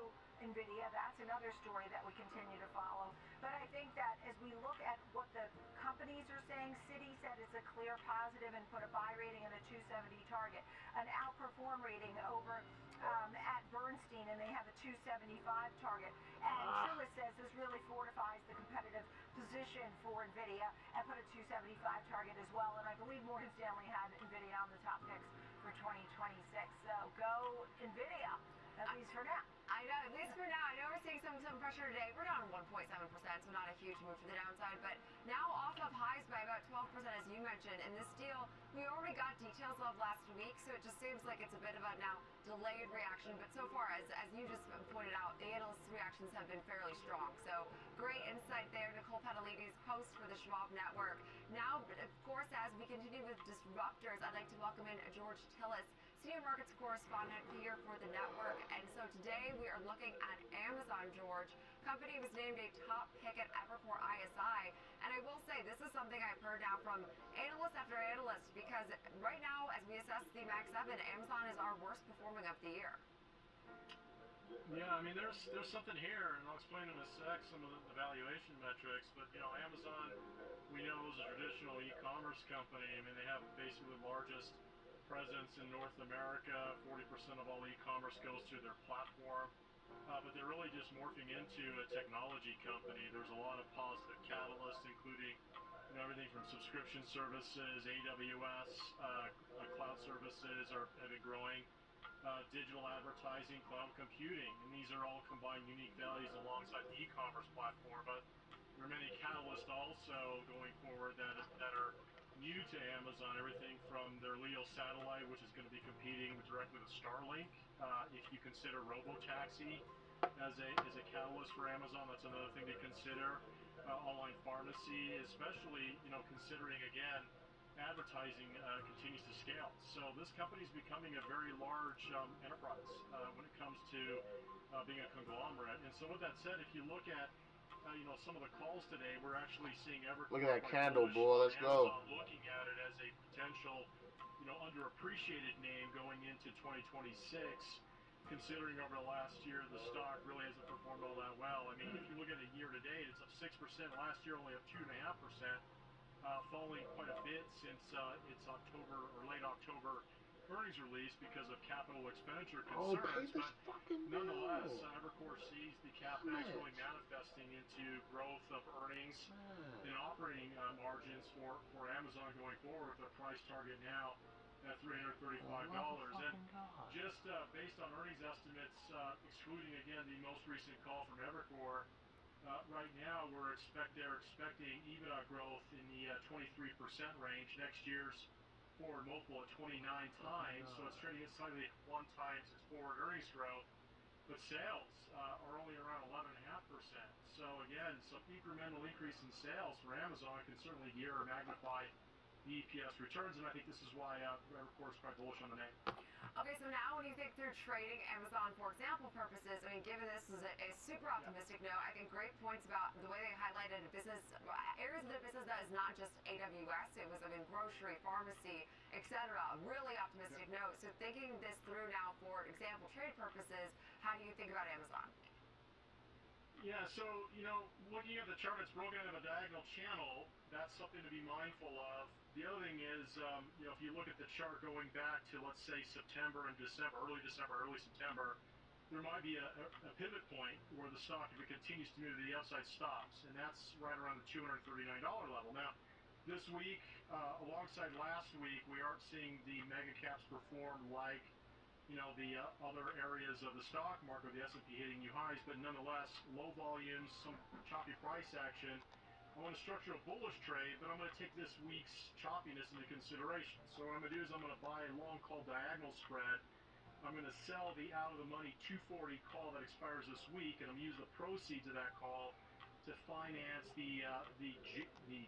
NVIDIA. That's another story that we continue to follow. But I think that as we look at what the companies are saying, Citi said it's a clear positive and put a buy rating and a 270 target. An outperform rating over at Bernstein, and they have a 275 target. And Truist says this really fortifies the competitive position for NVIDIA and put a 275 target as well. And I believe Morgan Stanley had NVIDIA on the top picks for 2026. So go NVIDIA, at least for now. I know, at least for now. I know we're seeing some pressure today. We're down 1.7%, so not a huge move to the downside, but now off of highs by about 12%, as you mentioned. And this deal, we already got details of last week, so it just seems like it's a bit of a now delayed reaction. But so far, as you just pointed out, the analysts' reactions have been fairly strong. So great insight there. Nicole Petalides, host for the Schwab Network. Now, of course, as we continue with disruptors, I'd like to welcome in George Tillis, senior markets correspondent here for the network. And so today we are looking at Amazon, George. Company was named a top pick at Evercore ISI. And I will say, this is something I've heard now from analyst after analyst, because right now, as we assess the Mag 7, Amazon is our worst performing of the year. Yeah, I mean, there's something here, and I'll explain in a sec some of the valuation metrics. But, Amazon, we know, is a traditional e-commerce company. I mean, they have basically the largest presence in North America. 40% of all e-commerce goes through their platform. But they're really just morphing into a technology company. There's a lot of positive catalysts, including everything from subscription services, AWS, cloud services have been growing. Digital advertising, cloud computing, and these are all combined unique values alongside the e-commerce platform. But there are many catalysts also going forward that are new to Amazon. Everything from their LEO satellite, which is going to be competing directly with Starlink. If you consider robotaxi as a catalyst for Amazon, that's another thing to consider. Online pharmacy, especially considering again advertising continues to scale. So this company is becoming a very large enterprise when it comes to being a conglomerate. And so with that said, if you look at some of the calls today, we're actually seeing Look Evercore at that quite candle, bullish boy. on Let's go. Amazon, looking at it as a potential underappreciated name going into 2026. Considering over the last year the stock really hasn't performed all that well. I mean, if you look at it year to date, it's up 6%. Last year only up 2.5%. Falling quite a bit since its October or late October earnings release because of capital expenditure Oh, pay concerns. this But fucking nonetheless, bill. Evercore sees the Damn capex it. really manifesting into growth of earnings and operating margins for Amazon going forward, with a price target now at $335. And just based on earnings estimates, excluding again the most recent call from Evercore. Right now, they're expecting EBITDA growth in the 23% range. Next year's forward multiple at 29 times, so it's trading at slightly 1 times its forward earnings growth. But sales are only around 11.5%. So again, some incremental increase in sales for Amazon can certainly gear or magnify the EPS returns, and I think this is why Evercore is quite bullish on the name. Okay, so now when you think through trading Amazon for example purposes, I mean, given this is a super optimistic note, I think great points about the way they highlighted a business, areas of the business that is not just AWS, it was, grocery, pharmacy, etc. Really optimistic note. So thinking this through now for example trade purposes, how do you think about Amazon? Yeah, so, looking at the chart, it's broken into a diagonal channel. That's something to be mindful of. The other thing is, if you look at the chart going back to, let's say, September and December, early September, there might be a pivot point where the stock, if it continues to move to the upside, stops. And that's right around the $239 level. Now, this week, alongside last week, we aren't seeing the mega caps perform like the other areas of the stock market, the S&P hitting new highs, but nonetheless, low volumes, some choppy price action. I want to structure a bullish trade, but I'm going to take this week's choppiness into consideration. So what I'm going to do is I'm going to buy a long call diagonal spread. I'm going to sell the out-of-the-money 240 call that expires this week, and I'm going to use the proceeds of that call to finance the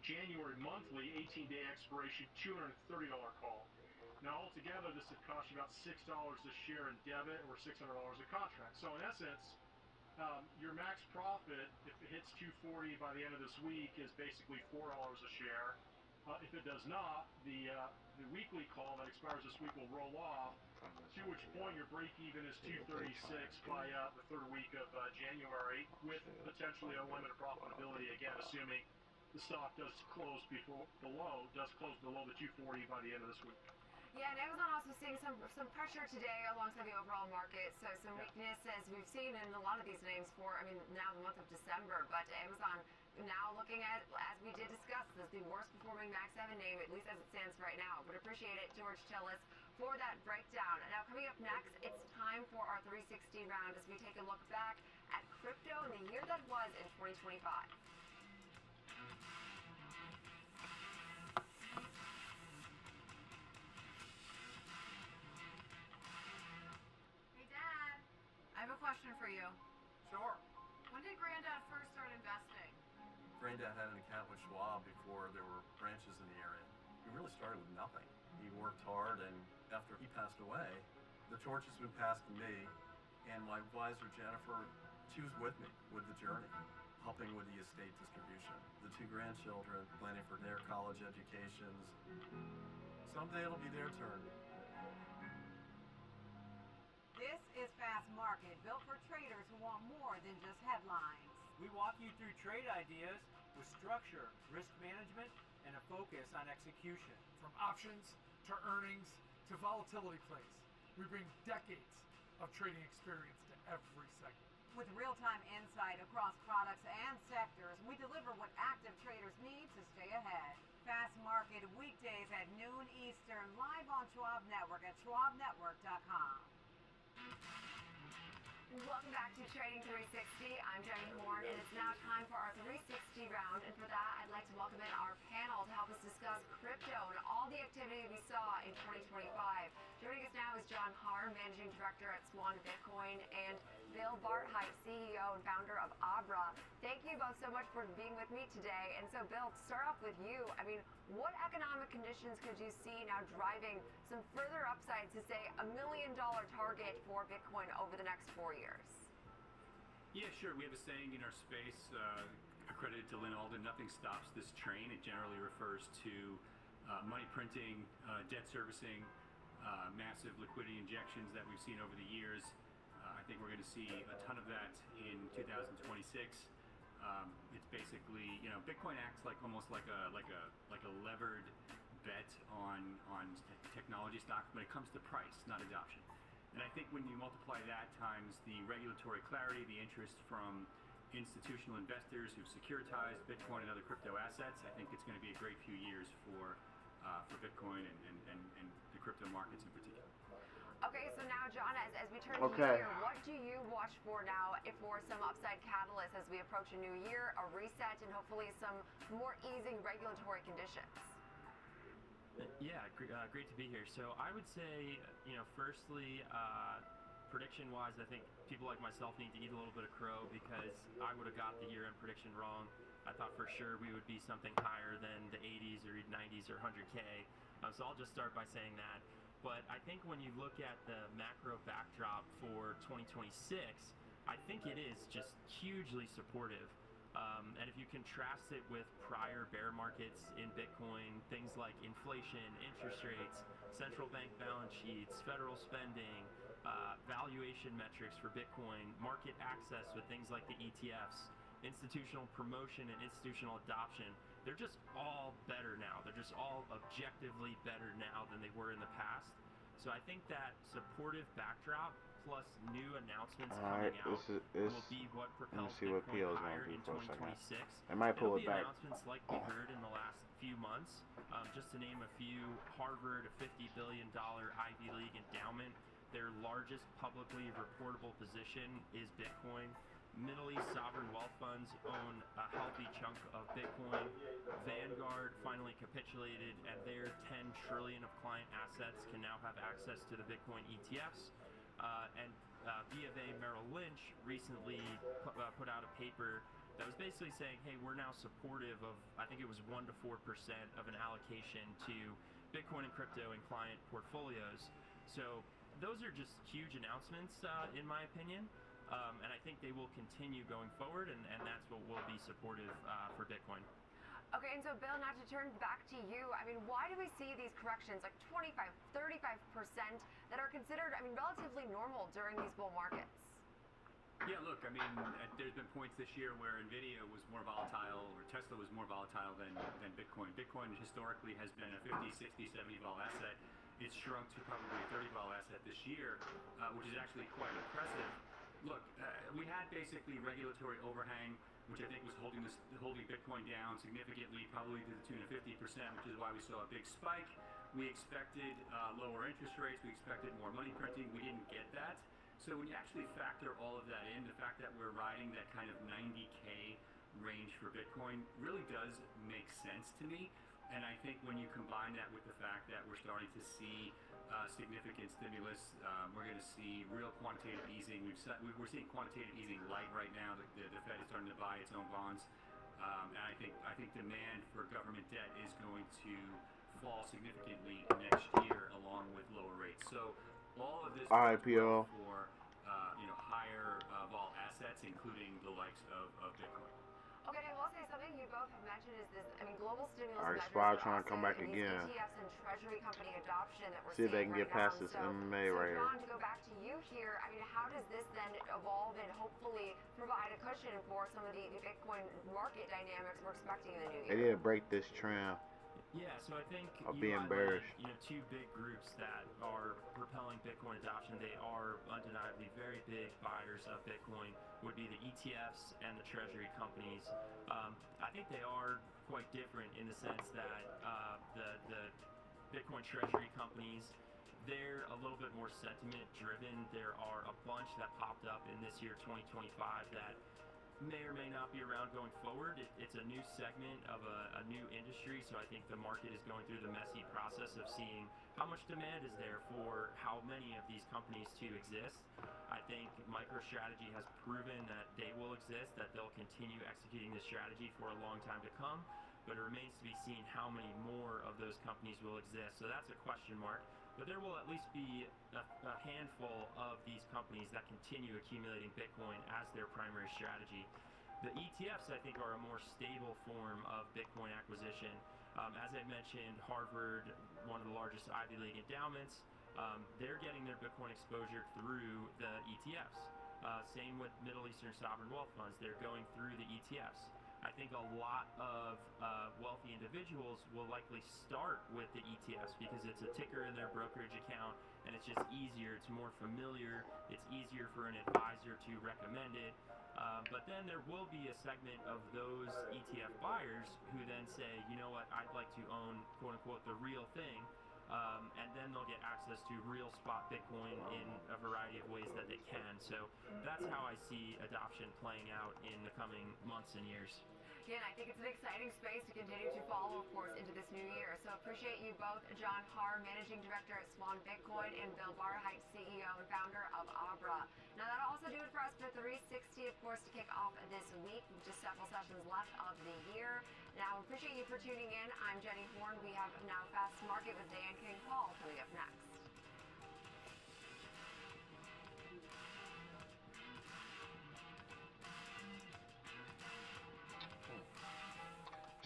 January monthly 18-day expiration $230 call. Now, altogether, this would cost you about $6 a share in debit or $600 a contract. So, in essence, your max profit, if it hits 240 by the end of this week, is basically $4 a share. If it does not, the weekly call that expires this week will roll off, to which point your break-even is 236 by the third week of January, with potentially unlimited profitability, again, assuming the stock does close below the 240 by the end of this week. Yeah, and Amazon also seeing some pressure today alongside the overall market. So some weakness as we've seen in a lot of these names now the month of December. But Amazon now looking at, as we did discuss, as the worst performing Max 7 name, at least as it stands right now. But appreciate it, George Tillis, for that breakdown. And now coming up next, it's time for our 360 round as we take a look back at crypto in the year that was in 2025. I have a question for you. Sure. When did Granddad first start investing? Granddad had an account with Schwab before there were branches in the area. He really started with nothing. He worked hard, and after he passed away, the torch has been passed to me, and my advisor, Jennifer, she was with me with the journey, helping with the estate distribution. The 2 grandchildren, planning for their college educations. Someday it'll be their turn. This is Fast Market, built for traders who want more than just headlines. We walk you through trade ideas with structure, risk management, and a focus on execution. From options to earnings to volatility plays, we bring decades of trading experience to every segment. With real-time insight across products and sectors, we deliver what active traders need to stay ahead. Fast Market weekdays at noon Eastern, live on Schwab Network at schwabnetwork.com. Welcome back to Trading 360. I'm Jenny Horn, and it's now time for our 360 round. And for that, I'd like to welcome in our panel to help us discuss crypto and all the activity we saw in 2025. Joining us now is John Harr, Managing Director at Swan Bitcoin, and Bill Bartheit, CEO and founder of Abra. Thank you both so much for being with me today. And so, Bill, to start off with you, I mean, what economic conditions could you see now driving some further upside to, say, $1 million target for Bitcoin over the next 4 years? Yeah, sure. We have a saying in our space, accredited to Lynn Alden, nothing stops this train. It generally refers to money printing, debt servicing, massive liquidity injections that we've seen over the years. I think we're going to see a ton of that in 2026. It's basically, Bitcoin acts like almost like a levered bet on technology stocks when it comes to price, not adoption. And I think when you multiply that times the regulatory clarity, the interest from institutional investors who've securitized Bitcoin and other crypto assets, I think it's going to be a great few years for Bitcoin and the crypto markets in particular. Okay, so now, John, as we turn to you here, what do you watch for now for some upside catalysts as we approach a new year, a reset, and hopefully some more easing regulatory conditions? Yeah, great to be here. So I would say, firstly, prediction-wise, I think people like myself need to eat a little bit of crow because I would have got the year-end prediction wrong. I thought for sure we would be something higher than the 80s or 90s or 100K. So I'll just start by saying that. But I think when you look at the macro backdrop for 2026, I think it is just hugely supportive. And if you contrast it with prior bear markets in Bitcoin, things like inflation, interest rates, central bank balance sheets, federal spending, valuation metrics for Bitcoin, market access with things like the ETFs, institutional promotion and institutional adoption, they're just all better now. They're just all objectively better now than they were in the past. So I think that supportive backdrop plus new announcements coming out will be what propels Bitcoin higher in 2026. I might pull It'll it be back. announcements like we heard in the last few months. Just to name a few, Harvard, a $50 billion Ivy League endowment. Their largest publicly reportable position is Bitcoin. Middle East sovereign wealth funds own a healthy chunk of Bitcoin. Vanguard finally capitulated, and their $10 trillion of client assets can now have access to the Bitcoin ETFs. And B of A Merrill Lynch recently put out a paper that was basically saying, hey, we're now supportive of, I think it was 1 to 4% of an allocation to Bitcoin and crypto in client portfolios. So those are just huge announcements, in my opinion. And I think they will continue going forward, and that's what will be supportive for Bitcoin. Okay, and so Bill, now to turn back to you, I mean, why do we see these corrections, like 25, 35%, that are considered, I mean, relatively normal during these bull markets? Yeah, look, I mean, there's been points this year where NVIDIA was more volatile, or Tesla was more volatile than Bitcoin. Bitcoin historically has been a 50, 60, 70 vol asset. It's shrunk to probably a 30 vol asset this year, which is actually quite impressive. Look, we had basically regulatory overhang, which I think was holding Bitcoin down significantly, probably to the tune of 50%, which is why we saw a big spike. We expected lower interest rates. We expected more money printing. We didn't get that. So when you actually factor all of that in, the fact that we're riding that kind of 90K range for Bitcoin really does make sense to me. And I think when you combine that with the fact that we're starting to see significant stimulus, we're going to see real quantitative easing. We're seeing quantitative easing light right now. The Fed is starting to buy its own bonds, and I think demand for government debt is going to fall significantly next year, along with lower rates. So all of this IPO for higher vol assets, including the likes of Bitcoin. Okay, I will say something you both have mentioned is this, I mean, global stimulus measures, Spy trying to come back these again. ETFs and treasury company adoption that we're See if they seeing can get right past now. this MMA right here. John, to go back to you here, I mean, how does this then evolve and hopefully provide a cushion for some of the Bitcoin market dynamics we're expecting in the new year? They did break this trend. Yeah, so I think Of you being highlighted, bearish. two big groups that are propelling Bitcoin adoption. They are undeniably very big buyers of Bitcoin, would be the ETFs and the treasury companies. I think they are quite different in the sense that the Bitcoin treasury companies, they're a little bit more sentiment driven. There are a bunch that popped up in this year 2025 that may or may not be around going forward. It's a new segment of a new industry, so I think the market is going through the messy process of seeing how much demand is there for how many of these companies to exist. I think MicroStrategy has proven that they will exist, that they'll continue executing this strategy for a long time to come, but it remains to be seen how many more of those companies will exist. So that's a question mark. But there will at least be a handful of these companies that continue accumulating Bitcoin as their primary strategy. The ETFs, I think, are a more stable form of Bitcoin acquisition. As I mentioned, Harvard, one of the largest Ivy League endowments, they're getting their Bitcoin exposure through the ETFs. Same with Middle Eastern sovereign wealth funds. They're going through the ETFs. I think a lot of wealthy individuals will likely start with the ETFs because it's a ticker in their brokerage account and it's just easier, it's more familiar, it's easier for an advisor to recommend it. But then there will be a segment of those ETF buyers who then say, you know what, I'd like to own, quote unquote, the real thing. And then they'll get access to real spot Bitcoin in a variety of ways that they can. So that's how I see adoption playing out in the coming months and years. Again, I think it's an exciting space to continue to follow, of course, into this new year. So appreciate you both, John Harr, Managing Director at Swan Bitcoin, and Bill Barheit, CEO and founder of Abra. Now, that'll also do it for us for 360, of course, to kick off this week. Just several sessions left of the year. Now, appreciate you for tuning in. I'm Jenny Horn. We have now Fast Market with Dan King Paul coming up next.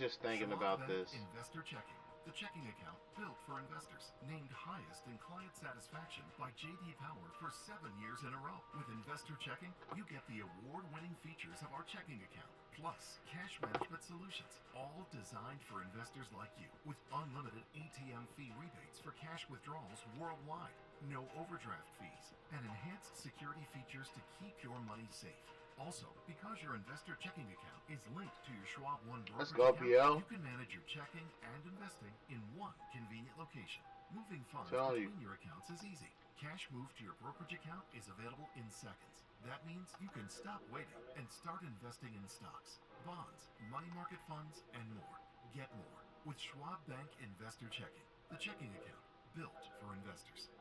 Just thinking about this. Investor Checking, the checking account built for investors, named highest in client satisfaction by J.D. Power for 7 years in a row. With Investor Checking, you get the award-winning features of our checking account, plus cash management solutions, all designed for investors like you, with unlimited ATM fee rebates for cash withdrawals worldwide, no overdraft fees, and enhanced security features to keep your money safe. Also, because your investor checking account is linked to your Schwab One brokerage Let's go, account, PL. you can manage your checking and investing in one convenient location. Moving funds Tell between your accounts is easy. Cash moved to your brokerage account is available in seconds. That means you can stop waiting and start investing in stocks, bonds, money market funds, and more. Get more with Schwab Bank Investor Checking, the checking account built for investors.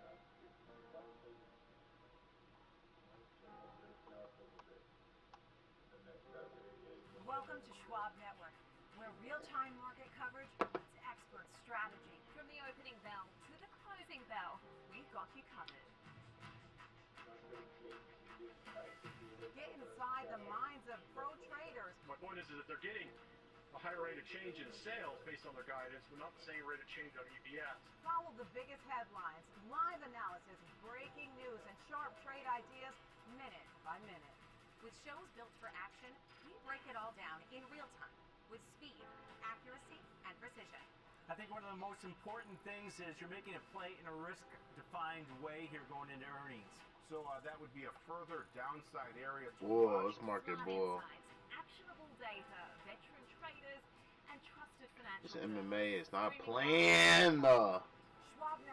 Welcome to Schwab Network, where real-time market coverage meets expert strategy. From the opening bell to the closing bell, we've got you covered. Get inside the minds of pro traders. My point is that they're getting a higher rate of change in sales based on their guidance, but not the same rate of change on EPS. Follow the biggest headlines, live analysis, breaking news, and sharp trade ideas minute by minute. With shows built for action, we break it all down in real time with speed, accuracy, and precision. I think one of the most important things is you're making a play in a risk-defined way here going into earnings. So that would be a further downside area to Whoa, watch. this market Smart bull. insights, actionable data, veteran traders, and trusted financial This MMA is not playing.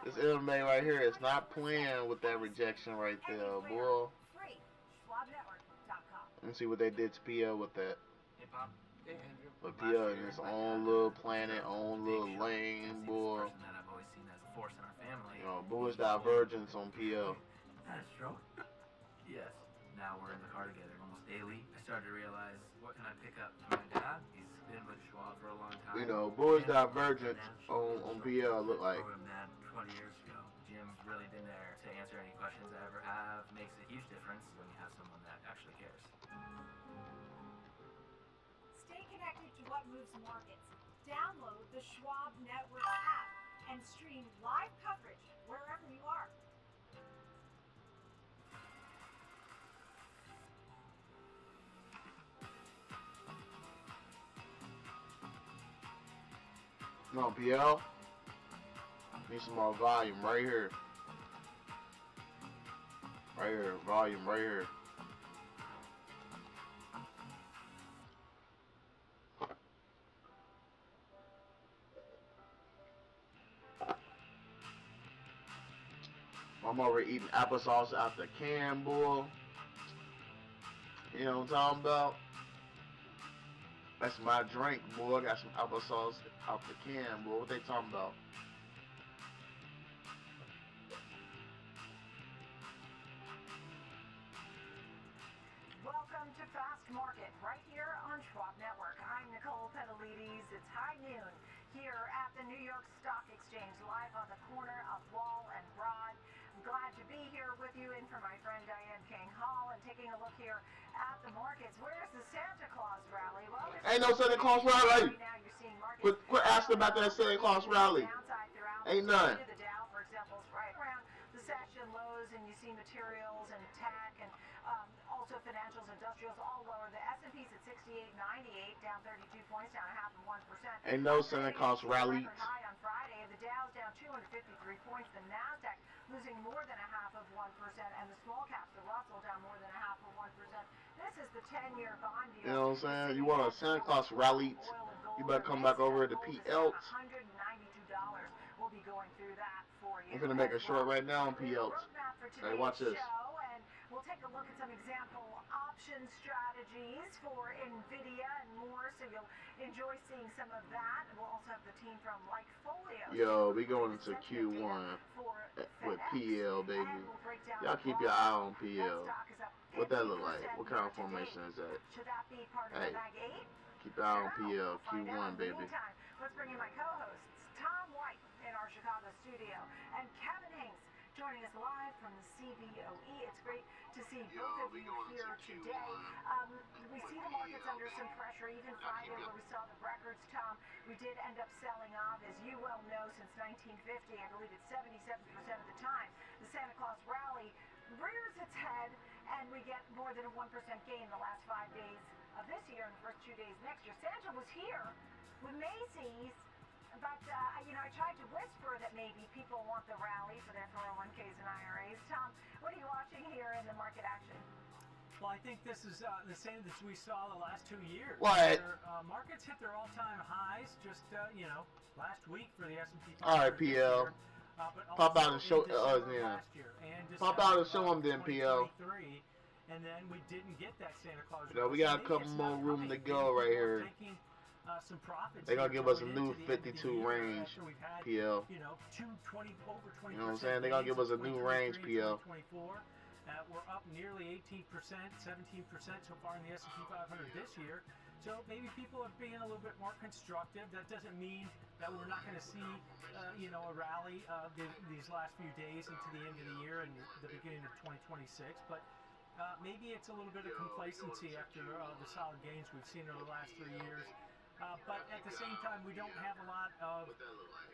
This MMA right here is not playing with that rejection right there, boy. Free. SchwabNetwork.com. Let's see what they did to PL with that. Hey, Bob. Hey, Andrew. But PL in his own little planet, own little lane, boy. Person that I've always seen as a force in our family. You know, bullish divergence on PL. That's true. Yes. Now we're in the car together almost daily. I started to realize, what can I pick up from my dad? He's been with Schwab for a long time. You know, bullish divergence on PL look like. Program dad 20 years ago. Jim's really been there to answer any questions I ever have. Makes a huge difference when you have someone that actually cares. Stay connected to what moves markets. Download the Schwab Network app and stream live coverage wherever you are. No, PL. Need some more volume right here. Right here, volume right here. I'm over eating applesauce out the can, boy. You know what I'm talking about? That's my drink, boy. I got some applesauce out the can, boy. What they talking about? Welcome to Fast Market, right here on Schwab Network. I'm Nicole Petalides. It's high noon here at the New York Stock Exchange, live on the corner of Wall and Broad. I'm glad to be here with you, in for my friend Diane King Hall, and taking a look here at the markets. Where's the Santa Claus rally? Well, Ain't no Santa Claus rally. right now you're seeing markets Quit asking about that Santa Claus rally. downside throughout Ain't none. the Dow, for example, is right around the session lows, and you see materials and tech and also financials, industrials, all lower. The S&P's at 68.98, down 32 points, down 0.5%. Ain't no Santa Claus rally. High on Friday. The Dow's down 253 points. The Nasdaq losing more than 0.5%, and the small caps, the Russell, down more than 0.5%. This is the 10-year bond yield. You know what I'm saying? You want a Santa Claus rally? You better come back over to PLs. $192. We'll be going through that for you. I'm gonna make a short right now on PLs. Hey, watch this. And we'll take a look at some example option strategies for NVIDIA and more, so you'll enjoy seeing some of that. We'll also have the team from Likefolio. Yo, we going into Q1 with PL, baby. Y'all keep your eye on PL. What that look like? What kind of formation is that? Should that be part of Hey, the Bag 8? keep your eye on PL, Q1, baby. Meantime, let's bring in my co-hosts, Tom White in our Chicago studio, and Kevin Hanks joining us live from the CBOE. It's great to see both of you here today. We see the markets under some pressure, even Friday where we saw the records, Tom. We did end up selling off, as you well know, since 1950. I believe it's 77% of the time. The Santa Claus rally rears its head, and we get more than a 1% gain the last 5 days of this year and the first 2 days next year. Santa was here with Macy's, but I tried to whisper that maybe people want the rally for their 401ks and IRAs. Tom, what are you watching here in the market action? Well, I think this is the same as we saw the last 2 years. What? Where, markets hit their all-time highs just last week for the S&P 500. All right, PL. Pop out and show us, yeah. Pop out and show them then, PL. And then we didn't get that Santa Claus. We got a couple more room to go right here. Some profits. They're gonna give us a new 52 range, PL. You know, over 20%. You know what I'm saying? They're gonna give us a new range, PL. We're up nearly 18%, 17% so far in the S&P 500 this year. So maybe people are being a little bit more constructive. That doesn't mean that we're not going to see, a rally these last few days into the end of the year and the beginning of 2026. But maybe it's a little bit of complacency after the solid gains we've seen over the last 3 years. But at the same time, we don't have a lot of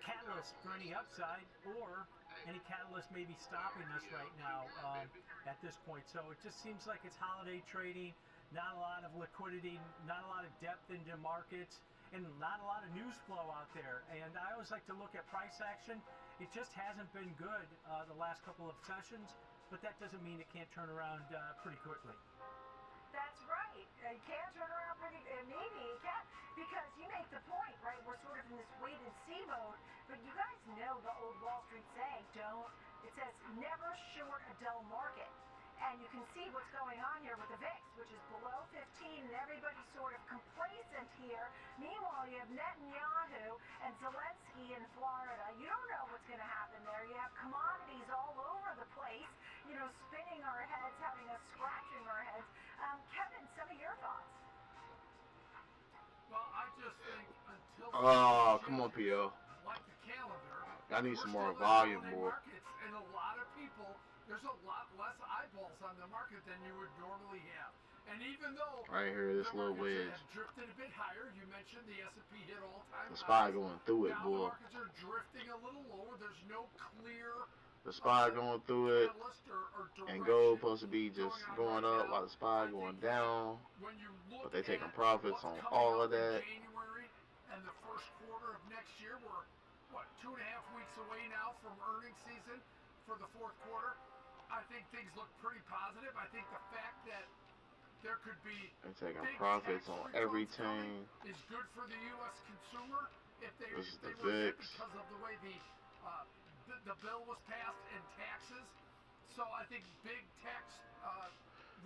catalyst for any upside, or any catalyst maybe stopping us right now at this point. So it just seems like it's holiday trading, not a lot of liquidity, not a lot of depth into markets, and not a lot of news flow out there. And I always like to look at price action. It just hasn't been good the last couple of sessions, but that doesn't mean it can't turn around pretty quickly. That's right. You can't turn around pretty. Maybe you can, because you make the point, right? We're sort of in this wait and see mode. But you guys know the old Wall Street saying, it says never short a dull market. And you can see what's going on here with the VIX, which is below 15, and everybody's sort of complacent here. Meanwhile, you have Netanyahu and Zelensky in Florida. You don't know what's going to happen there. You have commodities all over the place, spinning our heads, having us scratching our heads. Kevin, some of your thoughts? Well, I just think until... Oh, come on, PL. Like the calendar... I need some more volume, boy. And a lot of people, there's a lot less eyeballs on the market than you would normally have. And even though... Right here, this little wedge. Have drifted a bit higher. You mentioned the S&P hit all-time highs. The SPY going through it, boy. Now the markets are drifting a little lower. There's no clear... The SPY going through it, and gold supposed to be just going up while the SPY going down. But they taking profits on all of that. January and the first quarter of next year, we're 2.5 weeks away now from earnings season for the fourth quarter. I think things look pretty positive. I think the fact that there could be they're taking profits on everything. Is good for the U.S. consumer if they this is the VIX VIX. because of the way the the bill was passed and taxes, so I think big tax.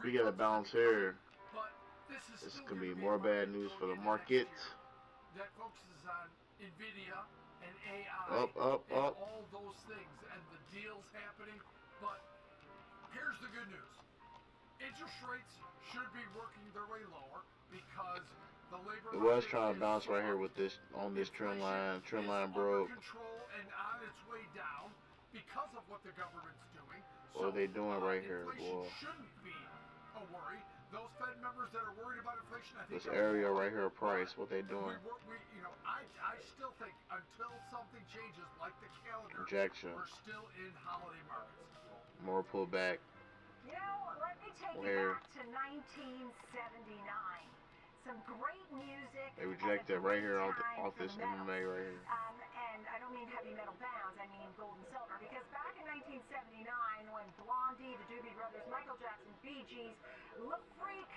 We got a bounce here. But this This still could gonna be more bad news for the market. That focuses on NVIDIA and AI Up, and up. all those things and the deals happening. But here's the good news. Interest rates should be working their way lower because the labor It was market trying to is bounce right here soft. with this on this trend line. Trend line Under broke. control and on its way down because of what the government's doing. What are they doing right here, Inflation boy? shouldn't be a worry. Those Fed members that are worried about inflation, I think This area are wrong. right here, price. What they doing? I still think until something changes, like the calendar, Injection. we're still in holiday markets. More pullback. You know, let me take you Where? back to 1979. Some great music. They rejected right here off this metals. MMA right here. And I don't mean heavy metal bands, I mean gold and silver. Because back in 1979, when Blondie, the Doobie Brothers, Michael Jackson, Bee Gees, Le Freak,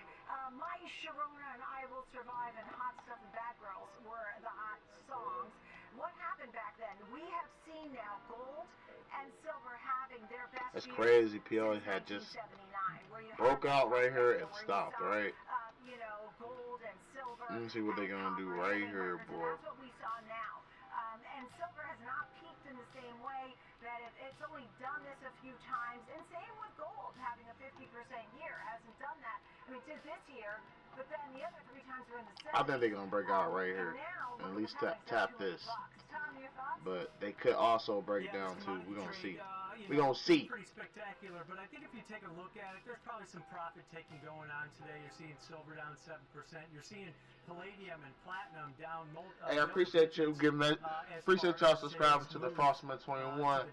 My Sharona, and I Will Survive, and Hot Stuff and Bad Girls were the hot songs, what happened back then? We have seen now gold and silver having their best That's years crazy. PL since had just 1979, where you broke had out right here and where you stopped, saw, right? You know, gold and silver. Let me see what they're gonna do right here, boy. That's what we saw now. And silver has not peaked in the same way. That it's only done this a few times. And same with gold, having a 50% year. Hasn't done that. I mean, it did this year, but then the other 3 times were in the 70s. I think they're gonna break out right here. And at least tap this. Tom, your thoughts? But they could also break down too. We're gonna see. We're gonna see. Pretty spectacular, but I think if you take a look at it, there's probably some profit taking going on today. You're seeing silver down 7%. You're seeing palladium and platinum down. Hey, I appreciate you giving that. Appreciate y'all subscribing to the Frostman 21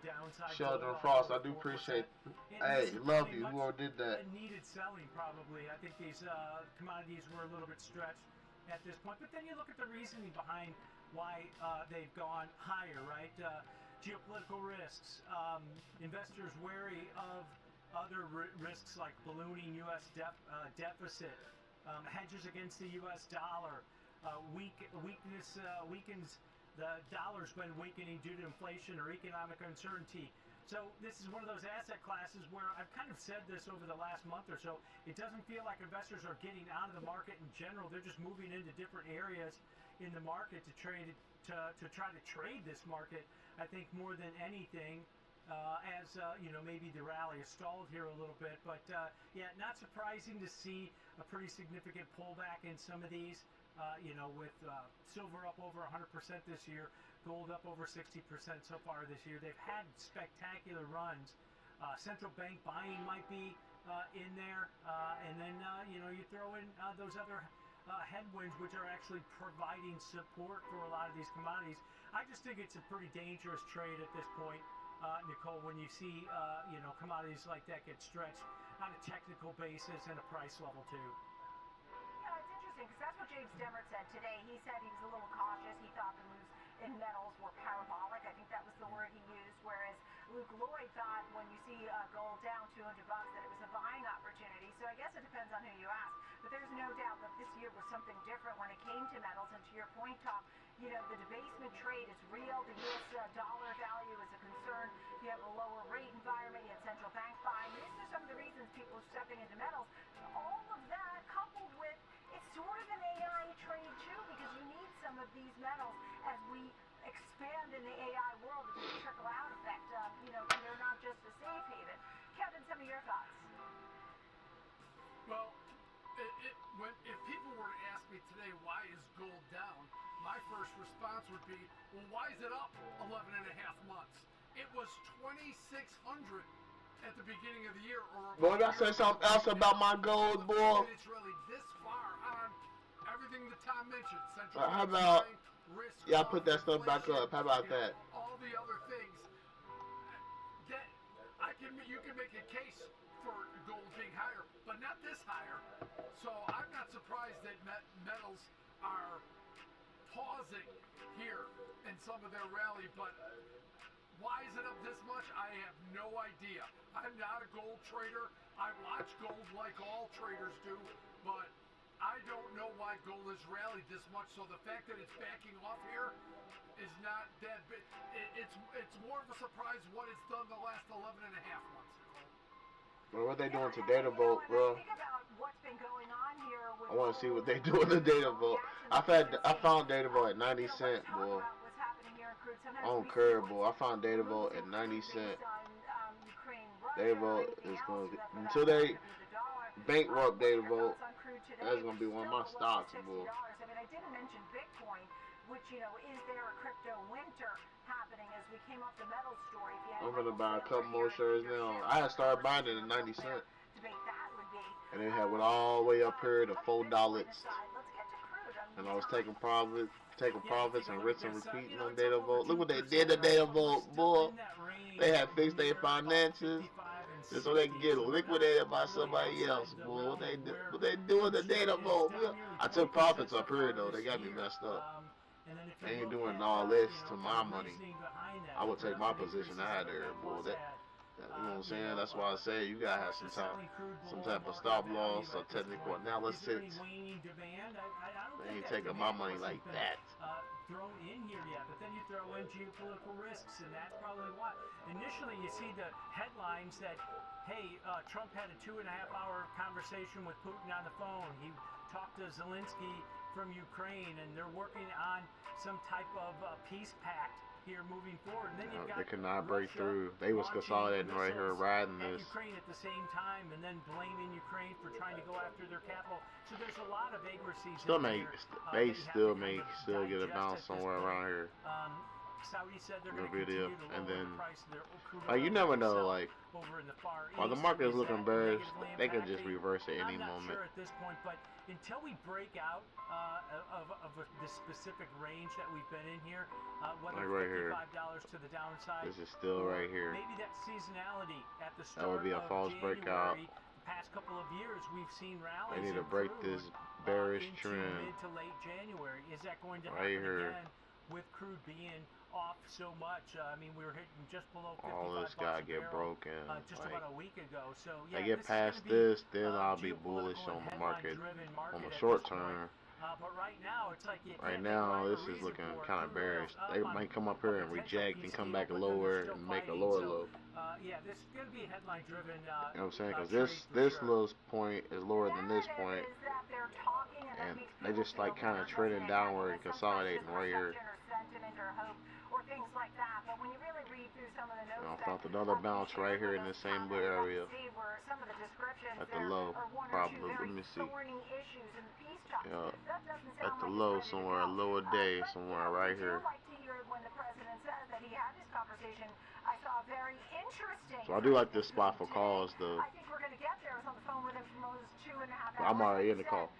Sheldron Frost. I do appreciate. Hey, love you. Whoever did that. Needed selling probably. I think these commodities were a little bit stretched at this point. But then you look at the reasoning behind why they've gone higher, right? Geopolitical risks, investors wary of other risks like ballooning U.S. deficit, hedges against the U.S. dollar, weakens the dollar's been weakening due to inflation or economic uncertainty. So this is one of those asset classes where I've kind of said this over the last month or so. It doesn't feel like investors are getting out of the market in general. They're just moving into different areas in the market to try to trade this market. I think more than anything, as you know, maybe the rally has stalled here a little bit, but yeah, not surprising to see a pretty significant pullback in some of these. You know, with silver up over 100% this year, gold up over 60% so far this year. They've had spectacular runs. Central bank buying might be in there, and then you know, you throw in those other headwinds, which are actually providing support for a lot of these commodities. I just think it's a pretty dangerous trade at this point, Nicole, when you see you know, commodities like that get stretched on a technical basis and a price level too. Yeah, it's interesting because that's what James Demmert said today. He said he was a little cautious. He thought the moves in metals were parabolic. I think that was the word he used. Whereas Luke Lloyd thought when you see gold down $200 that it was a buying opportunity. So I guess it depends on who you ask. But there's no doubt that this year was something different when it came to metals. And to your point, Tom, you know, the debasement trade is real. The U.S. dollar value is a concern. You have a lower rate environment. You have central bank buying. These are some of the reasons people are stepping into metals. All of that coupled with it's sort of an AI trade too, because you need some of these metals as we expand in the AI world. It's a trickle out effect. You know, they're not just a safe haven. Kevin, some of your thoughts. Well, if people were to ask me today, why is gold down? My first response would be, well, why is it up 11 and a half months? It was 2,600 at the beginning of the year. Boy, I say something else about my gold, boy. It's really this far on everything that Tom mentioned. How about, yeah, put that stuff back up. How about that? All the other things. That you can make a case for gold being higher, but not this higher. So I'm not surprised that metals are pausing here in some of their rally, but why is it up this much? I have no idea. I'm not a gold trader. I watch gold like all traders do, but I don't know why gold has rallied this much. So the fact that it's backing off here is not that big. It's more of a surprise what it's done the last 11 and a half months. Bro, what they doing to data vote, bro? Think about what's been going on here with I want to see what they doing to data vote. I found data vote at 90 cents, boy. what's happening here in crude. I don't care, boy. I found data vote at 90 cents. Data vote is going to be, until they bankrupt data vote, that's going to be one of my stocks, boy. I mean, I didn't mention Bitcoin, which, you know, is there a crypto winter happening as we came off the metal story? I'm going to buy a couple more shares now. I had started buying it at 90 cents. And it had went all the way up here to $4. And I was taking profits and rinse and repeating on data vote. Look what they did to data vote, boy. They had fixed their finances just so they can get liquidated by somebody else, boy. What they doing to data vote? I took profits up here though. They got me messed up. They ain't doing all this to my money. I would take my position out of there, boy. You know what I'm saying? That's why I say you gotta have some type of stop loss or technical analysis. They ain't taking my money like that. Thrown in here yet, but then you throw in geopolitical risks, and that's probably why. Initially, you see the headlines that, hey, Trump had a 2.5-hour conversation with Putin on the phone. He talked to Zelensky from Ukraine, and they're working on some type of peace pact here moving forward. And then you've got they could not break through. They was consolidating right here, riding this. Ukraine at the same time, and then blaming Ukraine for trying to go after their capital. So there's a lot of vagaries. Still get a bounce somewhere around here. Saudi said they're the going to video, continue to and lower then the price of their crude like you never know, oil like over in the Far while the East. market is Is looking that bearish, negatively they could just impacting? reverse at any I'm not moment. sure at this point, but until we break out of the specific range that we've been in here, whether Like right here. $55 to the downside, This is still or right here. maybe that seasonality at the That start would be a of false January, breakout. the past couple of years, we've seen rallies. They need to in break crude, this bearish into trend mid to late January. Is that going to right happen here. again with crude being off so much? I mean, we were hitting just below 55 All this gotta get broken. just Like, about a week ago. So yeah, I get past this, then I'll be bullish on the market on the short term. But right now, it's like Right now, this is looking kind of bearish. They might come up here and reject and come back lower and make a lower low. Yeah, this is going to be headline driven. You know what I'm saying? Because this little point is lower than this point, and they just like kind of trending downward and consolidating right here. Or things like that, but when you really read through some of the notes, I felt another bounce right here in the same little area. At the low, probably. Let me see. Yeah, at the low somewhere, a lower day somewhere right here. So I do like this spot for calls though. I think we're going to get there. I was on the phone with him for almost 2.5 hours. I'm already in the call.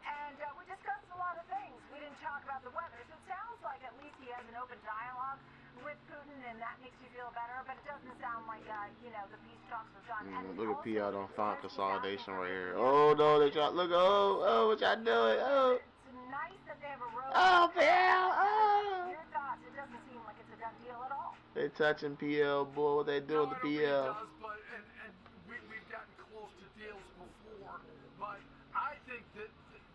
And we discussed a lot of things. We didn't talk about the weather. So it sounds like at least he has an open dialogue with Putin, and that makes you feel better. But it doesn't sound like, you know, the peace talks are done. Look at P out on font consolidation right here. Oh no, they try. Look, oh, what y'all doing? Oh. It's nice that they have a road. Oh, PL, oh. Your thoughts? It doesn't seem like it's a done deal at all. They touching PL, boy. What they doing to PL? It does, but and we've gotten close to deals before, but I think that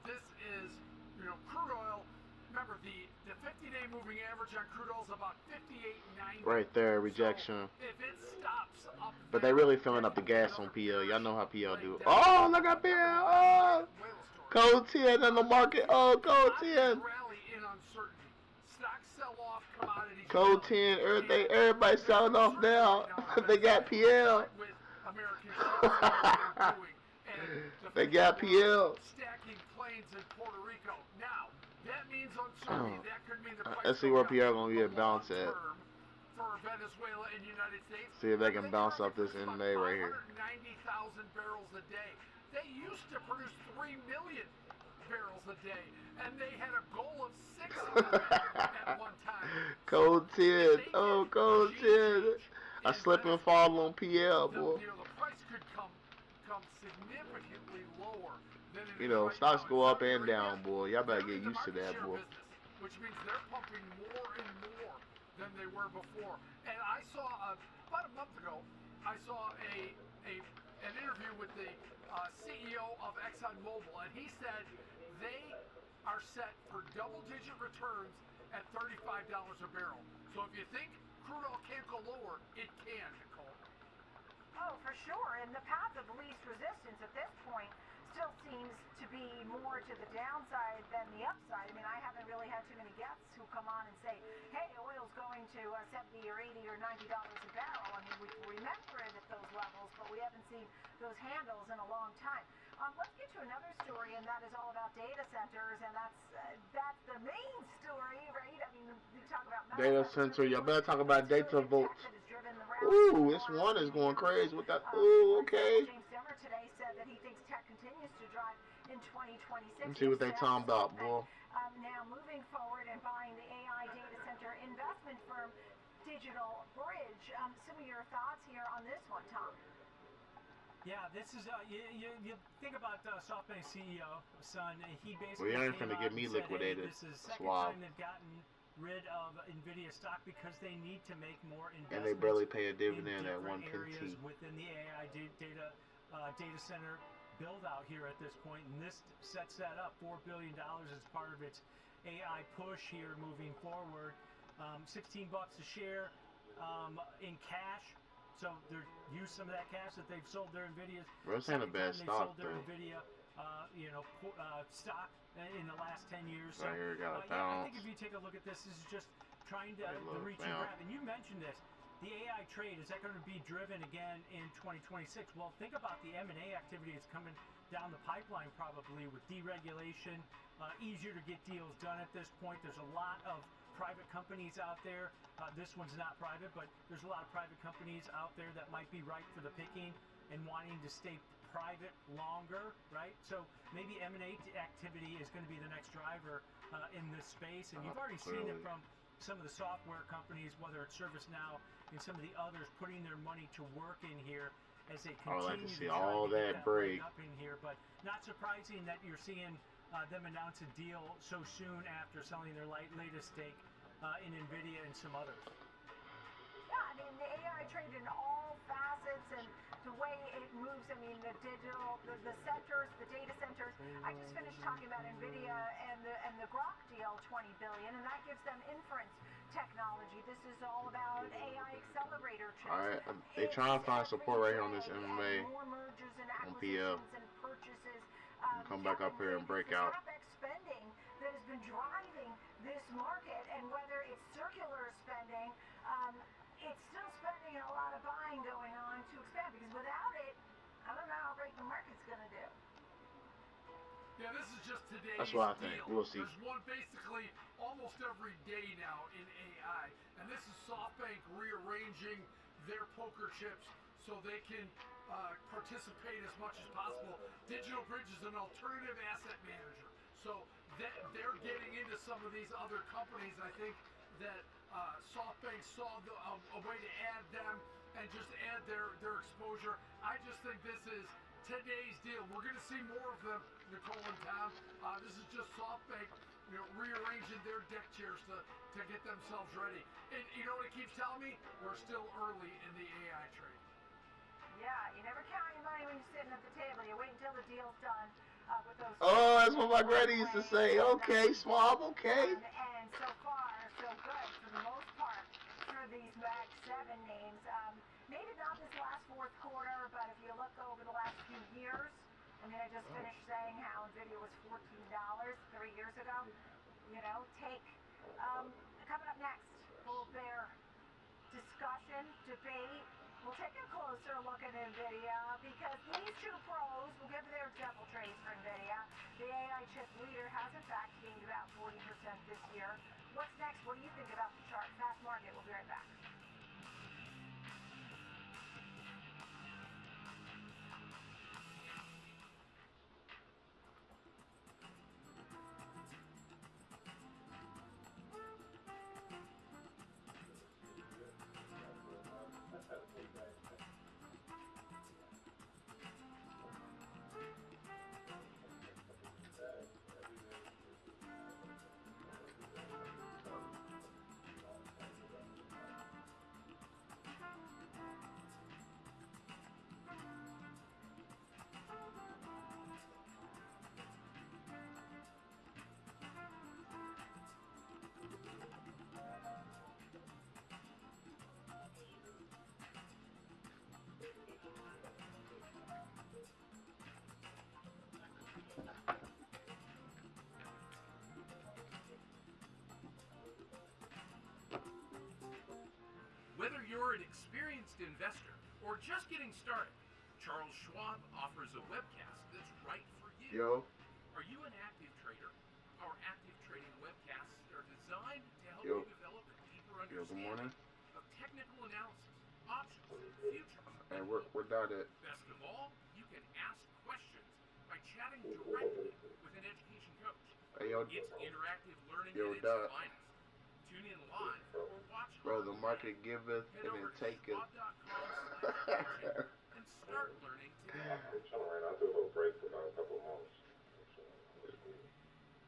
this is, you know, crude oil. Remember, the 50-day moving average on crude oil is about 58.90. Right there, rejection. So if it stops up, but they really filling up the gas on PL. Y'all know how PL do. Oh, look at PL. Oh, code 10 in the market. Oh, code 10. Rally in uncertainty. Stocks sell off, commodities. Code 10. Everybody selling off now. They got PL. They got PL. Stacking planes in Puerto Rico. Now, that means uncertainty. That could mean the price. Let's see where PL gonna get bounce at. For Venezuela and United States. See if they can bounce off this MMA right here. 590,000 barrels a day. They used to produce 3 million barrels a day, and they had a goal of 6 million at one time. Code 10. Oh, code 10. A slip and fall on PL, boy. The price could come significantly lower than it you know, is stocks right go now. up and down, boy. Y'all better get used to that, boy. Which means they're pumping more and more than they were before. And I saw about a month ago, I saw an interview with the CEO of ExxonMobil, and he said they are set for double-digit returns at $35 a barrel. So if you think crude oil can't go lower, it can, Nicole. Oh, for sure. And the path of least resistance at this point still seems to be more to the downside than the upside. I mean, I haven't really had too many guests who come on and say, hey, oil's going to 70 or 80 or $90 a barrel. I mean, we remember it at those levels, but we haven't seen those handles in a long time. Let's get to another story, and that is all about data centers, and that's the main story, right? I mean, we talk about data center. Y'all better talk about data votes. Ooh, this one is going crazy with that. Ooh, okay. James Demmer today said that he thinks tech continues to drive in 2026. Let's see what they talking about, boy. Now moving forward and buying the AI data center investment firm Digital Bridge. Some of your thoughts here on this one, Tom? Yeah, this is you think about SoftBank CEO, son. He Well, basically you ain't finna get me said, liquidated. hey, this is the second Suave. time they've gotten rid of Nvidia stock because they need to make more investments. And they barely pay a dividend in at different 1 areas penny. within the AI data center build out here at this point, and this sets that up. $4 billion as part of its AI push here moving forward. $16 a share in cash. So they're used some of that cash that they've sold their Nvidia's. Bro, this ain't a bad stock, they sold their though. Nvidia, stock in the last 10 years. So, Right here, got a yeah, I bounce. think if you take a look at this is just trying to Hey, look, reach and bounce. grab. And you mentioned this. The AI trade, is that going to be driven again in 2026? Well, think about the M&A activity that's coming down the pipeline probably with deregulation, easier to get deals done at this point. There's a lot of private companies out there. This one's not private, but there's a lot of private companies out there that might be ripe for the picking and wanting to stay private longer, right? So maybe M&A activity is going to be the next driver in this space. And you've already seen it from some of the software companies, whether it's ServiceNow and some of the others, putting their money to work in here as they I would like continue to see try all to get that that break. leg up in here. But not surprising that you're seeing them announce a deal so soon after selling their latest stake in Nvidia and some others. Yeah, I mean, the AI trade in all facets and the way it moves, I mean, the digital, the centers, the data centers. I just finished talking about Nvidia and the Grok deal, $20 billion, and that gives them inference technology. This is all about AI accelerator chips. Alright, they trying to find support right here on this MMA more mergers and on PL. acquisitions and purchases. Come back up here and break out. CapEx spending that has been driving this market, and whether it's circular spending, it's still spending and a lot of buying going on to expand, because without it, I don't know how great the market's going to do. Yeah, this is just today's That's what I think. deal. We'll see. There's one basically almost every day now in AI, and this is SoftBank rearranging their poker chips so they can participate as much as possible. Digital Bridge is an alternative asset manager, so they're getting into some of these other companies. I think that SoftBank saw a way to add them and just add their exposure. I just think this is today's deal. We're going to see more of them, Nicole and Tom. This is just SoftBank, rearranging their deck chairs to get themselves ready. And you know what it keeps telling me? We're still early in the AI trade. Yeah, you never count your money when you're sitting at the table. You wait until the deal's done with those. Oh, that's what my granny used to say. Okay, Swab, okay. And so far, so good for the most part for these Mag 7 names. Maybe not this last fourth quarter, but if you look over the last few years, I mean, I just finished saying how Nvidia was $14 3 years ago. You know, coming up next, Bull Bear discussion, debate. We'll take a closer look at Nvidia because these two pros will give their example trades for Nvidia. The AI chip leader has in fact gained about 40% this year. What's next? What do you think about the chart? Fast market. We'll be right back. Whether you're an experienced investor or just getting started, Charles Schwab offers a webcast that's right for you. Yo. Are you an active trader? Our active trading webcasts are designed to help Yo. you develop a deeper Yo, good morning. understanding of technical analysis, options, futures, Hey, and where Dot at? best of all, you can ask questions by chatting directly with an education coach. Hey, yo. It's interactive learning Yo, at its Dot. finest. Tune in live or watch Bro, the on market demand. giveth Head and over it to taketh. schwab.com/coaching and start learning today. I took a little break for about a couple of months.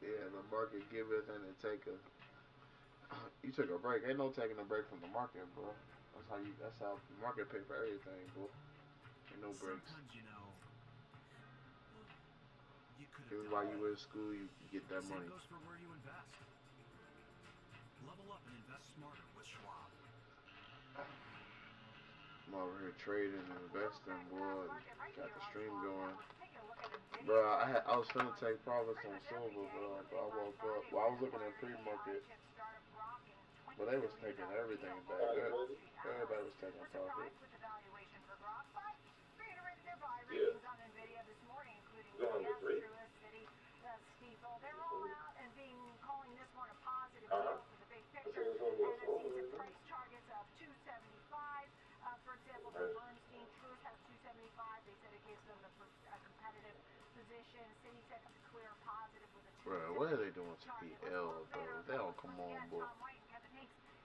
Yeah, the market giveth and it taketh. You took a break. Ain't no taking a break from the market, bro. That's how the market pay for everything, bro. Ain't no breaks. Sometimes, you know, you could Even have while you in school, you get that Same money. goes for where you invest. Level up and invest smarter with Schwab. I'm over here trading and investing, boy. Got the stream going. Bro, I was finna take profits on silver, bro. But I woke up. Well, I was looking at pre-market, but they was taking everything back. Everybody was taking profit. Yeah. Going to 3. They're all out and calling this one a positive Uh-huh. deal for the big picture. And it sees a price targets of 275. For example, for Bernstein, Truth has 275. They said it gives them a competitive position. Citi said it's a clear positive with a 275. Bro, what are they doing to PL, though? They don't come on, bro.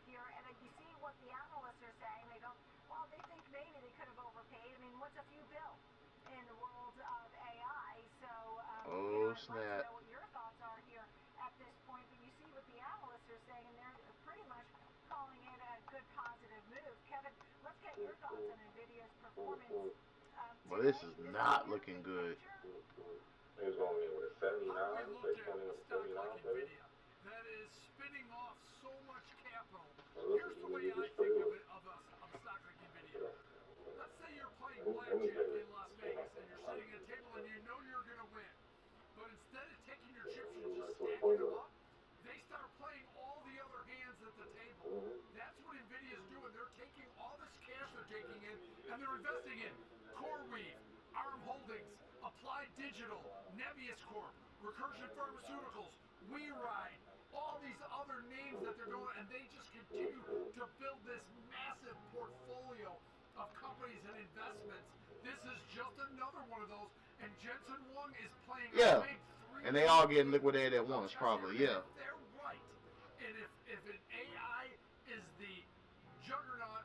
Here, and you see what the analysts are saying. They go, well, they think maybe they could have overpaid. I mean, what's a few bill in the world of AI? So, Oh, I'd like to snap. know what your thoughts are here at this point. But you see what the analysts are saying, and they're pretty much calling it a good positive move. Kevin, let's get your thoughts on NVIDIA's performance. Well, this is not looking good. It was going in with a 79, How do we look say at 20 a with a stock 79, like maybe. NVIDIA that is spinning off so much capital? Well, Here's this the is way really I just think pretty of a stock like NVIDIA. Let's say you're playing Let me blackjack get it. in Las Vegas and you're sitting at a table and you know you're going to win. But instead of taking your chips and just stacking them up, they start playing all the other hands at the table. That's what NVIDIA's doing. They're taking all this cash they're taking in and they're investing in CoreWeave, ARM Holdings, Applied Digital, Nebius Corp, Recursion Pharmaceuticals, WeRide, all these other names that they're going, and they just continue to build this massive portfolio of companies and investments. This is just another one of those, and Jensen Huang is playing Yeah. a big 3. And they all getting liquidated at once, probably, yeah. They're right. And if an AI is the juggernaut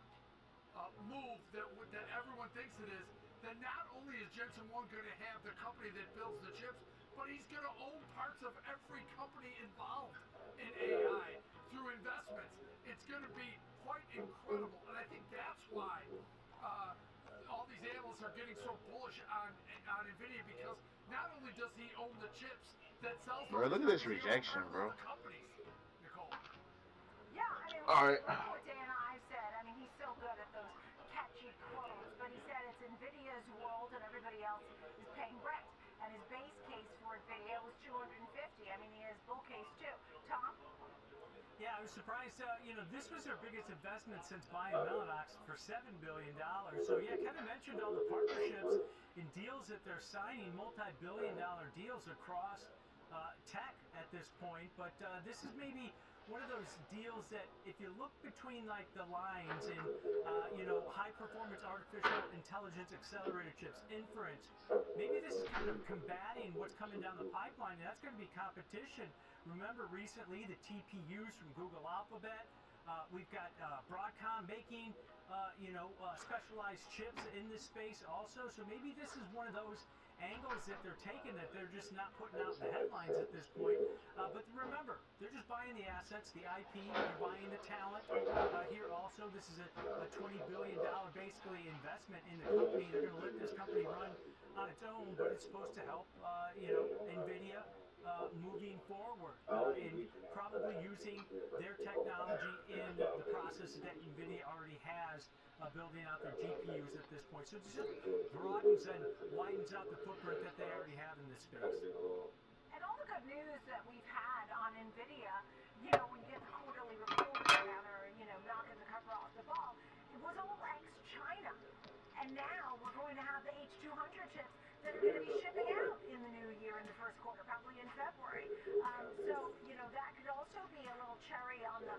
move that everyone thinks it is, then not only is Jensen Huang going to have the company that builds the chips, but he's going to own parts of every company involved in AI through investments. It's going to be quite incredible, and I think that's why all these analysts are getting so bullish on NVIDIA, because not only does he own the chips that sells Bro, look at this rejection, bro. companies, Nicole. Yeah, I mean, All right. look what Dana Ive said. I mean, he's so good at those catchy quotes, but he said it's NVIDIA's world and everybody else is paying rent. And his base case for NVIDIA was 250. I mean, he has bull case too. Tom? Yeah, I was surprised. This was their biggest investment since buying Mellanox for $7 billion. So, yeah, kind of mentioned all the partnerships and deals that they're signing, multi-billion-dollar deals across tech at this point. But this is maybe one of those deals that if you look between like the lines in high performance artificial intelligence accelerator chips, inference, maybe this is kind of combating what's coming down the pipeline, and that's going to be competition. Remember recently the TPUs from Google Alphabet. We've got Broadcom making specialized chips in this space also, so maybe this is one of those angles that they're taking that they're just not putting out in the headlines at this point. But remember, they're just buying the assets, the IP, they're buying the talent. Here also, this is a $20 billion basically investment in the company. They're going to let this company run on its own, but it's supposed to help NVIDIA moving forward and probably using their technology in the process that NVIDIA already has building out their GPUs at this point. So it just broadens and widens out the footprint that they already have in this space. And all the good news that we've had on NVIDIA, when you get the quarterly report, rather, knocking the cover off the ball, was all ex-China. And now we're going to have the H200 chips that are going to be shipping out in the new year in the first quarter, probably in February. So, you know, that could also be a little cherry on the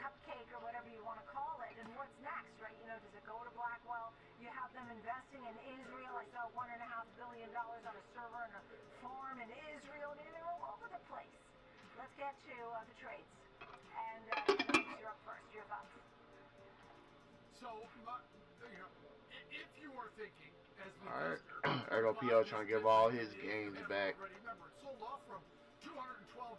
cupcake or whatever you want to call it. And what's next, right? You know, does it go to Blackwell? You have them investing in Israel. I saw $1.5 billion on a server and a farm in Israel. I mean, they're all over the place. Let's get to the trades. And you're up first. Your thoughts? So, you know, if you are thinking, as the Alright, investor, there go PO trying to give all his gains back. remember, it sold off from $212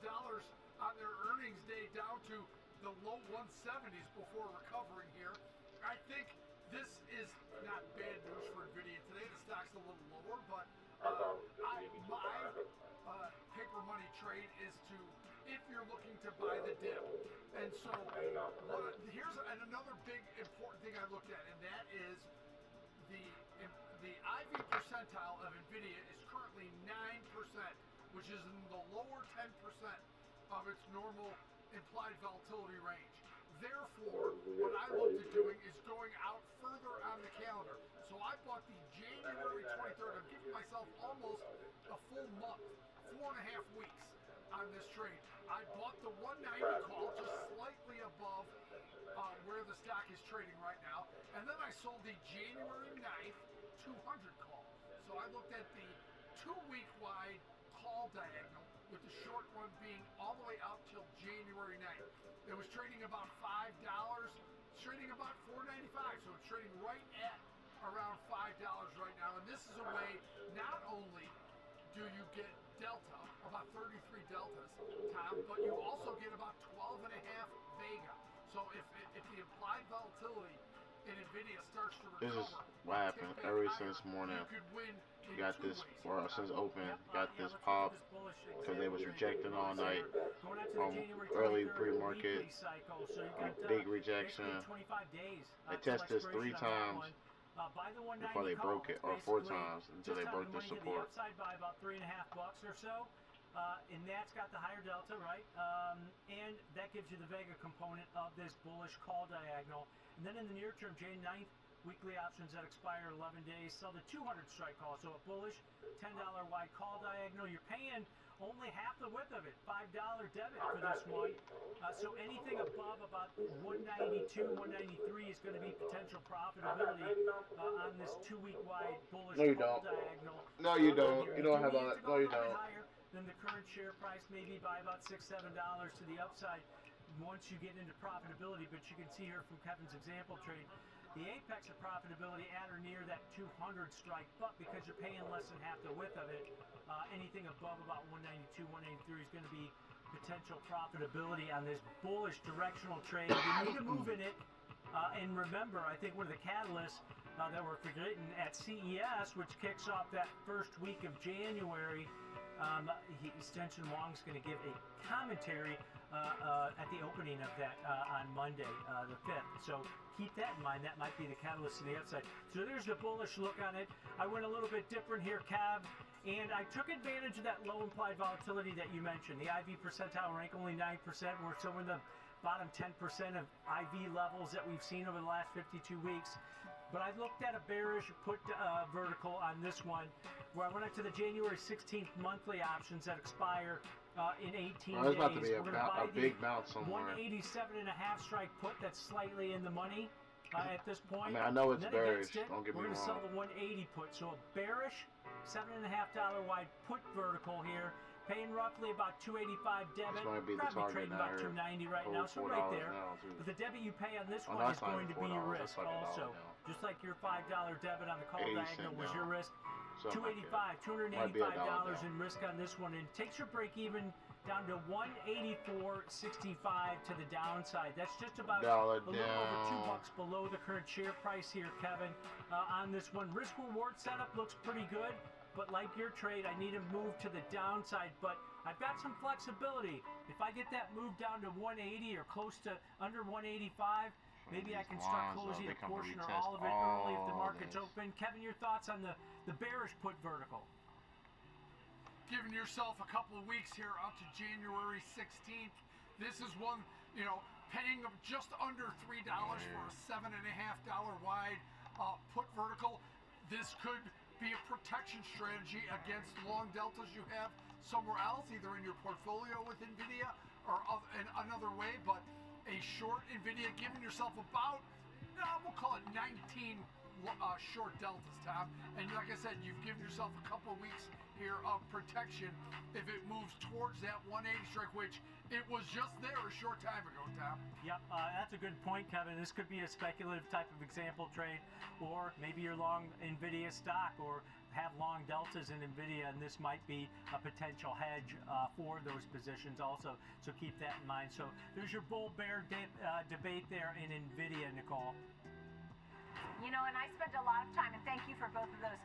on their earnings day down to the low 170s before recovering here. I think this is not bad news for NVIDIA today. The stock's a little lower, but my paper money trade is to, if you're looking to buy the dip. And so here's another big important thing I looked at, and that is the IV percentile of NVIDIA is currently 9%, which is in the lower 10% of its normal implied volatility range. Therefore, what I looked at doing is going out further on the calendar. So I bought the January 23rd. I'm giving myself almost a full month, 4.5 weeks on this trade. I bought the 190 call just slightly above where the stock is trading right now. And then I sold the January 9th 200 call. So I looked at the 2-week wide call diagonal with the short one being all the way out till January 9th. It was trading about $5. It's trading about $4.95. So it's trading right at around $5 right now. And this is a way, not only do you get delta, about 33 deltas, Tom, but you also get about 12.5 vega. So if the implied volatility in NVIDIA starts to recover, This is what happened ever since morning. You got this, or since open, got this pop because they was rejecting all night from early pre-market. Big rejection. They tested this 3 times before they broke it, or 4 times until they broke the support. Upside by about $3.50 or so. And that's got the higher delta, right? And that gives you the Vega component of this bullish call diagonal. And then in the near term, Jan 9th, weekly options that expire 11 days, sell the 200 strike call. So a bullish $10 wide call diagonal. You're paying only half the width of it, $5 debit for this one. So anything above about 192, 193 is going to be potential profitability on this 2-week wide bullish call diagonal. No, you don't. You don't have a. No, you don't. Than the current share price, maybe by about $6, $7 to the upside once you get into profitability. But you can see here from Kevin's example trade, the apex of profitability at or near that 200 strike, but because you're paying less than half the width of it, anything above about 192, 193 is going to be potential profitability on this bullish directional trade. You need to move in it. And remember, I think one of the catalysts that we're forgetting at CES, which kicks off that first week of January, Extension Wong's going to give a commentary at the opening of that on Monday, the 5th. So keep that in mind. That might be the catalyst to the upside. So there's the bullish look on it. I went a little bit different here, Cav, and I took advantage of that low implied volatility that you mentioned. The IV percentile rank only 9%. We're still in the bottom 10% of IV levels that we've seen over the last 52 weeks. But I looked at a bearish put vertical on this one, where I went up to the January 16th monthly options that expire in 18 days. It's about to be a big bounce somewhere. 187.5 strike put that's slightly in the money at this point. I mean, I know it's bearish. Don't get me wrong. We're going to sell the 180 put. So a bearish $7.5 wide put vertical here. Paying roughly about $285 debit. This might be the probably target trading about $290 right now, so right there. But the debit you pay on this one is going to be your risk also. Just like your $5 debit on the call diagonal was your risk. $285, $285 in risk on this one, and takes your break even down to 184.65 to the downside. That's just about a little over $2 below the current share price here, Kevin. On this one, risk reward setup looks pretty good. But like your trade, I need to move to the downside, but I've got some flexibility. If I get that move down to 180 or close to under 185, maybe I can start closing a portion or all of it early if the market's open. Kevin, your thoughts on the bearish put vertical? Giving yourself a couple of weeks here up to January 16th. This is one, you know, paying just under $3 for a $7.5 wide put vertical. This could be a protection strategy against long deltas you have somewhere else, either in your portfolio with NVIDIA or in another way, but a short NVIDIA, giving yourself about, we'll call it 19 short deltas, Tom. And like I said, you've given yourself a couple of weeks here of protection if it moves towards that 180 strike, which it was just there a short time ago, Tom. Yep, that's a good point, Kevin. This could be a speculative type of example trade, or maybe you're long NVIDIA stock or have long deltas in NVIDIA, and this might be a potential hedge for those positions also. So keep that in mind. So there's your bull-bear debate there in NVIDIA, Nicole. You know, and I spent a lot of time, and thank you for both of those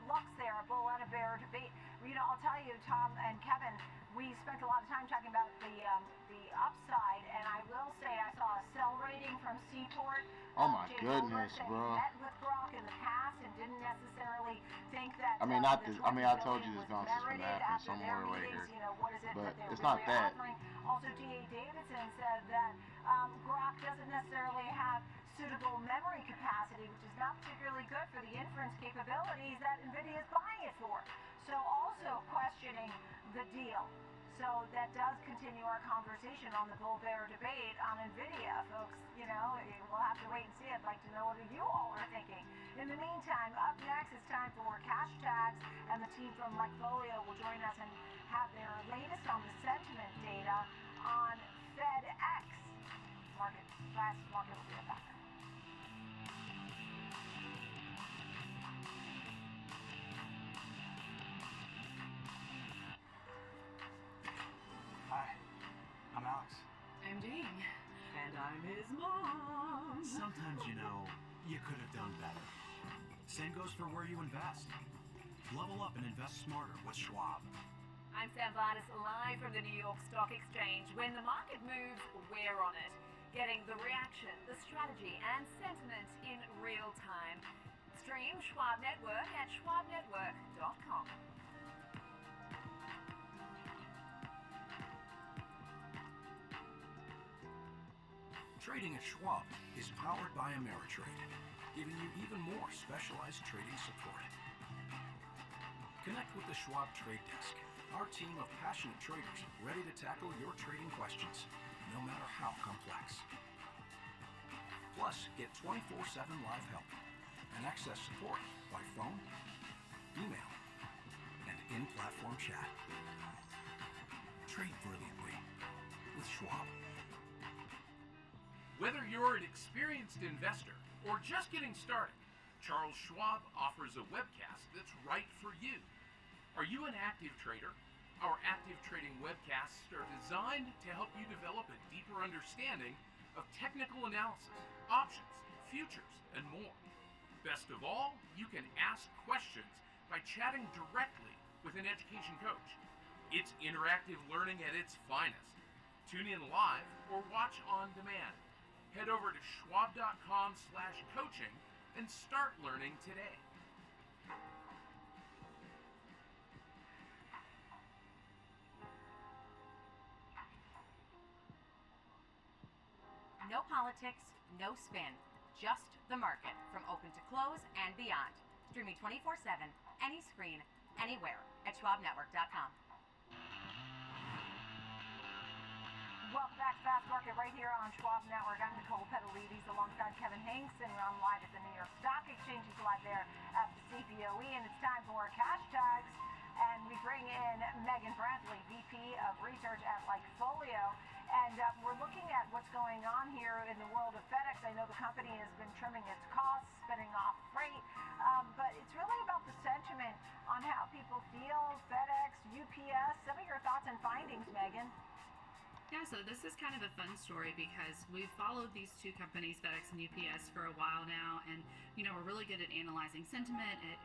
looks there, a bull and a bear debate. You know, I'll tell you, Tom and Kevin, we spent a lot of time talking about the upside, and I will say I saw a sell rating from Seaport. Oh my goodness, bro. Met with Grok in the past and didn't necessarily think that. I mean, not this. I mean, I told you this nonsense was gonna happen somewhere right here, you know, what is it but that they're it's not really that. offering. Also, D.A. Davidson said that Grok doesn't necessarily have suitable memory capacity, which is not particularly good for the inference capabilities that NVIDIA is buying it for. So also questioning the deal. So that does continue our conversation on the bull-bear debate on NVIDIA, folks. You know, we'll have to wait and see. I'd like to know what you all are thinking. In the meantime, up next, it's time for cash tags, and the team from Likefolio will join us and have their latest on the sentiment data on FedEx. Last market will be a factor. Hi, I'm Alex. I'm Jane. And I'm his mom. Sometimes, you know, you could have done better. Same goes for where you invest. Level up and invest smarter with Schwab. I'm Sam Vardis, live from the New York Stock Exchange. When the market moves, we're on it. Getting the reaction, the strategy, and sentiment in real time. Stream Schwab Network at schwabnetwork.com. Trading at Schwab is powered by Ameritrade, giving you even more specialized trading support. Connect with the Schwab Trade Desk, our team of passionate traders ready to tackle your trading questions, no matter how complex. Plus, get 24/7 live help and access support by phone, email, and in-platform chat. Trade brilliantly with Schwab. Whether you're an experienced investor or just getting started, Charles Schwab offers a webcast that's right for you. Are you an active trader? Our active trading webcasts are designed to help you develop a deeper understanding of technical analysis, options, futures, and more. Best of all, you can ask questions by chatting directly with an education coach. It's interactive learning at its finest. Tune in live or watch on demand. Head over to schwab.com/coaching and start learning today. No politics, no spin, just the market from open to close and beyond. Streaming 24/7, any screen, anywhere at schwabnetwork.com. Welcome back to Fast Market right here on Schwab Network. I'm Nicole Petalides alongside Kevin Hanks, and we're on live at the New York Stock Exchange. He's live there at the CPOE, and it's time for cash tags. And we bring in Megan Brantley, VP of Research at Likefolio. And we're looking at what's going on here in the world of FedEx. I know the company has been trimming its costs, spinning off freight, but it's really about the sentiment on how people feel, FedEx, UPS. Some of your thoughts and findings, Megan. Yeah, so this is kind of a fun story because we've followed these two companies, FedEx and UPS, for a while now, and we're really good at analyzing sentiment, at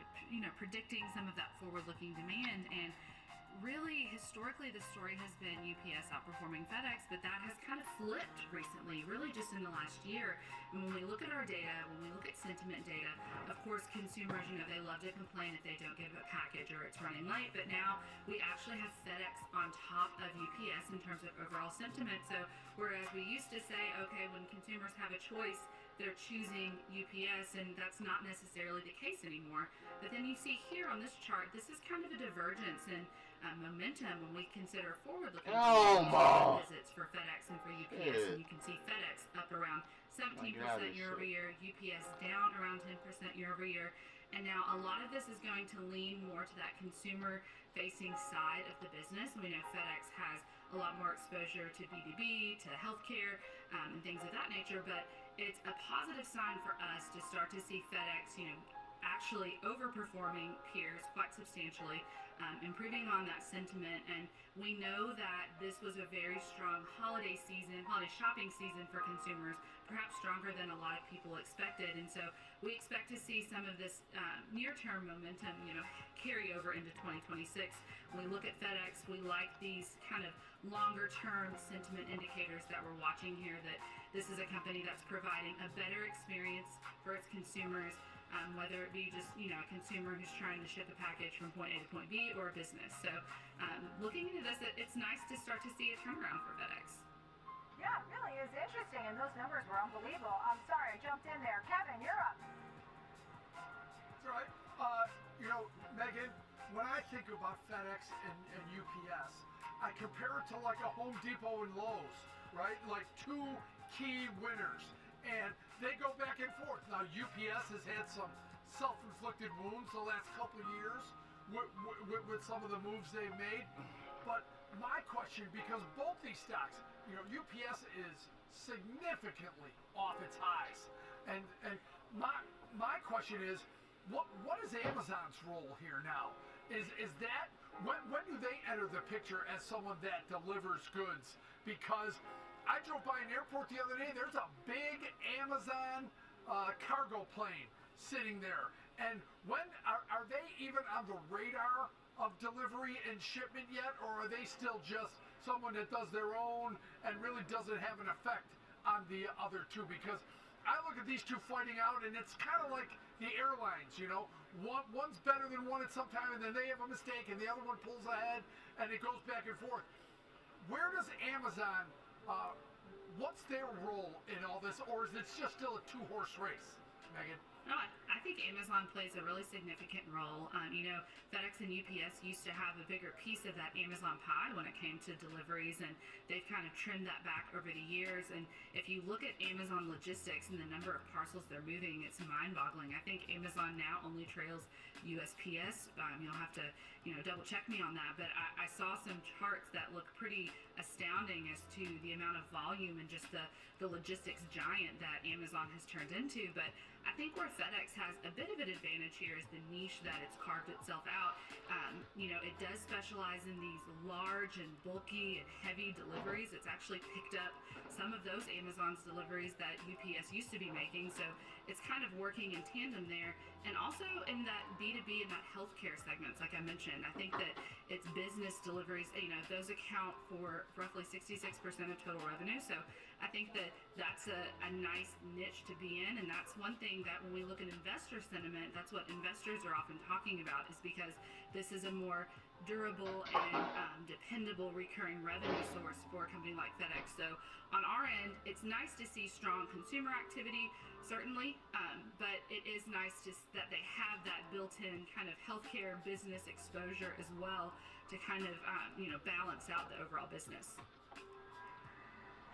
predicting some of that forward-looking demand. And really, historically, the story has been UPS outperforming FedEx, but that has kind of flipped recently, really just in the last year. And when we look at our data, when we look at sentiment data, of course, consumers, they love to complain if they don't get a package or it's running late, but now we actually have FedEx on top of UPS in terms of overall sentiment. So whereas we used to say, okay, when consumers have a choice, they're choosing UPS, and that's not necessarily the case anymore. But then you see here on this chart, this is kind of a divergence in momentum when we consider forward-looking visits for FedEx and for UPS. And you can see FedEx up around 17% year over year, UPS down around 10% year over year. And now a lot of this is going to lean more to that consumer-facing side of the business. We know FedEx has a lot more exposure to B2B, to healthcare, and things of that nature. But it's a positive sign for us to start to see FedEx, actually overperforming peers quite substantially, improving on that sentiment. And we know that this was a very strong holiday shopping season for consumers, perhaps stronger than a lot of people expected. And so we expect to see some of this near-term momentum, carry over into 2026. When we look at FedEx, we like these kind of longer-term sentiment indicators that we're watching here, that this is a company that's providing a better experience for its consumers, whether it be just, a consumer who's trying to ship a package from point A to point B or a business. So looking into this, it's nice to start to see a turnaround for FedEx. Yeah, it really is interesting, and those numbers were unbelievable. I'm sorry, I jumped in there. Kevin, you're up. That's right. Megan, when I think about FedEx and UPS, I compare it to like a Home Depot and Lowe's, right? Like two key winners. And they go back and forth. Now, UPS has had some self-inflicted wounds the last couple of years with some of the moves they've made. But my question, because both these stocks, UPS is significantly off its highs. And my question is, what is Amazon's role here now? Is that, when do they enter the picture as someone that delivers goods? Because I drove by an airport the other day, there's a big Amazon cargo plane sitting there. And when are they even on the radar of delivery and shipment yet, or are they still just someone that does their own and really doesn't have an effect on the other two? Because I look at these two fighting out, and it's kind of like the airlines, one's better than one at some time, and then they have a mistake, and the other one pulls ahead, and it goes back and forth. Where does Amazon, what's their role in all this, or is it just still a two-horse race, Megan? No, I think Amazon plays a really significant role. FedEx and UPS used to have a bigger piece of that Amazon pie when it came to deliveries, and they've kind of trimmed that back over the years. And if you look at Amazon Logistics and the number of parcels they're moving, it's mind-boggling. I think Amazon now only trails USPS. You'll have to, double check me on that. But I saw some charts that look pretty astounding as to the amount of volume and just the logistics giant that Amazon has turned into. But I think where FedEx has a bit of an advantage here is the niche that it's carved itself out. It does specialize in these large and bulky and heavy deliveries. It's actually picked up some of those Amazon's deliveries that UPS used to be making. So it's kind of working in tandem there. And also in that B2B and that healthcare segments, like I mentioned, I think that it's business deliveries, those account for roughly 66% of total revenue. So I think that that's a nice niche to be in. And that's one thing that when we look at investor sentiment, that's what investors are often talking about, is because this is a more durable and dependable recurring revenue source for a company like FedEx. So on our end, it's nice to see strong consumer activity, certainly, but it is nice that they have that built-in kind of healthcare business exposure as well to kind of balance out the overall business.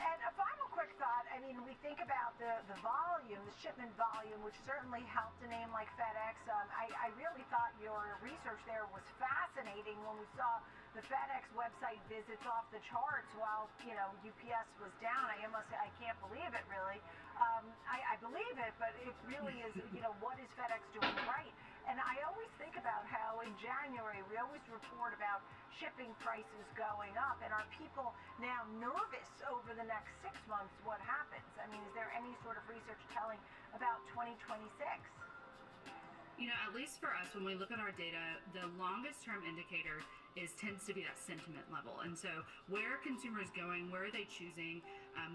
And a final quick thought, we think about the volume, the shipment volume, which certainly helped a name like FedEx. I really thought your research there was fascinating when we saw the FedEx website visits off the charts while, UPS was down. I can't believe it, really. I believe it, but it really is, what is FedEx doing right? And I always think about how in January we always report about shipping prices going up, and are people now nervous over the next 6 months? What happens? Is there any sort of research telling about 2026? at least for us, when we look at our data, the longest term indicator tends to be that sentiment level. And so where are consumers going? Where are they choosing?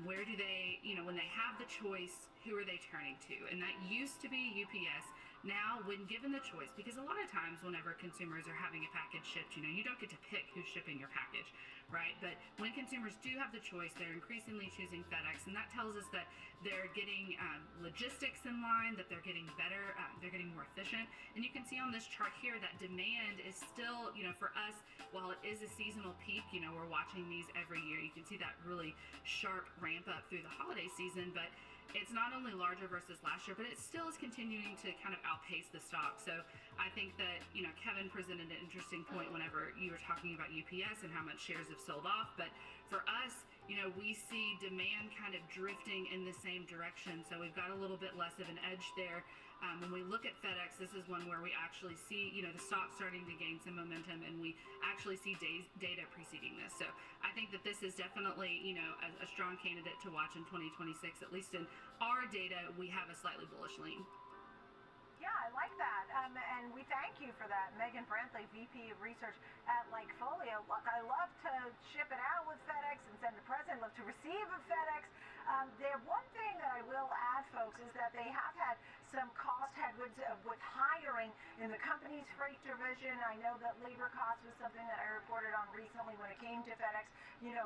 Where do they, when they have the choice, who are they turning to? And that used to be UPS. Now, when given the choice, because a lot of times whenever consumers are having a package shipped, you don't get to pick who's shipping your package, right? But when consumers do have the choice, they're increasingly choosing FedEx, and that tells us that they're getting logistics in line, that they're getting better, they're getting more efficient. And you can see on this chart here that demand is still, for us, while it is a seasonal peak, we're watching these every year. You can see that really sharp ramp up through the holiday season, but it's not only larger versus last year, but it still is continuing to kind of outpace the stock. So I think that, Kevin presented an interesting point whenever you were talking about UPS and how much shares have sold off. But for us, we see demand kind of drifting in the same direction. So we've got a little bit less of an edge there. When we look at FedEx, this is one where we actually see, the stock starting to gain some momentum, and we actually see data preceding this. So I think that this is definitely, a strong candidate to watch in 2026. At least in our data, we have a slightly bullish lean. Yeah, I like that. And we thank you for that. Megan Brantley, VP of Research at Folio. Look, I love to ship it out with FedEx and send the president. Love to receive a FedEx. One thing that I will add, folks, is that they have had some cost headwinds with hiring in the company's freight division. I know that labor cost was something that I reported on recently when it came to FedEx.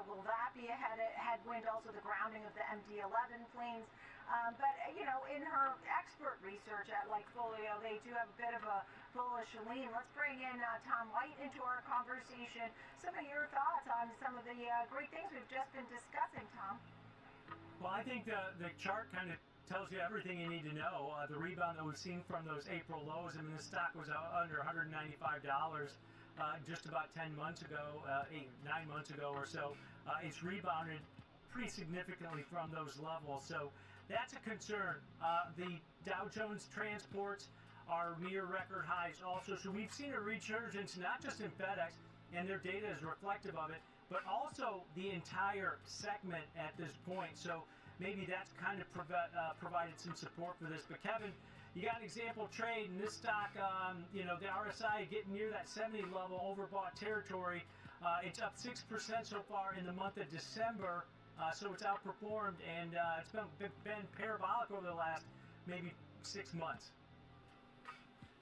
Will that be a headwind? Also, the grounding of the MD-11 planes. But in her expert research at Folio, they do have a bit of a bullish lean. Let's bring in Tom White into our conversation. Some of your thoughts on some of the great things we've just been discussing, Tom. Well, I think the chart kind of tells you everything you need to know. The rebound that we've seen from those April lows, I mean, the stock was under $195 just about 10 months ago, 9 months ago or so. It's rebounded pretty significantly from those levels, so that's a concern. The Dow Jones transports are near record highs also, so we've seen a resurgence not just in FedEx, and their data is reflective of it, but also the entire segment at this point. So maybe that's kind of provided some support for this. But Kevin, you got an example trade, and this stock, the RSI getting near that 70 level overbought territory. It's up 6% so far in the month of December, so it's outperformed, and it's been parabolic over the last maybe 6 months.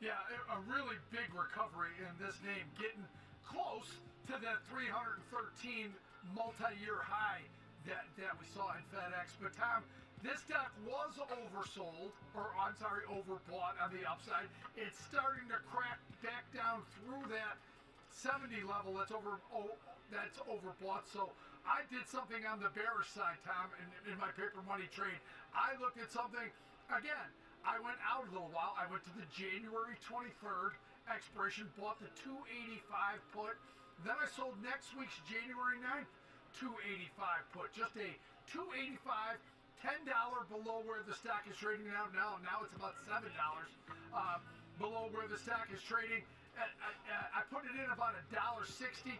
Yeah, a really big recovery in this name, getting close to that 313 multi-year high that we saw in FedEx. But Tom, this stock was oversold, overbought on the upside. It's starting to crack back down through that 70 level that's overbought. So I did something on the bearish side, Tom, in my paper money trade. I looked at something, again, I went out a little while. I went to the January 23rd expiration, bought the 285 put. Then I sold next week's January 9th 285 put. Just a 285, $10 below where the stock is trading now. Now it's about $7 below where the stock is trading. I put it in about $1.60,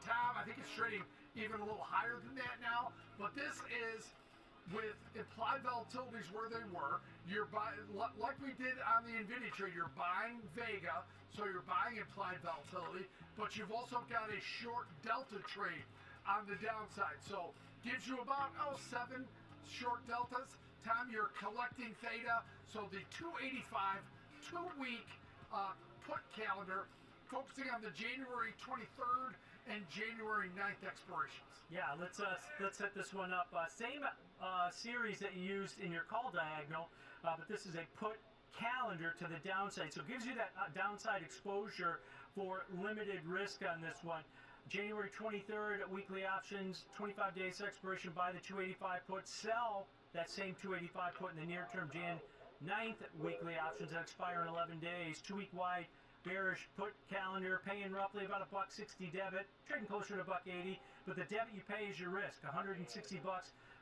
Tom. I think it's trading even a little higher than that now. But this is with implied volatilities where they were. You're buying, like we did on the NVIDIA trade, you're buying Vega, so you're buying implied volatility, but you've also got a short delta trade on the downside. So gives you about 7 short deltas. Tom, you're collecting theta. So the 285 2-week put calendar, focusing on the January 23rd and January 9th expirations. Yeah, let's set this one up. Same series that you used in your call diagonal, but this is a put calendar to the downside. So it gives you that downside exposure for limited risk on this one. January 23rd, weekly options, 25 days expiration, buy the 285 put, sell that same 285 put in the near term. Jan 9th, weekly options that expire in 11 days, 2-week wide bearish put calendar, paying roughly about $1.60 debit, trading closer to $1.80, but the debit you pay is your risk, $160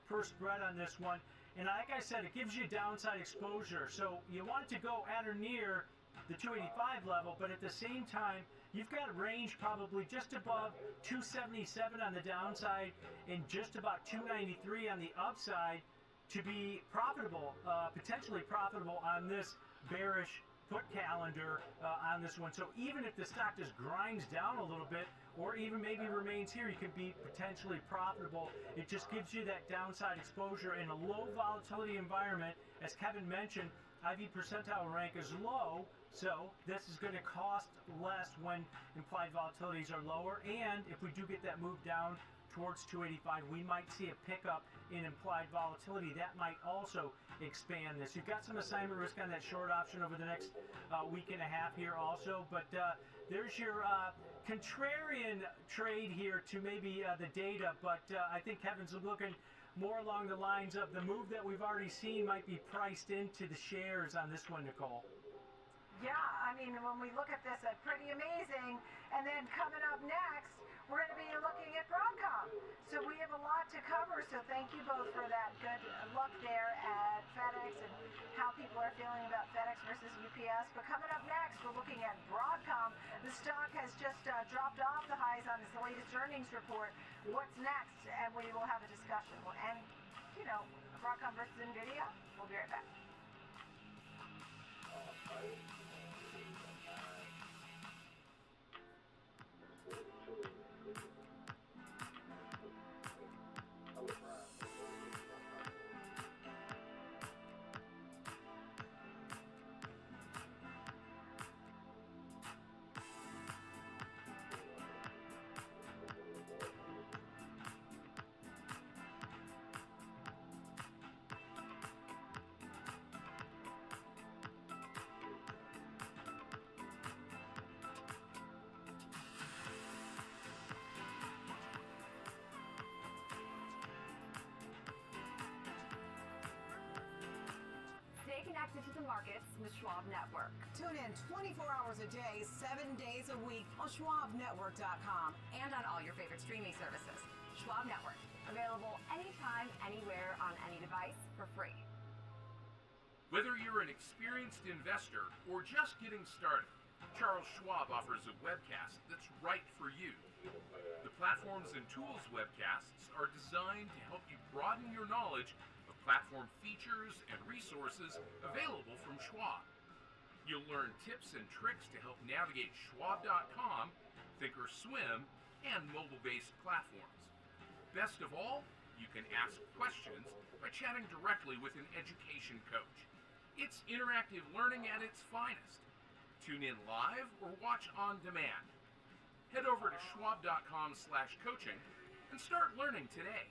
per spread on this one. And like I said, it gives you downside exposure. So you want it to go at or near the 285 level, but at the same time, you've got a range probably just above 277 on the downside and just about 293 on the upside to be profitable, potentially profitable on this bearish put calendar on this one. So even if the stock just grinds down a little bit, or even maybe remains here, you could be potentially profitable. It just gives you that downside exposure in a low volatility environment. As Kevin mentioned, IV percentile rank is low, so this is going to cost less when implied volatilities are lower. And if we do get that move down towards 285, we might see a pickup in implied volatility. That might also expand this. You've got some assignment risk on that short option over the next week and a half here also, but there's your contrarian trade here to maybe the data, but I think Kevin's looking more along the lines of the move that we've already seen might be priced into the shares on this one, Nicole. Yeah, I mean, when we look at this, it's pretty amazing. And then coming up next, we're going to be looking at Broadcom. So we have a lot to cover, so thank you both for that good look there at FedEx and how people are feeling about FedEx versus UPS. But coming up next, we're looking at Broadcom. The stock has just dropped off the highs on its latest earnings report. What's next? And we will have a discussion. And, you know, Broadcom versus NVIDIA, we'll be right back. Stay connected to the markets with Schwab Network. Tune in 24 hours a day, 7 days a week on schwabnetwork.com. And on all your favorite streaming services. Schwab Network. Available anytime, anywhere, on any device for free. Whether you're an experienced investor or just getting started, Charles Schwab offers a webcast that's right for you. The Platforms and Tools webcasts are designed to help you broaden your knowledge of platform features and resources available from Schwab. You'll learn tips and tricks to help navigate Schwab.com, Thinkorswim, and mobile-based platforms. Best of all, you can ask questions by chatting directly with an education coach. It's interactive learning at its finest. Tune in live or watch on demand. Head over to schwab.com/coaching and start learning today.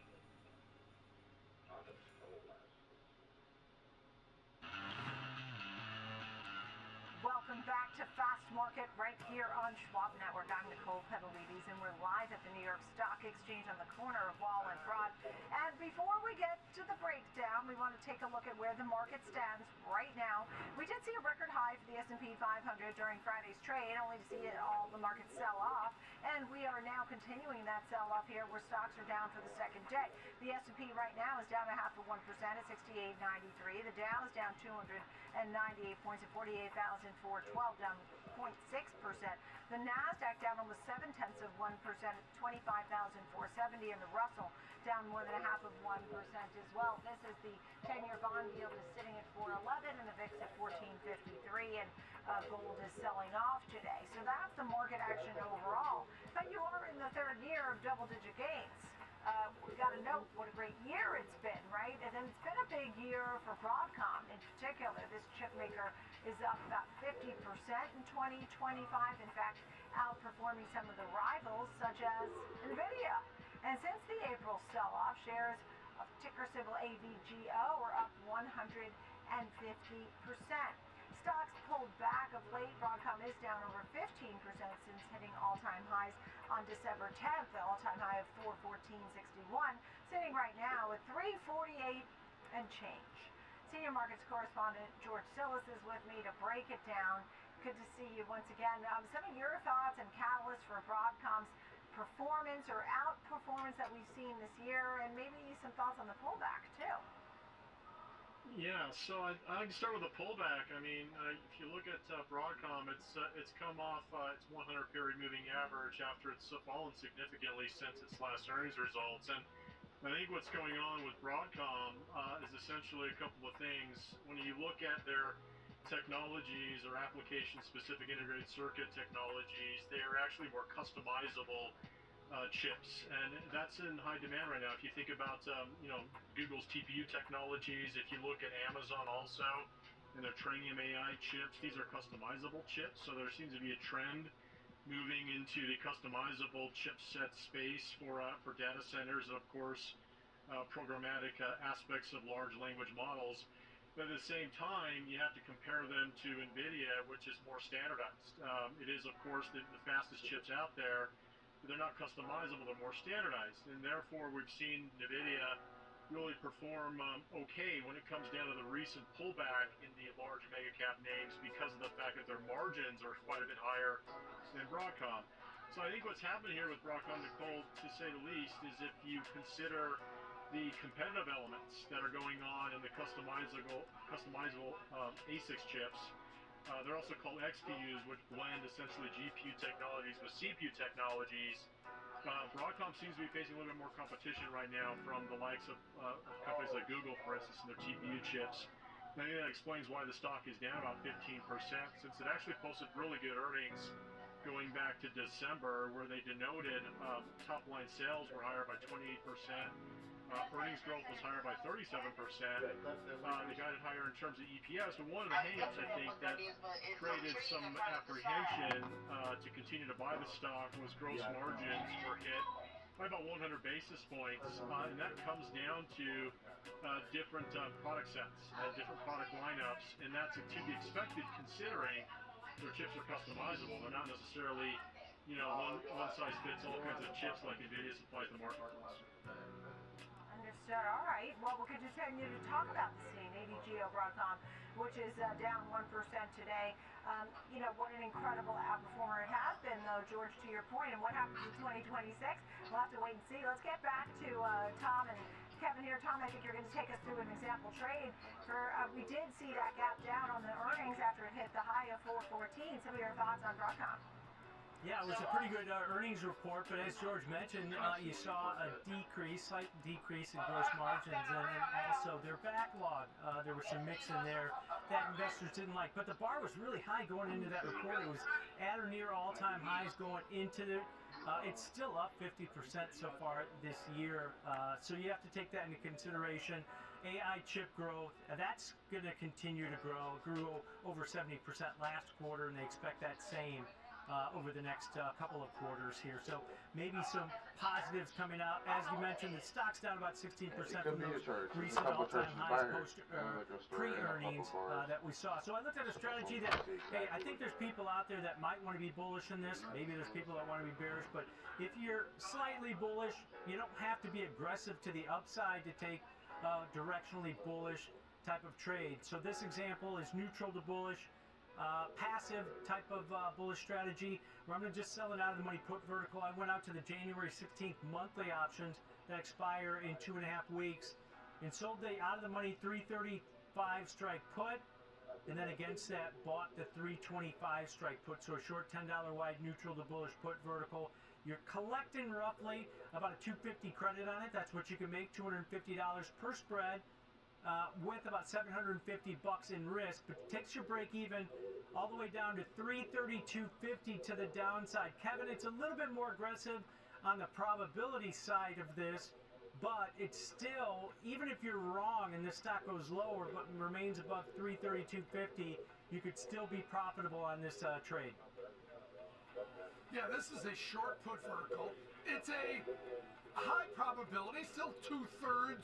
Welcome back to Fast Market right here on Schwab Network. I'm Nicole Pedalides, and we're live at the New York Stock Exchange on the corner of Wall and Broad. And before we get to the breakdown, we want to take a look at where the market stands right now. We did see a record high for the S&P 500 during Friday's trade, only to see all the markets sell off. And we are now continuing that sell-off here where stocks are down for the second day. The S&P right now is down 0.5% at 68.93. The Dow is down 298 points at 48,412, down 0.6%. The Nasdaq down almost 0.7% at 25,470, and the Russell down more than 0.5% as well. This is the 10-year bond yield is sitting at 4.11, and the VIX at 14.53, and gold is selling off today. So that's the market action overall. But you are in the third year of double-digit gains. We got to note what a great year it's been, right? And then it's been a big year for Broadcom in particular. This chip maker is up about 50% in 2025. In fact, outperforming some of the rivals such as NVIDIA. And since the April sell-off, shares of ticker symbol AVGO are up 150%. Stocks pulled back of late. Broadcom is down over 15% since hitting all-time highs on December 10th, the all-time high of 414.61, sitting right now at 348 and change. Senior markets correspondent George Sillis is with me to break it down. Good to see you once again. Some of your thoughts and catalysts for Broadcom's performance or outperformance that we've seen this year, and maybe some thoughts on the pullback too. Yeah, so I can start with a pullback. I mean, if you look at Broadcom, it's come off its 100 period moving average after it's fallen significantly since its last earnings results. And I think what's going on with Broadcom is essentially a couple of things. When you look at their technologies or application-specific integrated circuit technologies, they are actually more customizable chips, and that's in high demand right now. If you think about Google's TPU technologies, if you look at Amazon also and their Trainium AI chips, these are customizable chips. So there seems to be a trend moving into the customizable chipset space for data centers and of course programmatic aspects of large language models. But at the same time, you have to compare them to NVIDIA, which is more standardized. It is, of course, the fastest chips out there. They're not customizable, they're more standardized, and therefore we've seen NVIDIA really perform okay when it comes down to the recent pullback in the large mega cap names because of the fact that their margins are quite a bit higher than Broadcom. So I think what's happening here with Broadcom, Nicole, to say the least, is if you consider the competitive elements that are going on in the customizable ASICs chips. They're also called XPUs, which blend essentially GPU technologies with CPU technologies. Broadcom seems to be facing a little bit more competition right now from the likes of companies like Google, for instance, and their GPU chips. And I think that explains why the stock is down about 15%, since it actually posted really good earnings going back to December, where they denoted top-line sales were higher by 28%. Earnings growth was higher by 37%. They got it higher in terms of EPS, but one of the hangups I think that created some apprehension to continue to buy the stock was gross margins were hit by about 100 basis points, and that comes down to different product sets, different product lineups, and that's to be expected considering their chips are customizable. They're not necessarily, one size fits all kinds of chips like NVIDIA supplies the marketplace. Understood. All right. Well, we'll continue to talk about the scene. ADGO Broadcom, which is down 1% today. What an incredible outperformer it has been, though, George, to your point. And what happens in 2026? We'll have to wait and see. Let's get back to Tom and Kevin here. Tom, I think you're going to take us through an example trade. We did see that gap down on the earnings after it hit the high of 414. Some of your thoughts on Broadcom? Yeah, it was a pretty good earnings report, but as George mentioned, you saw a slight decrease in gross margins, and also their backlog. There was some mix in there that investors didn't like, but the bar was really high going into that report. It was at or near all-time highs going into it. It's still up 50% so far this year, so you have to take that into consideration. AI chip growth, that's going to continue to grow. It grew over 70% last quarter, and they expect that same over the next couple of quarters here. So maybe some positives coming out. As you mentioned, the stock's down about 16% from those recent all-time highs pre-earnings that we saw. So I looked at a strategy that, hey, I think there's people out there that might want to be bullish in this. Maybe there's people that want to be bearish. But if you're slightly bullish, you don't have to be aggressive to the upside to take directionally bullish type of trade. So this example is neutral to bullish. Passive type of bullish strategy where I'm going to just sell it out of the money put vertical. I went out to the January 16th monthly options that expire in 2.5 weeks and sold the out of the money 335 strike put, and then against that bought the 325 strike put. So a short $10 wide neutral to bullish put vertical. You're collecting roughly about a $250 credit on it. That's what you can make, $250 per spread. With about $750 in risk, but it takes your break even all the way down to $332.50 to the downside. Kevin, it's a little bit more aggressive on the probability side of this, but it's still, even if you're wrong and this stock goes lower but remains above $332.50, you could still be profitable on this trade. Yeah, this is a short put vertical. It's a high probability, still 2/3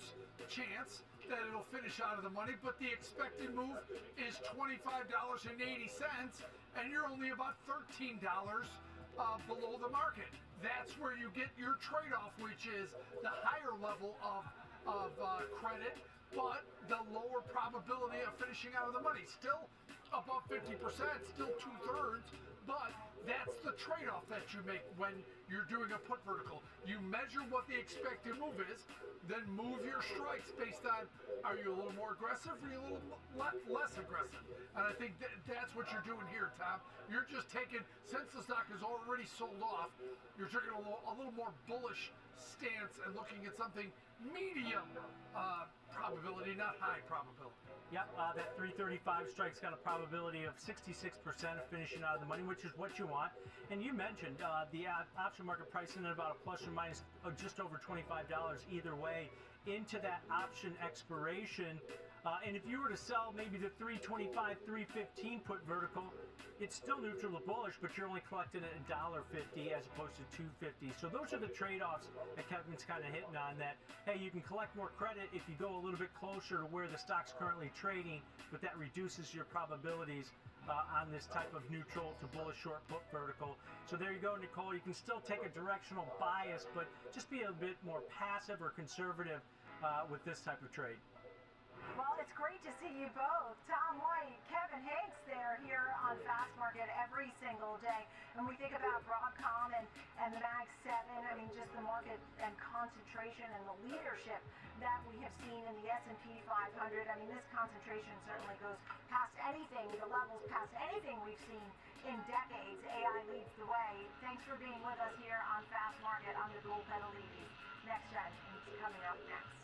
chance that it'll finish out of the money, but the expected move is $25.80, and you're only about $13 below the market. That's where you get your trade-off, which is the higher level of credit, but the lower probability of finishing out of the money. Still above 50%, still 2/3, but that's the trade-off that you make when you're doing a put vertical. You measure what the expected move is, then move your strikes based on, are you a little more aggressive or are you a little less aggressive? And I think that's what you're doing here, Tom. You're just taking, since the stock is already sold off, you're taking a little more bullish stance and looking at something medium probability, not high probability. Yep, that 335 strike's got a probability of 66% of finishing out of the money, which is what you want. And you mentioned the option market pricing at about a plus or minus just over $25 either way into that option expiration. And if you were to sell maybe the 325, 315 put vertical, it's still neutral to bullish, but you're only collecting at $1.50 as opposed to $2.50. So those are the trade-offs that Kevin's kind of hitting on, that, hey, you can collect more credit if you go a little bit closer to where the stock's currently trading, but that reduces your probabilities on this type of neutral to bullish short put vertical. So there you go, Nicole. You can still take a directional bias, but just be a bit more passive or conservative with this type of trade. Well, it's great to see you both. Tom White, Kevin Hanks there here on Fast Market every single day. When we think about Broadcom and the Mag 7, I mean, just the market and concentration and the leadership that we have seen in the S&P 500. I mean, this concentration certainly goes past anything, the levels past anything we've seen in decades. AI leads the way. Thanks for being with us here on Fast Market on the Dual Pedal Ladies. Next gen is coming up next.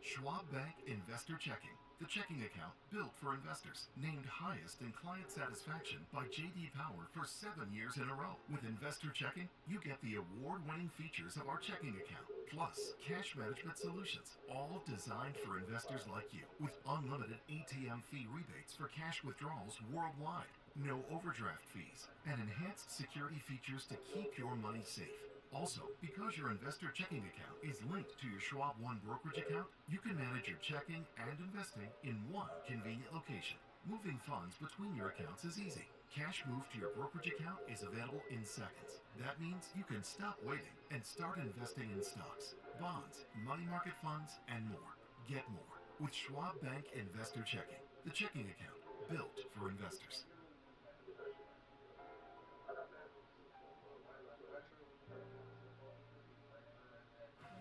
Schwab Bank Investor Checking, the checking account built for investors, named highest in client satisfaction by J.D. Power for 7 years in a row. With Investor Checking, you get the award-winning features of our checking account, plus cash management solutions, all designed for investors like you, with unlimited ATM fee rebates for cash withdrawals worldwide, no overdraft fees, and enhanced security features to keep your money safe. Also, because your investor checking account is linked to your Schwab One brokerage account, you can manage your checking and investing in one convenient location. Moving funds between your accounts is easy. Cash moved to your brokerage account is available in seconds. That means you can stop waiting and start investing in stocks, bonds, money market funds, and more. Get more with Schwab Bank Investor Checking, the checking account built for investors.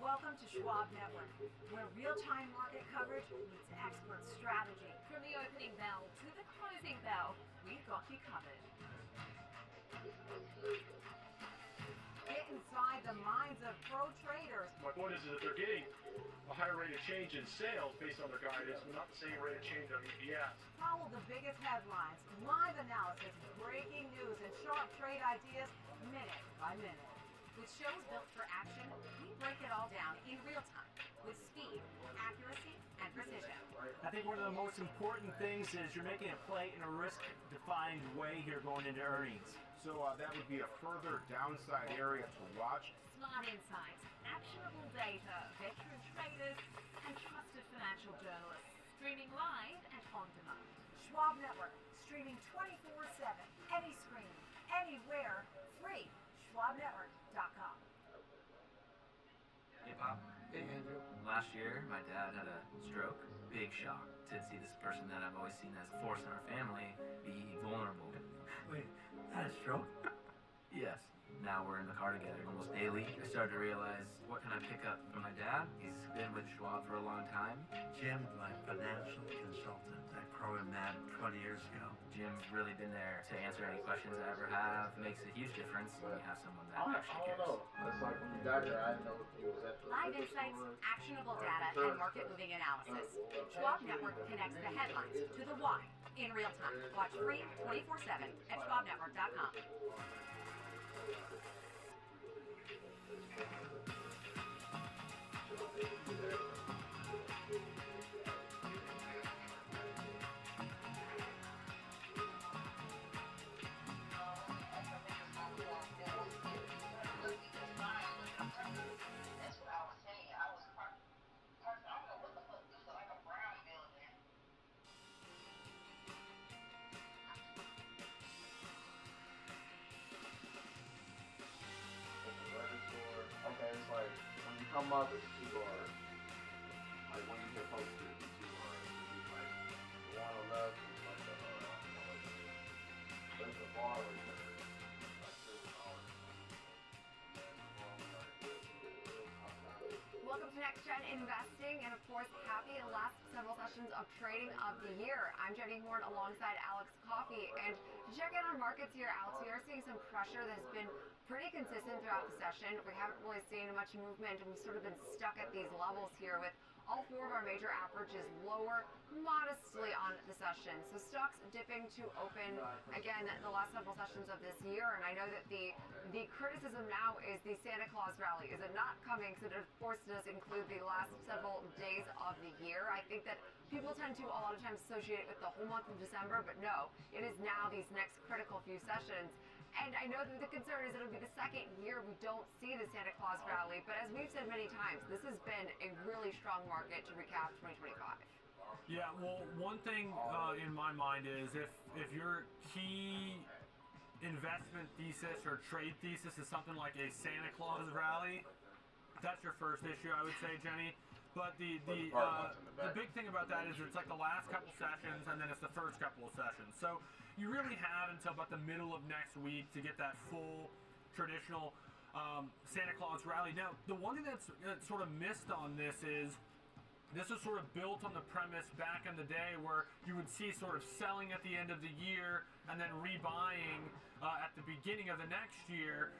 Welcome to Schwab Network, where real-time market coverage meets expert strategy. From the opening bell to the closing bell, we've got you covered. Get inside the minds of pro traders. My point is that they're getting a higher rate of change in sales based on their guidance, but not the same rate of change on EPS. Follow the biggest headlines, live analysis, breaking news, and sharp trade ideas minute by minute. With shows built for action, we break it all down in real time with speed, accuracy, and precision. I think one of the most important things is you're making a play in a risk-defined way here going into earnings. So that would be a further downside area to watch. Smart insights, actionable data, veteran traders, and trusted financial journalists. Streaming live and on demand. Schwab Network, streaming 24/7, any screen, anywhere, free. SchwabNetwork.com. Hey, Pop. Hey, Andrew. Last year, my dad had a stroke. Big shock to see this person that I've always seen as a force in our family be vulnerable. Wait, had a stroke? Yes. Now we're in the car together almost daily. I started to realize, what can I pick up from my dad? He's been with Schwab for a long time. Jim's my financial consultant. I programmed that 20 years ago. Jim's really been there to answer any questions I ever have. Makes a huge difference when you have someone that actually cares. I don't know. It's like when you got there, I didn't know he was at the Live insights, actionable data, and market-moving analysis. Schwab Network connects the headlines to the why in real time. Watch free 24/7 at SchwabNetwork.com. It's like when you come up, it's too hard. Like when you get posted, it's too hard. It's like the one on the left is like the there's a bar right there. Like there's a bar. And then the wrong side is real next-gen investing, and of course, happy last several sessions of trading of the year. I'm Jenny Horn alongside Alex Coffey, and to check in on markets here, Alex, we are seeing some pressure that has been pretty consistent throughout the session. We haven't really seen much movement, and we've sort of been stuck at these levels here with all four of our major averages lower modestly on the session. So stocks dipping to open again the last several sessions of this year, and I know that the criticism now is the Santa Claus rally. Is it not coming? So it of course does include the last several days of the year. I think that people tend to a lot of times associate it with the whole month of December, but no, it is now these next critical few sessions. And I know that the concern is it'll be the second year we don't see the Santa Claus rally, but as we've said many times, this has been a really strong market to recap 2025. Yeah, well, one thing in my mind is if your key investment thesis or trade thesis is something like a Santa Claus rally, that's your first issue, I would say, Jenny. But the big thing about that is it's like the last couple sessions and then it's the first couple of sessions. So you really have until about the middle of next week to get that full traditional Santa Claus rally. Now, the one thing that's sort of missed on this is this is sort of built on the premise back in the day where you would see sort of selling at the end of the year and then rebuying at the beginning of the next year.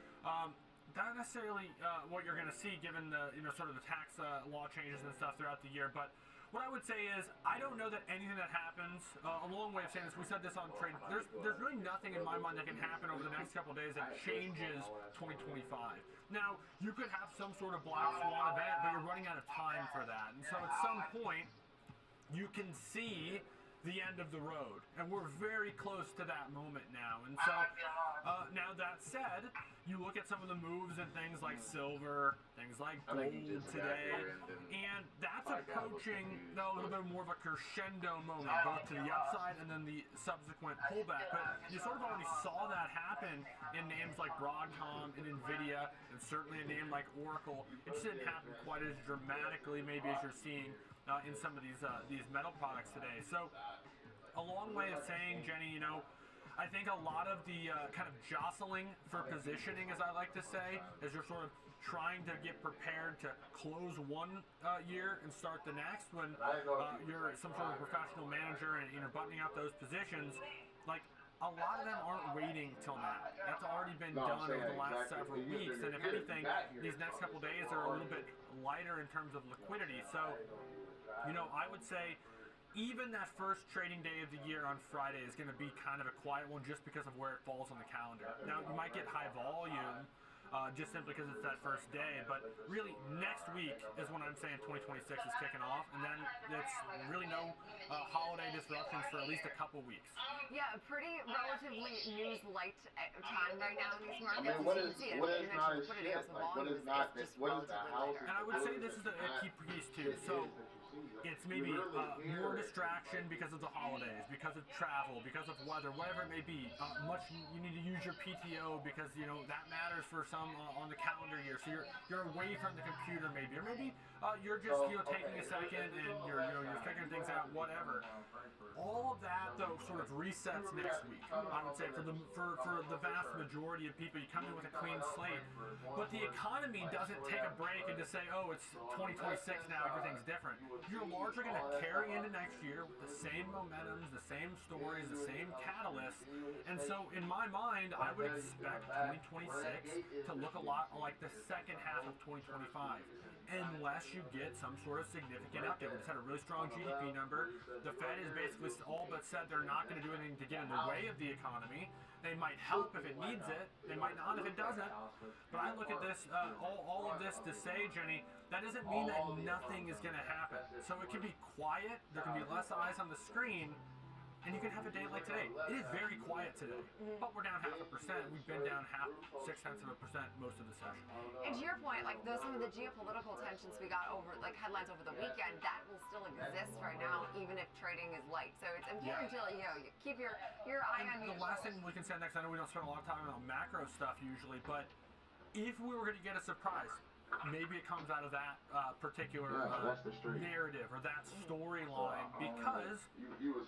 Not necessarily what you're going to see given the sort of the tax law changes and stuff throughout the year, but what I would say is I don't know that anything that happens, a long way of saying this, we said this on trade, there's really nothing in my mind that can happen over the next couple of days that changes 2025. Now, you could have some sort of black swan event, but you're running out of time for that, and so at some point you can see the end of the road, and we're very close to that moment now. And so now that said, you look at some of the moves and things like silver, things like gold today, and that's approaching a little bit more of a crescendo moment, both to the upside and then the subsequent pullback. But you sort of already saw that happen in names like Broadcom and Nvidia, and certainly a name like Oracle. It just didn't happen quite as dramatically maybe as you're seeing in some of these metal products today. So a long way of saying, Jenny, I think a lot of the kind of jostling for positioning, as I like to say, as you're sort of trying to get prepared to close one year and start the next when you're some sort of professional manager and you're buttoning up those positions, like a lot of them aren't waiting till now. That's already been done over the last several weeks, and if anything, these next couple days are a little bit lighter in terms of liquidity. So I would say even that first trading day of the year on Friday is going to be kind of a quiet one just because of where it falls on the calendar. Now, you might get high volume just simply because it's that first day, but really next week is when I'm saying 2026 is kicking off, and then it's really no holiday disruptions for at least a couple weeks. Yeah, a pretty relatively news-light time right now in these markets. I mean, what is not a shit? Like, what is not, what is the house? And I would say this is a key piece too. So it's maybe more distraction because of the holidays, because of travel, because of weather, whatever it may be. You need to use your PTO because that matters for some on the calendar year. So you're away from the computer maybe, or maybe you're just taking a second and you're figuring things out, whatever. All of that though sort of resets next week. I would say for the vast majority of people, you come in with a clean slate, but the economy doesn't take a break and just say, oh, it's 2026 now, everything's different. You're largely going to carry into next year with the same momentums, the same stories, the same catalysts, and so in my mind, I would expect 2026 to look a lot like the second half of 2025. Unless you get some sort of significant update. We just had a really strong GDP number. The Fed has basically all but said they're not going to do anything to get in the way of the economy. They might help if it needs it. They might not if it doesn't. But I look at this, all of this to say, Jenny, that doesn't mean that nothing is going to happen. So it can be quiet. There can be less eyes on the screen. And you can have a day like today. It is very quiet today, but we're down 0.5%. We've been down 0.6% most of the session. And to your point, like some of the geopolitical tensions we got over, like headlines over the weekend, that will still exist right now, even if trading is light. So it's important to you keep your eye on. The last thing we can say next, I know we don't spend a lot of time on macro stuff usually, but if we were going to get a surprise, maybe it comes out of that particular narrative or that storyline, because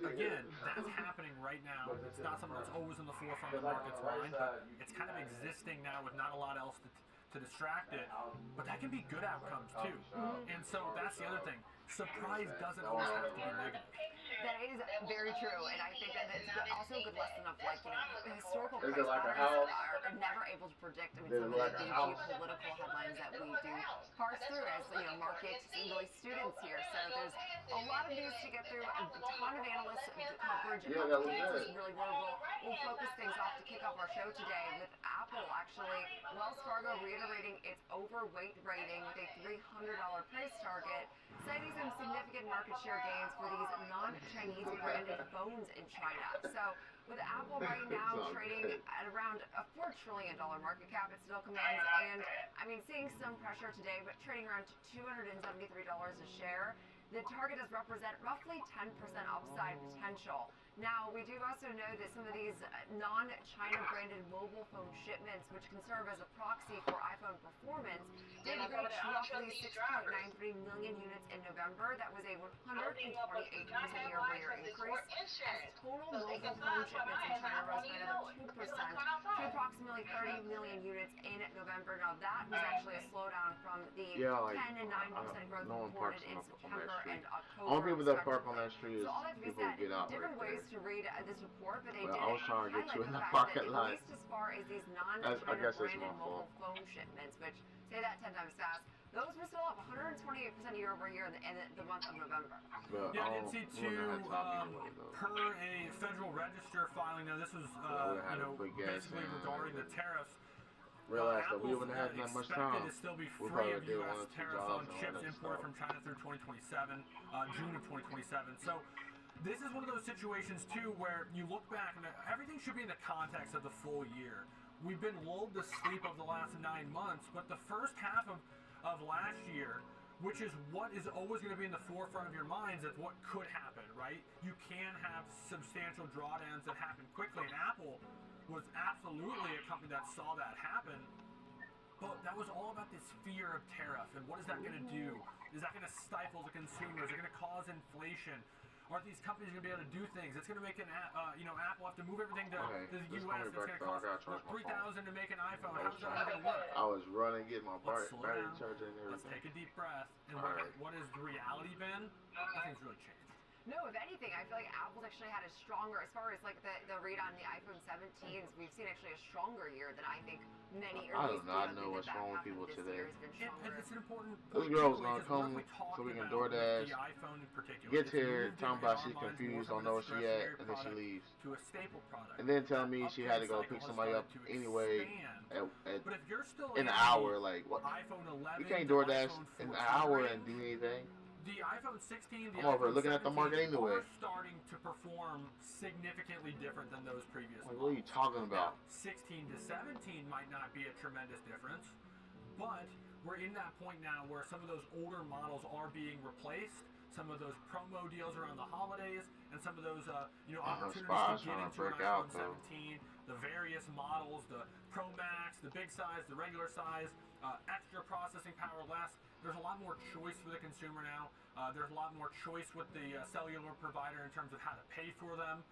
again, that's happening right now. It's not something that's always in the forefront of the market's mind, but it's kind of existing now with not a lot else to to distract it, but that can be good outcomes too. And so that's the other thing. Surprise doesn't always have to be negative. That is very true, and I think that it's also a good lesson of like, historical Is price it like a patterns house? are never able to predict. I mean, Is some it of like the a house? geopolitical headlines that we do parse through as market really students here. So there's a lot of news to get through, a ton of analyst coverage and updates is really where we'll focus things off to kick off our show today with Apple actually. Wells Fargo reiterating its overweight rating with a $300 price target, citing some significant market share gains for these non-Chinese branded phones in China. So with Apple right now trading at around a $4 trillion market cap, it still commands, and I mean seeing some pressure today, but trading around $273 a share. The target does represent roughly 10% upside potential. Now, we do also know that some of these non-China branded mobile phone shipments, which can serve as a proxy for iPhone performance, did reach roughly 6.93 million units in November. That was a 128% year-over-year increase, as total mobile phone shipments in China rose by another 2% to approximately 30 million units in November. Now, that was actually a slowdown from the 10 and 9% growth reported in September and October. Only people that park on that street is people who get out different right ways there. to read this report, but they Well, did I was trying to get highlight you in the the fact parking that lot. at least as far as these I non-China guess it's branded my mobile fault. phone shipments, which say that 10 times fast, those were still up 128% year over year in the month of November. Yeah, I did see too, per a Federal Register filing. Now, this was, basically regarding the tariffs. Realized that we wouldn't have that much time. Expected to still be We free probably of did U.S. 1 or 2 tariffs jobs on and chips all that imported stuff. from China through 2027, June of 2027. So this is one of those situations too where you look back and everything should be in the context of the full year. We've been lulled to sleep over the last 9 months, but the first half of last year, which is what is always going to be in the forefront of your minds, is what could happen, right? You can have substantial drawdowns that happen quickly, and Apple was absolutely a company that saw that happen. But that was all about this fear of tariff, and what is that going to do? Is that going to stifle the consumers? Is it going to cause inflation? Are these companies going to be able to do things? It's going to make Apple have to move everything to the U.S. It's going to cost $3,000 to make an iPhone. How's that going to work? I was running, getting my Let's slow battery down. charger and everything. Let's take a deep breath. And what has the reality been? Nothing's really changed. No, if anything, I feel like Apple's actually had a stronger, as far as like the read on the iPhone 17s, we've seen actually a stronger year than I think many. I do not know what's wrong with people today. It's an important This girl's gonna come so we can DoorDash. Gets here, talking about she's confused, don't know where she at, and then she leaves. To a staple product. And then telling me she had to go pick somebody up anyway in an hour. Like what? You can't DoorDash in an hour and do anything. The iPhone 16, I'm over looking at the market anyway. are starting to perform significantly different than those previous Like, what are you talking about? 16 to 17 might not be a tremendous difference, but we're in that point now where some of those older models are being replaced. Some of those promo deals around the holidays, and some of those opportunities to get into an iPhone 17, the various models, the Pro Max, the big size, the regular size, extra processing power, less. There's a lot more choice for the consumer now. There's a lot more choice with the cellular provider in terms of how to pay for them.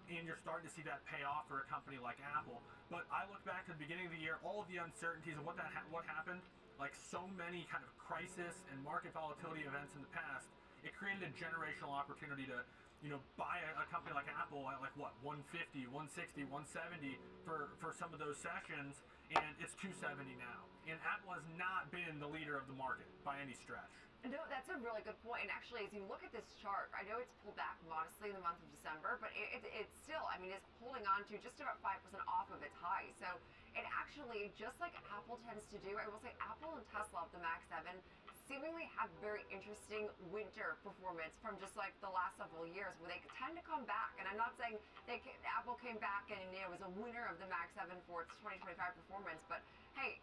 And you're starting to see that pay off for a company like Apple. But I look back to the beginning of the year, all of the uncertainties of what happened, like so many kind of crisis and market volatility events in the past, it created a generational opportunity to buy a company like Apple at like what, 150, 160, 170 for some of those sessions, and it's 270 now. And Apple has not been the leader of the market by any stretch. No, that's a really good point. And actually, as you look at this chart, I know it's pulled back modestly in the month of December, but it's still, I mean, it's holding on to just about 5% off of its high. So it actually, just like Apple tends to do, I will say Apple and Tesla of the Mac 7 seemingly have very interesting winter performance from just like the last several years where they tend to come back. And I'm not saying Apple came back and it was a winner of the Mac 7 for its 2025 performance, but hey,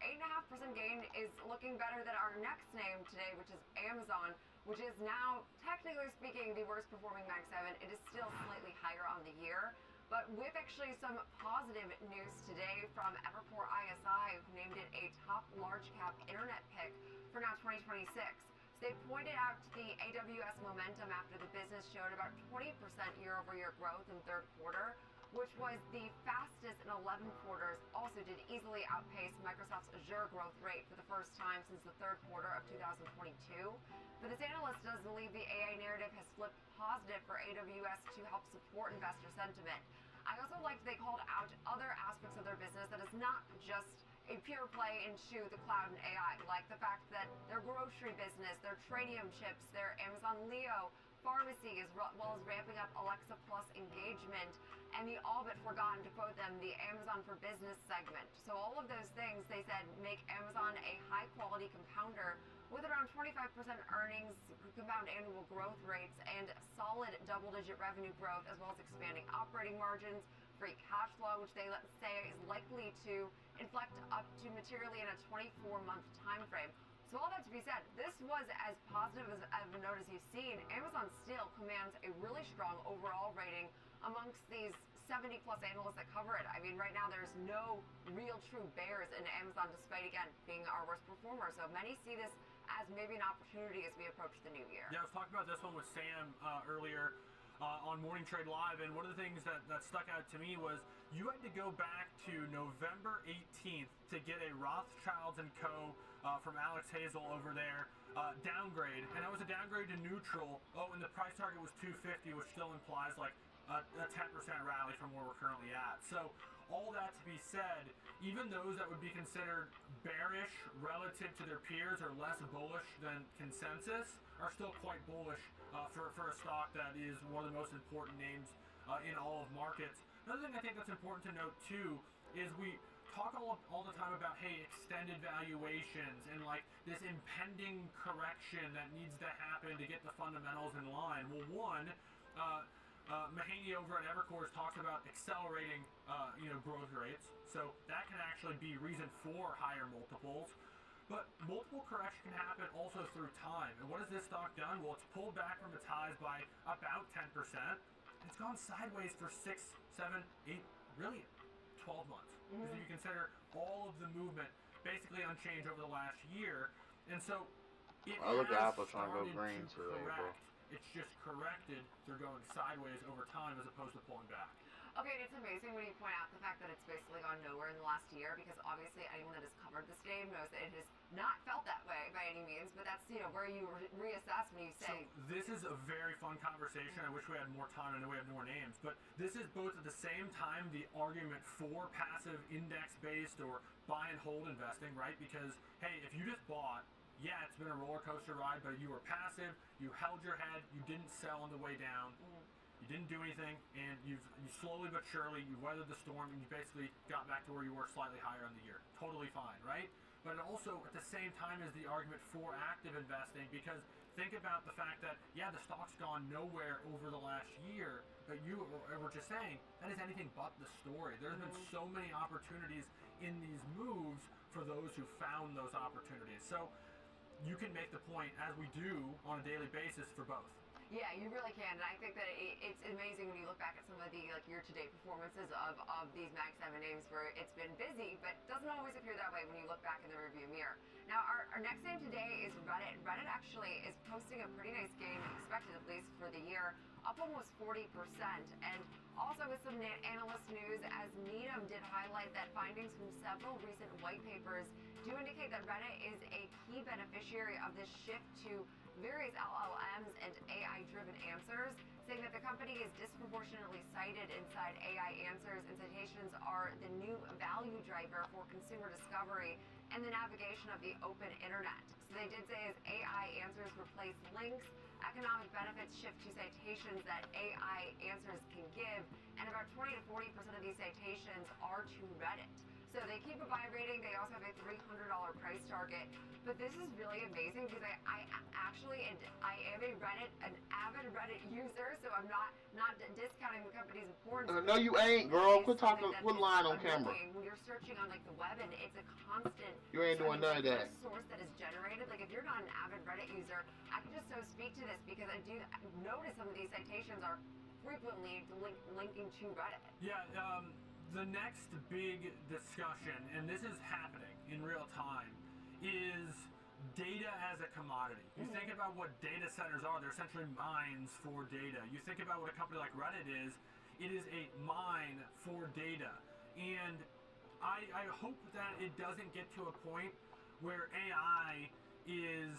8.5% gain is looking better than our next name today, which is Amazon, which is now, technically speaking, the worst performing Mac 7. It is still slightly higher on the year. But with actually some positive news today from Evercore ISI, who named it a top large cap internet pick for now 2026. So they pointed out the AWS momentum after the business showed about 20% year over year growth in third quarter, which was the fastest in 11 quarters, also did easily outpace Microsoft's Azure growth rate for the first time since the third quarter of 2022. But this analyst does believe the AI narrative has flipped positive for AWS to help support investor sentiment. I also liked they called out other aspects of their business that is not just a pure play into the cloud and AI, like the fact that their grocery business, their Tranium chips, their Amazon Leo, pharmacy, as well as ramping up Alexa Plus engagement, and the all but forgotten to quote them, the Amazon for Business segment. So all of those things, they said, make Amazon a high quality compounder with around 25% earnings, compound annual growth rates, and solid double-digit revenue growth, as well as expanding operating margins, free cash flow, which they say is likely to inflect up to materially in a 24-month time frame. So all that to be said, this was as positive as a note as you've seen. Amazon still commands a really strong overall rating amongst these 70 plus analysts that cover it. I mean, right now there's no real true bears in Amazon, despite, again, being our worst performer. So many see this as maybe an opportunity as we approach the new year. Yeah, I was talking about this one with Sam earlier on Morning Trade Live, and one of the things that stuck out to me was you had to go back to November 18th to get a Rothschilds & Co. From Alex Hazel over there downgrade, and that was a downgrade to neutral. Oh, and the price target was 250, which still implies like a 10% rally from where we're currently at. So all that to be said, even those that would be considered bearish relative to their peers or less bullish than consensus are still quite bullish for a stock that is one of the most important names in all of markets. Another thing I think that's important to note too is we talk all the time about, hey, extended valuations and like this impending correction that needs to happen to get the fundamentals in line. Well, one, Mahaney over at Evercore talks about accelerating, growth rates, so that can actually be reason for higher multiples. But multiple correction can happen also through time. And what has this stock done? Well, it's pulled back from its highs by about 10%. It's gone sideways for 6, 7, 8, really 12 months. Because if you consider all of the movement basically unchanged over the last year. And so it look at has Apple trying to go started green to today, bro. correct. It's just corrected through going sideways over time as opposed to pulling back. Okay, and it's amazing when you point out the fact that it's basically gone nowhere in the last year, because obviously anyone that has covered this game knows that it has not felt that way by any means, but that's, where you reassess when you say. So this is a very fun conversation. I wish we had more time. I know we have more names, but this is both at the same time the argument for passive index-based or buy and hold investing, right? Because, hey, if you just bought, yeah, it's been a roller coaster ride, but you were passive, you held your head, you didn't sell on the way down. You didn't do anything, and you slowly but surely, you weathered the storm, and you basically got back to where you were slightly higher in the year. Totally fine, right? But it also, at the same time, is the argument for active investing, because think about the fact that, yeah, the stock's gone nowhere over the last year, but you were just saying, that is anything but the story. There's been so many opportunities in these moves for those who found those opportunities. So you can make the point, as we do on a daily basis, for both. Yeah, you really can, and I think that it's amazing when you look back at some of the year-to-date performances of these Mag 7 names where it's been busy, but doesn't always appear that way when you look back in the rearview mirror. Now, our next name today is Reddit. Reddit actually is posting a pretty nice gain, expected at least for the year, up almost 40%, and also with some analyst news, as Needham did highlight that findings from several recent white papers do indicate that Reddit is a key beneficiary of this shift to various LLMs and AI-driven answers, saying that the company is disproportionately cited inside AI answers, and citations are the new value driver for consumer discovery and the navigation of the open internet. So they did say as AI answers replace links, economic benefits shift to citations that AI answers can give, and about 20 to 40% of these citations are to Reddit. So they keep a buy rating. They also have a $300 price target. But this is really amazing because I am an avid Reddit user, so I'm not discounting the company's importance. No, you ain't, girl. Quit talking. Quit lying on camera. When you're searching on the web and it's a constant. You ain't doing none of that. Source that is generated. Like if you're not an avid Reddit user, I can just so speak to this because I do notice some of these citations are frequently linking to Reddit. Yeah. The next big discussion, and this is happening in real time, is data as a commodity. You think about what data centers are, they're essentially mines for data. You think about what a company like Reddit is, it is a mine for data. And I hope that it doesn't get to a point where AI is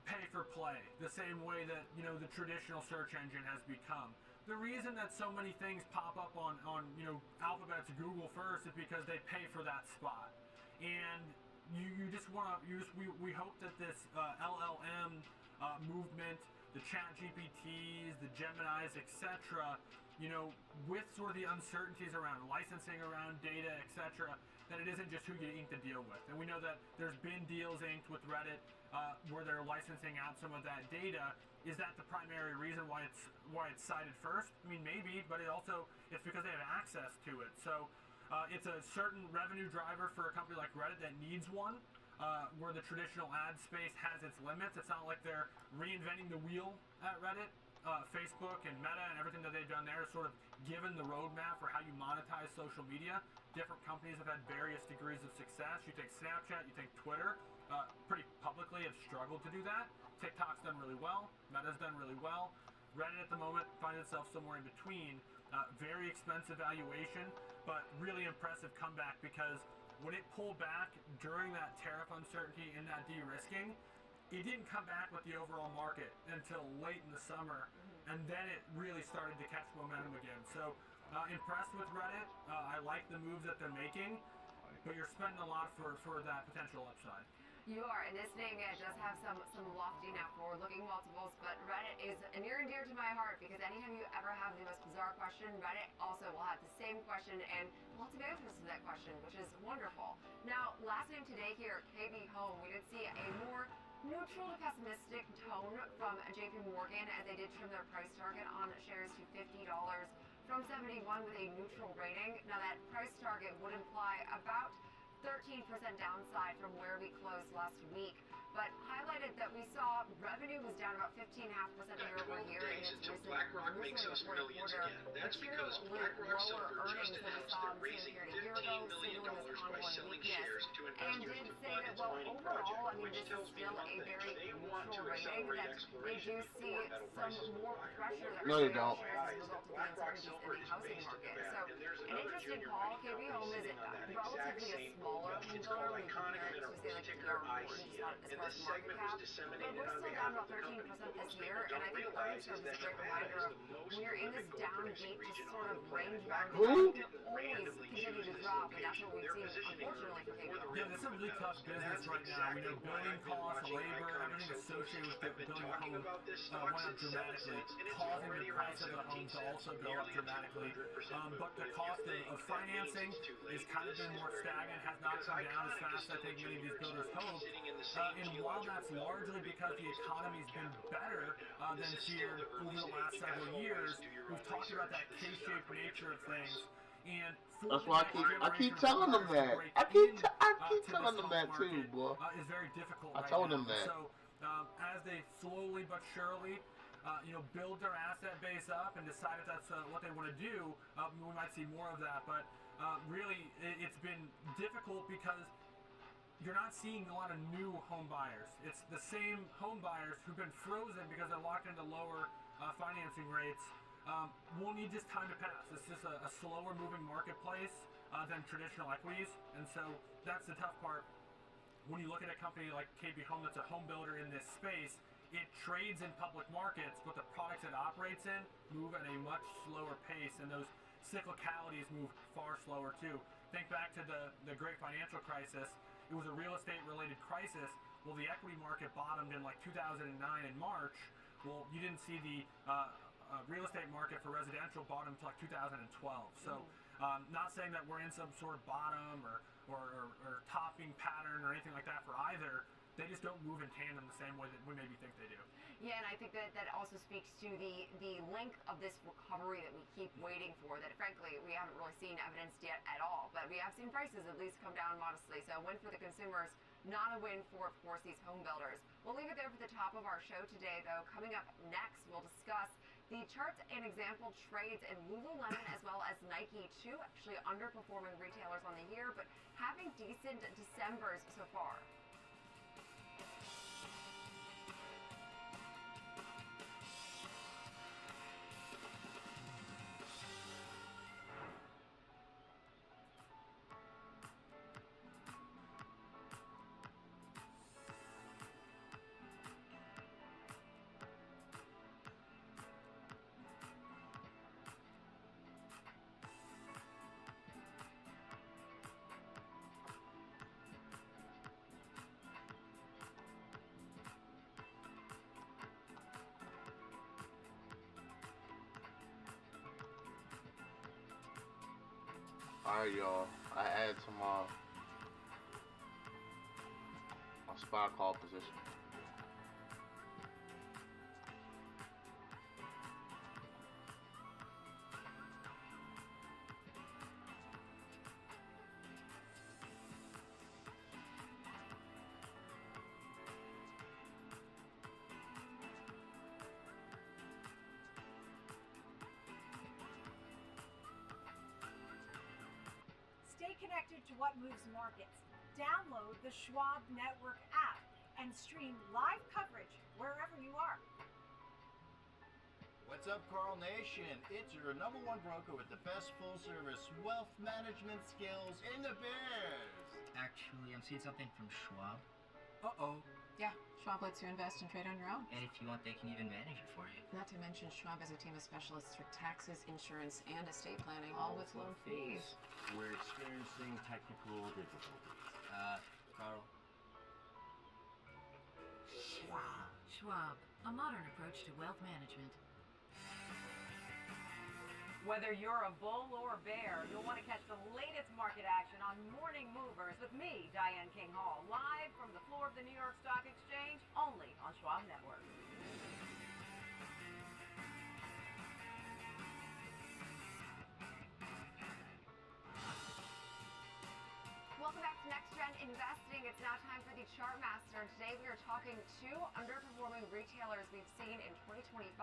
pay for play, the same way that, you know, the traditional search engine has become. The reason that so many things pop up on you know, Alphabet's Google first is because they pay for that spot. And you just want to, we hope that this LLM movement, the chat GPTs, the Geminis, etc., you know, with sort of the uncertainties around licensing, around data, etc., that it isn't just who you ink the deal with. And we know that there's been deals inked with Reddit where they're licensing out some of that data. Is that the primary reason why it's cited first? I mean, maybe, but it's because they have access to it. So it's a certain revenue driver for a company like Reddit that needs one, where the traditional ad space has its limits. It's not like they're reinventing the wheel at Reddit. Facebook and Meta and everything that they've done there is sort of given the roadmap for how you monetize social media. Different companies have had various degrees of success. You take Snapchat, you take Twitter, pretty publicly have struggled to do that. TikTok's done really well. Meta's done really well. Reddit at the moment finds itself somewhere in between. Very expensive valuation, but really impressive comeback, because when it pulled back during that tariff uncertainty and that de-risking, it didn't come back with the overall market until late in the summer, and then it really started to catch momentum again. So impressed with Reddit. I like the moves that they're making, but you're spending a lot for that potential upside. You are, and this name does have some lofty now forward-looking multiples, but Reddit is near and dear to my heart, because anytime you ever have the most bizarre question, Reddit also will have the same question and lots of answers to that question, which is wonderful. Now, last name today here, KB Home, we did see a more neutral to pessimistic tone from JP Morgan as they did trim their price target on shares to $50 from 71 with a neutral rating. Now, that price target would imply about 13% downside from where we closed last week, but highlighted that we saw revenue was down about 15.5% year over year in its recent reported quarter, materially lower earnings than we saw in the same period a year ago, signaling this ongoing weakness. And did say that, well, overall, I mean, this is still a very neutral rating, that they do see some more pressure that No, you don't. shares as a result of the uncertainties in the housing market. So, an interesting call. KB Home is relatively a smaller home builder when you compare it to, say, like DR Horton, just not as far as market cap. But we're still down about 13% this year, and I think earnings serve as a great reminder of when you're in this downbeat, just sort of range-bound, you can always continue to drop, and that's what we've seen, unfortunately, for KB Home. Yeah, it's a really tough business right now. We know building costs, labor, everything associated with building a home went up dramatically, causing the price of the home to also go up dramatically. But the cost of financing has kind of been more stagnant, has not come down as fast as I think many of these builders hoped. And while that's largely because the economy's been better than feared over the last several years, we've talked about that K-shaped nature of things. And that's why I keep telling them that. I keep telling them that too, boy. Is very difficult. I told them that. So as they slowly but surely, build their asset base up and decide if that's what they want to do, we might see more of that. But really, it's been difficult because you're not seeing a lot of new home buyers. It's the same home buyers who've been frozen because they're locked into lower financing rates. Will need just time to pass. It's just a slower moving marketplace than traditional equities, and so that's the tough part. When you look at a company like KB Home that's a home builder in this space, it trades in public markets, but the products it operates in move at a much slower pace, and those cyclicalities move far slower too. Think back to the great financial crisis. It was a real estate related crisis. Well, the equity market bottomed in like 2009 in March. Well, you didn't see the real estate market for residential bottom until like 2012. So not saying that we're in some sort of bottom or topping pattern or anything like that for either. They just don't move in tandem the same way that we maybe think they do. Yeah, and I think that also speaks to the length of this recovery that we keep waiting for, that frankly we haven't really seen evidenced yet at all. But we have seen prices at least come down modestly. So a win for the consumers, not a win for, of course, these home builders. We'll leave it there for the top of our show today, though. Coming up next, we'll discuss the charts and example trades in Lululemon as well as Nike, two actually underperforming retailers on the year, but having decent Decembers so far. Alright, y'all. I add to my spy call position. Stay connected to what moves markets. Download the Schwab Network app and stream live coverage wherever you are. What's up, Carl Nation? It's your #1 broker with the best full-service wealth management skills in the biz. Actually, I'm seeing something from Schwab. Uh-oh. Yeah, Schwab lets you invest and trade on your own. And if you want, they can even manage it for you. Not to mention, Schwab has a team of specialists for taxes, insurance, and estate planning, all with low fees. We're experiencing technical difficulties. Carl? Schwab, a modern approach to wealth management. Whether you're a bull or a bear, you'll want to catch the latest market action on Morning Movers with me, Diane King Hall, live from the floor of the New York Stock Exchange, only on Schwab Network. Welcome back to Next Gen Investing. It's now time for the Chart Master. Today we are talking two underperforming retailers we've seen in 2025,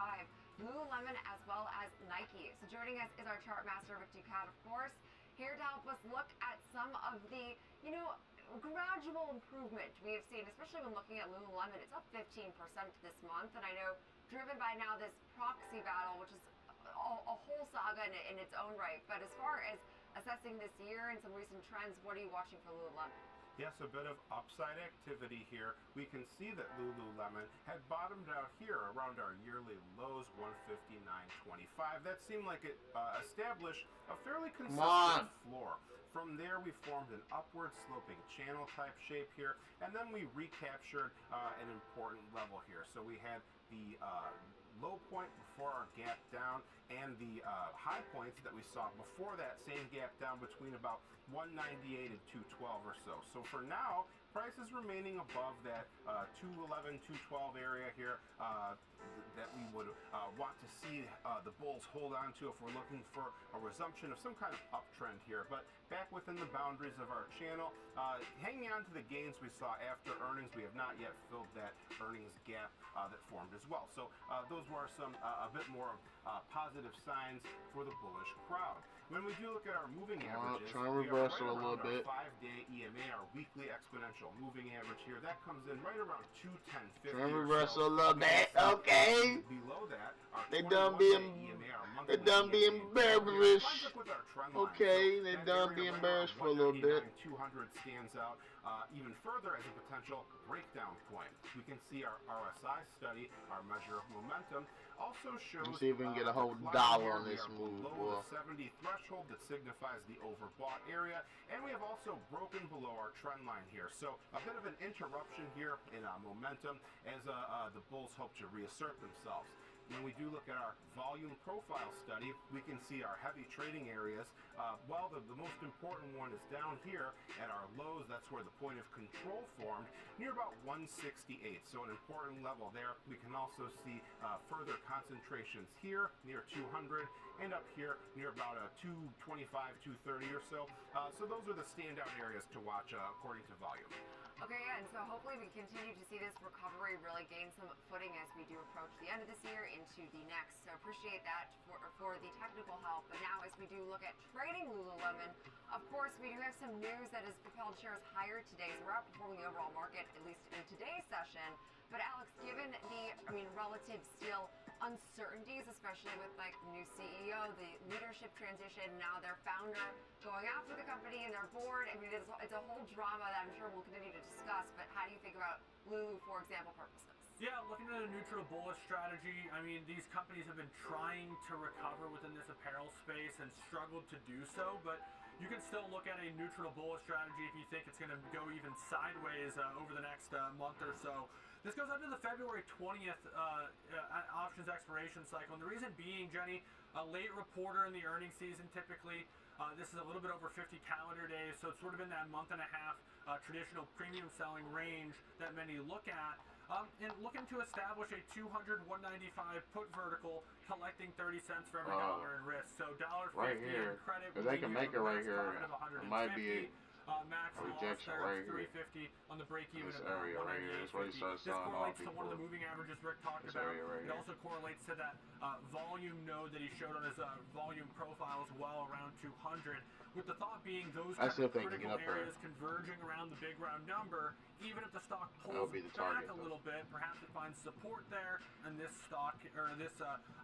Lululemon as well as Nike. So joining us is our Chart Master, Rick Ducat, of course, here to help us look at some of the, gradual improvement we have seen, especially when looking at Lululemon. It's up 15% this month, and I know driven by now this proxy battle, which is a whole saga in its own right. But as far as assessing this year and some recent trends, what are you watching for Lululemon? Yes, a bit of upside activity here. We can see that Lululemon had bottomed out here around our yearly lows, 159.25. That seemed like it established a fairly consistent floor. From there, we formed an upward sloping channel type shape here, and then we recaptured an important level here. So we had the low point before our gap down and the high points that we saw before that same gap down between about 198 and 212 or so. So for now, price is remaining above that 211, 212 area here that we would want to see the bulls hold on to if we're looking for a resumption of some kind of uptrend here. But back within the boundaries of our channel, hanging on to the gains we saw after earnings. We have not yet filled that earnings gap that formed as well. So those were some a bit more positive signs for the bullish crowd. When we do look at our moving averages, trying to we are reverse right it a little around bit. our 5-day EMA, our weekly exponential moving average here. That comes in right around 210.50. Trying to reverse it a little bit. Okay. Below that, our They done being bearish. Okay, they done being bearish for a little bit. 200 stands out even further as a potential breakdown point. We can see our RSI study, our measure of momentum, also shows Let's see if we can get a whole dollar on this move, boy. the 70 threshold that signifies the overbought area, and we have also broken below our trend line here. So a bit of an interruption here in momentum as the bulls hope to reassert themselves. When we do look at our volume profile study, we can see our heavy trading areas. Well, the most important one is down here at our lows. That's where the point of control formed, near about 168. So an important level there. We can also see further concentrations here near 200 and up here near about 225, 230 or so. So those are the standout areas to watch according to volume. Okay, yeah, and so hopefully we continue to see this recovery really gain some footing as we do approach the end of this year into the next. So appreciate that for the technical help. But now as we do look at trading Lululemon, of course, we do have some news that has propelled shares higher today. So we're outperforming the overall market, at least in today's session. But Alex, given the, relative still uncertainties, especially with like the new CEO, the leadership transition, now their founder going after the company and their board, it's a whole drama that I'm sure we'll continue to discuss. But how do you think about Lulu for example purposes? Yeah, looking at a neutral bullish strategy, these companies have been trying to recover within this apparel space and struggled to do so, but you can still look at a neutral bullish strategy if you think it's going to go even sideways over the next month or so. This goes up to the February 20th options expiration cycle, and the reason being, Jenny, a late reporter in the earnings season typically This is a little bit over 50 calendar days, so it's sort of in that month and a half traditional premium selling range that many look at. And looking to establish a 200, 195 put vertical, collecting 30 cents for every dollar in risk. So $1.50 right here, in credit. if they can make it right here, it might be max a rejection right here. 350 on the break even. This area right here is where he starts This selling off correlates to one of the moving averages Rick talked this about. area right It here. also correlates to that volume node that he showed on his volume profile as well, around 200. With the thought being those kind of critical areas converging around the big round number, even if the stock pulls back a little bit, perhaps it finds support there, and this stock or this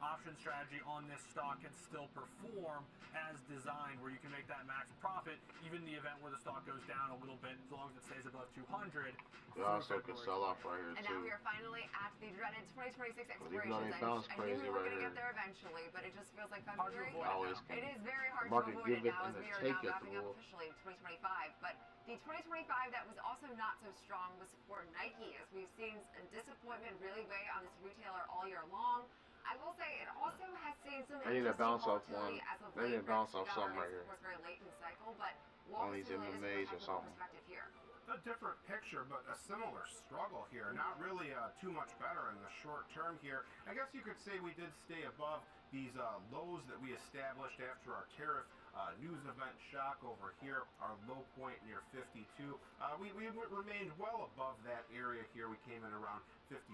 option strategy on this stock can still perform as designed, where you can make that max profit, even in the event where the stock goes down a little bit, as long as it stays above 200. It also could sell off right here and too. now we are finally at the dreaded 2026 expirations. I knew we were going to get there eventually, but it just feels like February. It is very hard to market avoid give it it now and as we the are take now it wrapping up rule. officially 2025. But the 2025 that was also not so strong was for Nike, as we've seen a disappointment really weigh on this retailer all year long. I will say it also has seen some They need to bounce off one. volatility as of They need late. to bounce off something right Of here. course, very late in the cycle, but One of these MMAs or something. perspective here. A different picture, but a similar struggle here. Not really too much better in the short term here. I guess you could say we did stay above these lows that we established after our tariff news event shock over here, our low point near 52. We remained well above that area here. We came in around 57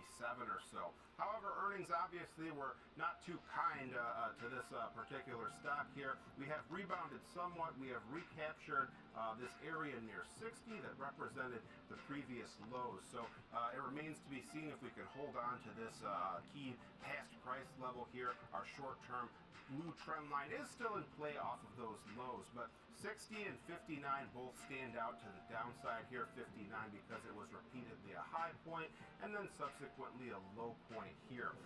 or so. However, earnings obviously were not too kind to this particular stock here. We have rebounded somewhat. We have recaptured this area near 60 that represented the previous lows. So it remains to be seen if we can hold on to this key past price level here. Our short-term blue trend line is still in play off of those lows, but 60 and 59 both stand out to the downside here. 59 because it was repeatedly a high point and then subsequently a low point here.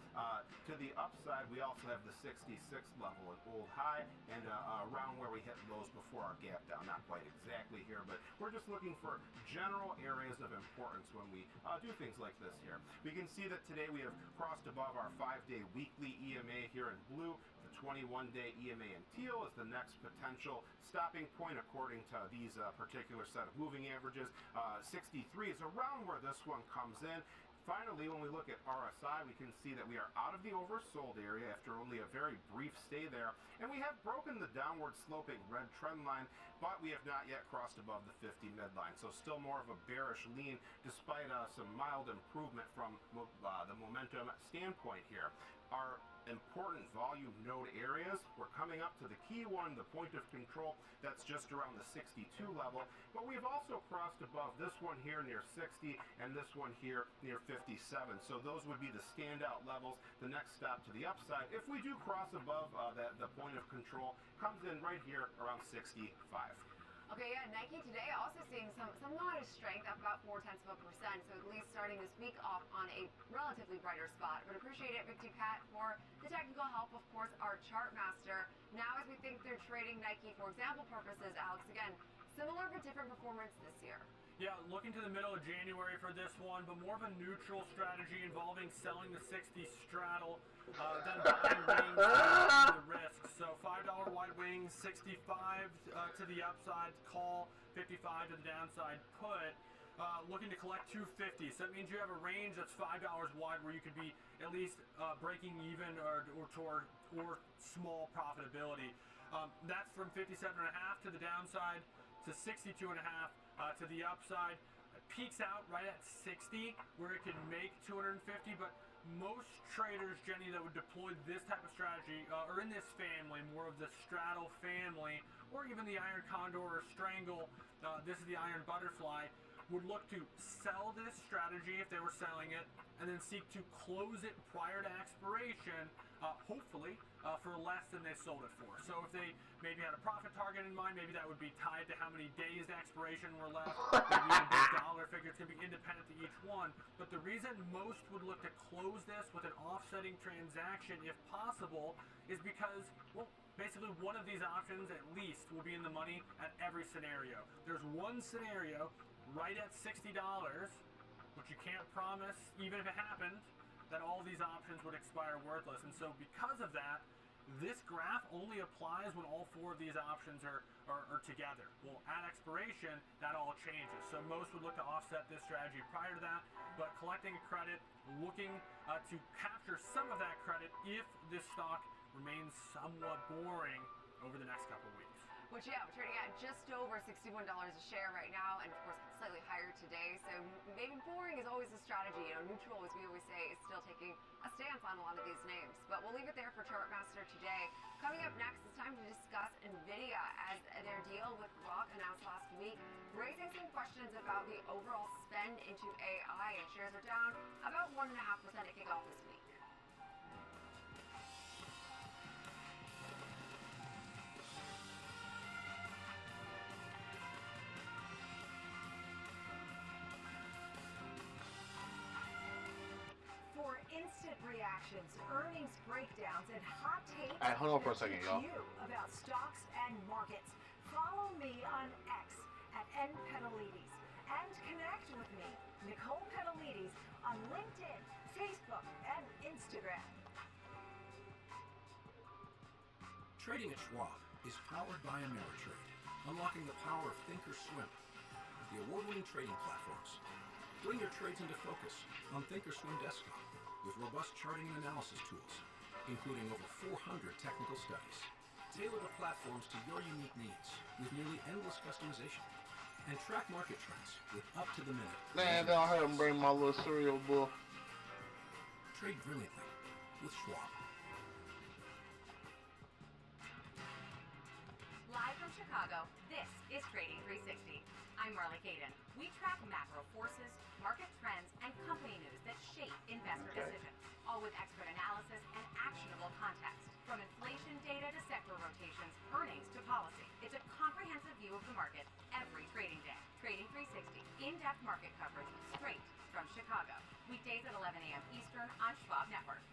To the upside, we also have the 66 level, an old high, and around where we hit lows before our gap down. Not quite exactly here, but we're just looking for general areas of importance when we do things like this here. We can see that today we have crossed above our 5-day weekly EMA here in blue. The 21-day EMA in teal is the next potential stopping point according to these particular set of moving averages. 63 is around where this one comes in. Finally, when we look at RSI, we can see that we are out of the oversold area after only a very brief stay there, and we have broken the downward sloping red trend line, but we have not yet crossed above the 50 midline. So still more of a bearish lean despite some mild improvement from the momentum standpoint here. Our important volume node areas, we're coming up to the key one, the point of control, that's just around the 62 level, but we've also crossed above this one here near 60 and this one here near 57. So those would be the standout levels. The next stop to the upside, if we do cross above the point of control, comes in right here around 65. Okay, yeah, Nike today also seeing some modest strength, up about 0.4%, so at least starting this week off on a relatively brighter spot. But appreciate it, Victor Pat, for the technical help, of course, our chart master. Now, as we think through trading Nike for example purposes, Alex, again, similar but different performance this year. Yeah, looking to the middle of January for this one, but more of a neutral strategy involving selling the 60 straddle, then buying wings the risk. So $5 wide wings, 65 to the upside call, 55 to the downside put. Looking to collect 250. So that means you have a range that's $5 wide where you could be at least breaking even or small profitability. That's from 57.5 to the downside to 62.5 to the upside. It peaks out right at 60 where it can make 250, but most traders, Jenny, that would deploy this type of strategy are in this family, more of the straddle family, or even the iron condor or strangle. This is the iron butterfly. Would look to sell this strategy if they were selling it, and then seek to close it prior to expiration, hopefully for less than they sold it for. So if they maybe had a profit target in mind, maybe that would be tied to how many days to expiration were left. Maybe the dollar figure, it's going to be independent to each one. But the reason most would look to close this with an offsetting transaction, if possible, is because, well, basically one of these options at least will be in the money at every scenario. There's one scenario right at $60, which you can't promise, even if it happened, that all these options would expire worthless. And so because of that, This graph only applies when all four of these options are together. Well, at expiration, that all changes. So most would look to offset this strategy prior to that, but collecting a credit, looking to capture some of that credit if this stock remains somewhat boring over the next couple of weeks. Which, yeah, we're trading at just over $61 a share right now, and of course slightly higher today. So maybe boring is always a strategy. You know, neutral, as we always say, is still taking a stance on a lot of these names. But we'll leave it there for Chartmaster today. Coming up next, it's time to discuss NVIDIA as their deal with Grok announced last week, raising some questions about the overall spend into AI. And shares are down about 1.5% to kick off this week. Instant reactions, earnings breakdowns, and hot takes. All right, hold on for a second, y'all. About stocks and markets. Follow me on X at @NPetalides and connect with me, Nicole Petalides, on LinkedIn, Facebook, and Instagram. Trading at Schwab is powered by Ameritrade, unlocking the power of Thinkorswim, the award-winning trading platforms. Bring your trades into focus on Thinkorswim Desktop with robust charting and analysis tools, including over 400 technical studies. Tailor the platforms to your unique needs with nearly endless customization, and track market trends with up-to-the-minute. Man, don't hurt him bring my little cereal bowl. Trade brilliantly with Schwab. Live from Chicago, this is Trading 360. I'm Marley Caden. We track macro forces, market trends, and company news that shape investor decisions, all with expert analysis and actionable context. From inflation data to sector rotations, earnings to policy, it's a comprehensive view of the market every trading day. Trading 360, in-depth market coverage straight from Chicago. Weekdays at 11 a.m. Eastern on Schwab Network.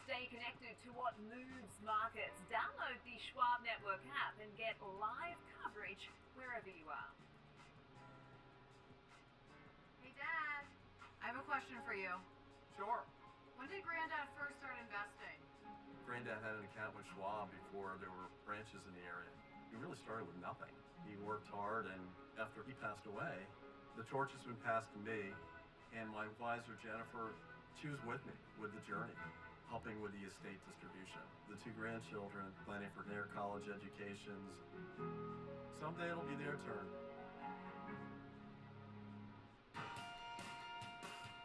Stay connected to what moves markets. Download the Schwab Network app and get live coverage wherever you are. Hey, Dad. I have a question for you. Sure. When did Granddad first start investing? Granddad had an account with Schwab before there were branches in the area. He really started with nothing. He worked hard, and after he passed away, the torch has been passed to me, and my advisor, Jennifer, she was with me with the journey, helping with the estate distribution. The two grandchildren planning for their college educations. Someday it'll be their turn.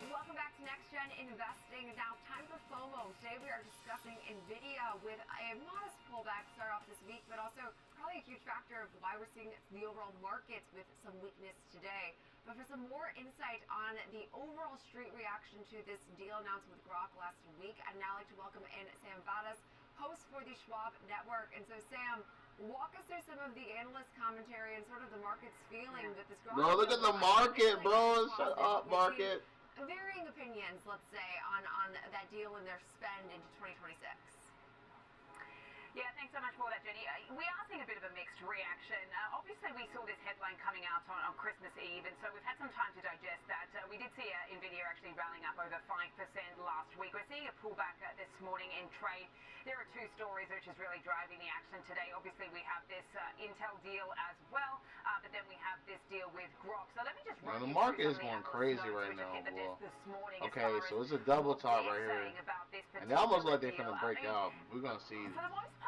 Welcome back to Next Gen Investing. Now, time for FOMO. Today we are discussing NVIDIA with a modest pullback to start off this week, but also probably a huge factor of why we're seeing the overall markets with some weakness today. But for some more insight on the overall street reaction to this deal announced with Grok last week, I'd now like to welcome in Sam Vadas, host for the Schwab Network. And so, Sam, walk us through some of the analyst commentary and sort of the market's feeling that this Grok... Bro, look at the market, bro. Shut up, market. Varying opinions, let's say, on that deal and their spend into 2026. Yeah, thanks so much for that, Jenny. We are seeing a bit of a mixed reaction. Obviously, we saw this headline coming out on Christmas Eve, and so we've had some time to digest that. We did see NVIDIA actually rallying up over 5% last week. We're seeing a pullback this morning in trade. There are two stories which is really driving the action today. Obviously, we have this Intel deal as well, but then we have this deal with Grok. So let me just Man, the market is going crazy right now, boy. Okay, so it's a double top right here. And they almost like they're going to break out. We're going to see.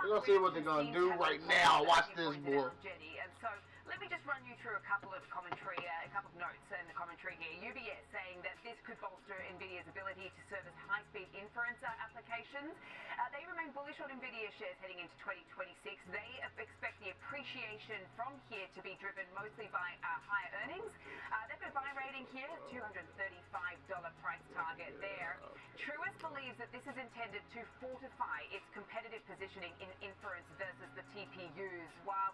We're going to see what they're going to do right now. Watch this, boy. And so let me just run you through a couple of commentary, a couple of notes in the commentary here. UBS saying that this could bolster NVIDIA's ability to service high-speed inference applications. They remain bullish on NVIDIA shares heading into 2026. They expect the appreciation from here to be driven mostly by higher earnings. They've got a buy rating here, $235 price target there. Truist believes that this is intended to fortify its competitive positioning in inference versus the TPUs. While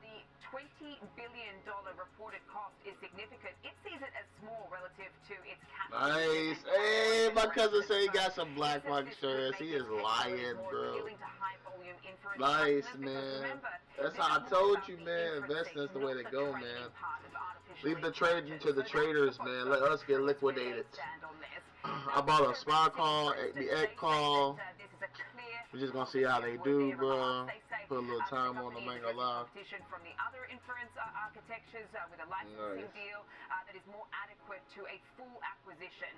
the $20 billion reported cost is significant, it sees it as small relative to its capital. Nice. Hey, my cousin said he got some black market shares. He is lying, bro. Nice, man. That's how I told you, man. Investing is the way to go, man. Leave the trading to the traders, man. Let us get liquidated. I bought a spy call, the egg call. We're just gonna see how they do, bro. Put a little time on them, ain't gonna lie. Competition from the other inference architectures with a licensing deal that is more adequate to a full acquisition.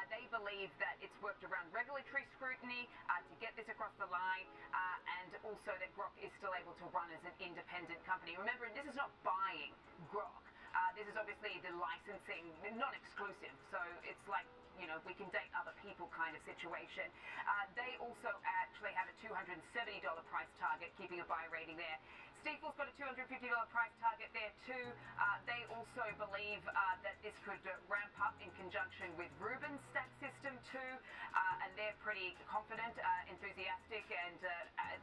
They believe that it's worked around regulatory scrutiny to get this across the line, and also that Grok is still able to run as an independent company. Remember, this is not buying Grok. This is obviously the licensing, non-exclusive, so it's like, you know, we can date other people kind of situation. They also actually have a $270 price target, keeping a buy rating there. Stifel's got a $250 price target there too. They also believe that this could ramp up in conjunction with Rubin's stack system too, and they're pretty confident, enthusiastic, and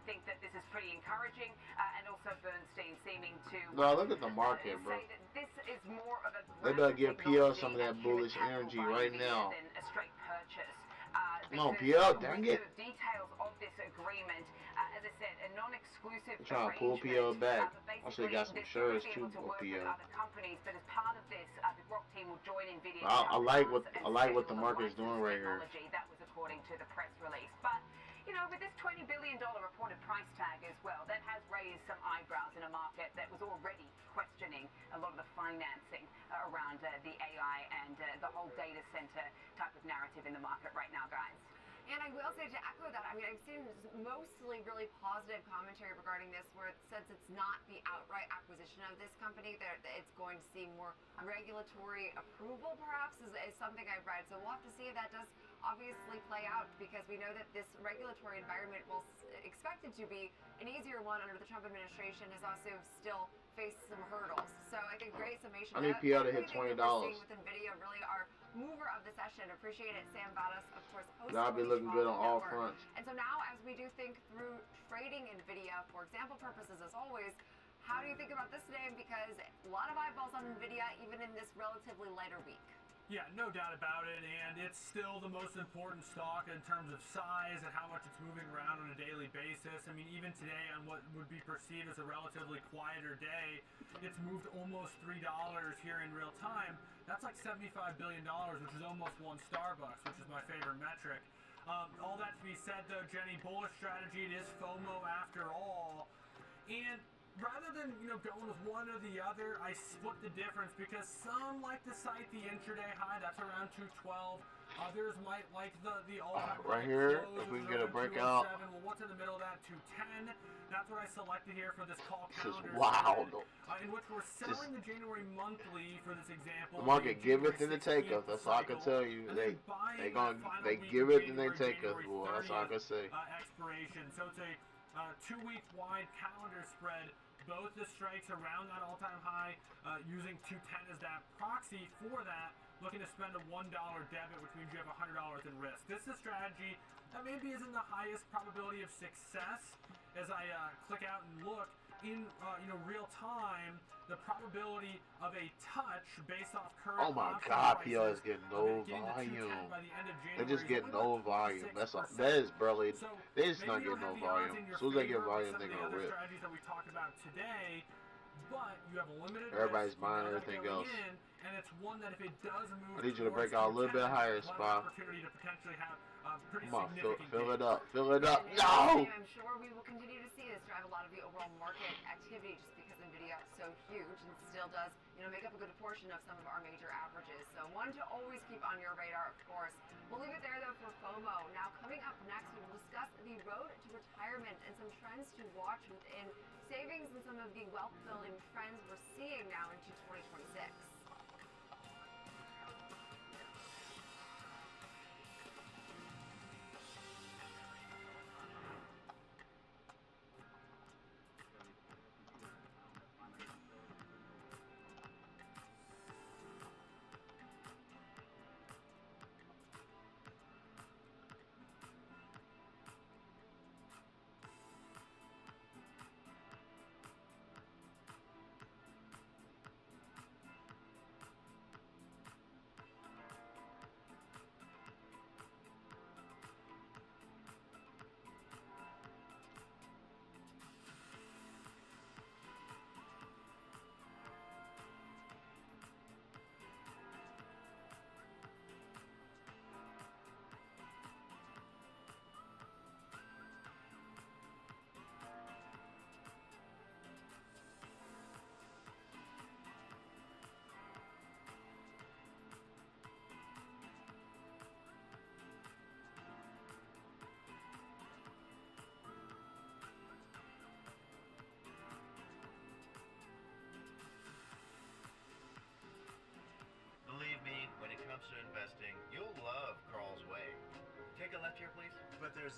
think that this is pretty encouraging. And also Bernstein seeming to look at the market, bro. say that this is more of a They better give PL some of that bullish energy right now. than a straight purchase. Come on, PL, dang it. The details of this agreement, as I said, a non-exclusive I'm trying to pull PL back. I should have got some shares too for PL. other companies, but as part of this, the Grok team will join NVIDIA. I like what the market's doing right here. That was according to the press release. But you know, with this $20 billion reported price tag as well, that has raised some eyebrows in a market that was already questioning a lot of the financing around the AI and the whole data center type of narrative in the market right now, guys. And I will say, to echo that, I mean, I've seen mostly really positive commentary regarding this, where it says it's not the outright acquisition of this company, that it's going to see more regulatory approval, perhaps, is something I've read. So we'll have to see if that does obviously play out, because we know that this regulatory environment will expected to be an easier one under the Trump administration, has also still faced some hurdles. So I think great summation. I need PL to hit $20. With NVIDIA, really our mover of the session. Appreciate it, Sam Vadas, of course. That'll be looking good on all fronts. And so now, as we do think through trading NVIDIA for example purposes, as always, how do you think about this today? Because a lot of eyeballs on NVIDIA, even in this relatively lighter week. Yeah, no doubt about it, and it's still the most important stock in terms of size and how much it's moving around on a daily basis. I mean, even today on what would be perceived as a relatively quieter day, it's moved almost $3 here in real time. That's like $75 billion, which is almost one Starbucks, which is my favorite metric. All that to be said, though, Jenny, bullish strategy, it is FOMO after all. And rather than, you know, going with one or the other, I split the difference, because some like to cite the intraday high, that's around 212. Others might like the all-time right here, if we can get a breakout. Well, what's in the middle of that? 210. That's what I selected here for this call calendar. This is wild. In which we're selling the January monthly for this example. The market giveth and it taketh. That's all I can tell you. They give it and they take us, boy. That's all I can say. Expiration. So it's a 2-week wide calendar spread. Both the strikes around that all-time high, using 210 as that proxy for that. Looking to spend a $1 debit, which means you have $100 in risk. This is a strategy that maybe isn't the highest probability of success. As I click out and look in real time, the probability of a touch based off current. Oh my God, PL is getting no volume. They're just getting no volume. That is barely. They just not getting no volume. As soon as they get volume, they're gonna rip. Strategies that we talked about today, but you have a limited. Everybody's buying everything else. And it's one that if it does move, I need you to break out a little bit higher, Spa. Opportunity to potentially have pretty Come on, significant fill it up, fill it up. And No! I'm sure we will continue to see this drive a lot of the overall market activity, just because NVIDIA is so huge and still does, make up a good portion of some of our major averages. So one to always keep on your radar, of course. We'll leave it there, though, for FOMO. Now, coming up next, we will discuss the road to retirement and some trends to watch within savings and some of the wealth-building trends we're seeing now into 2026. but there's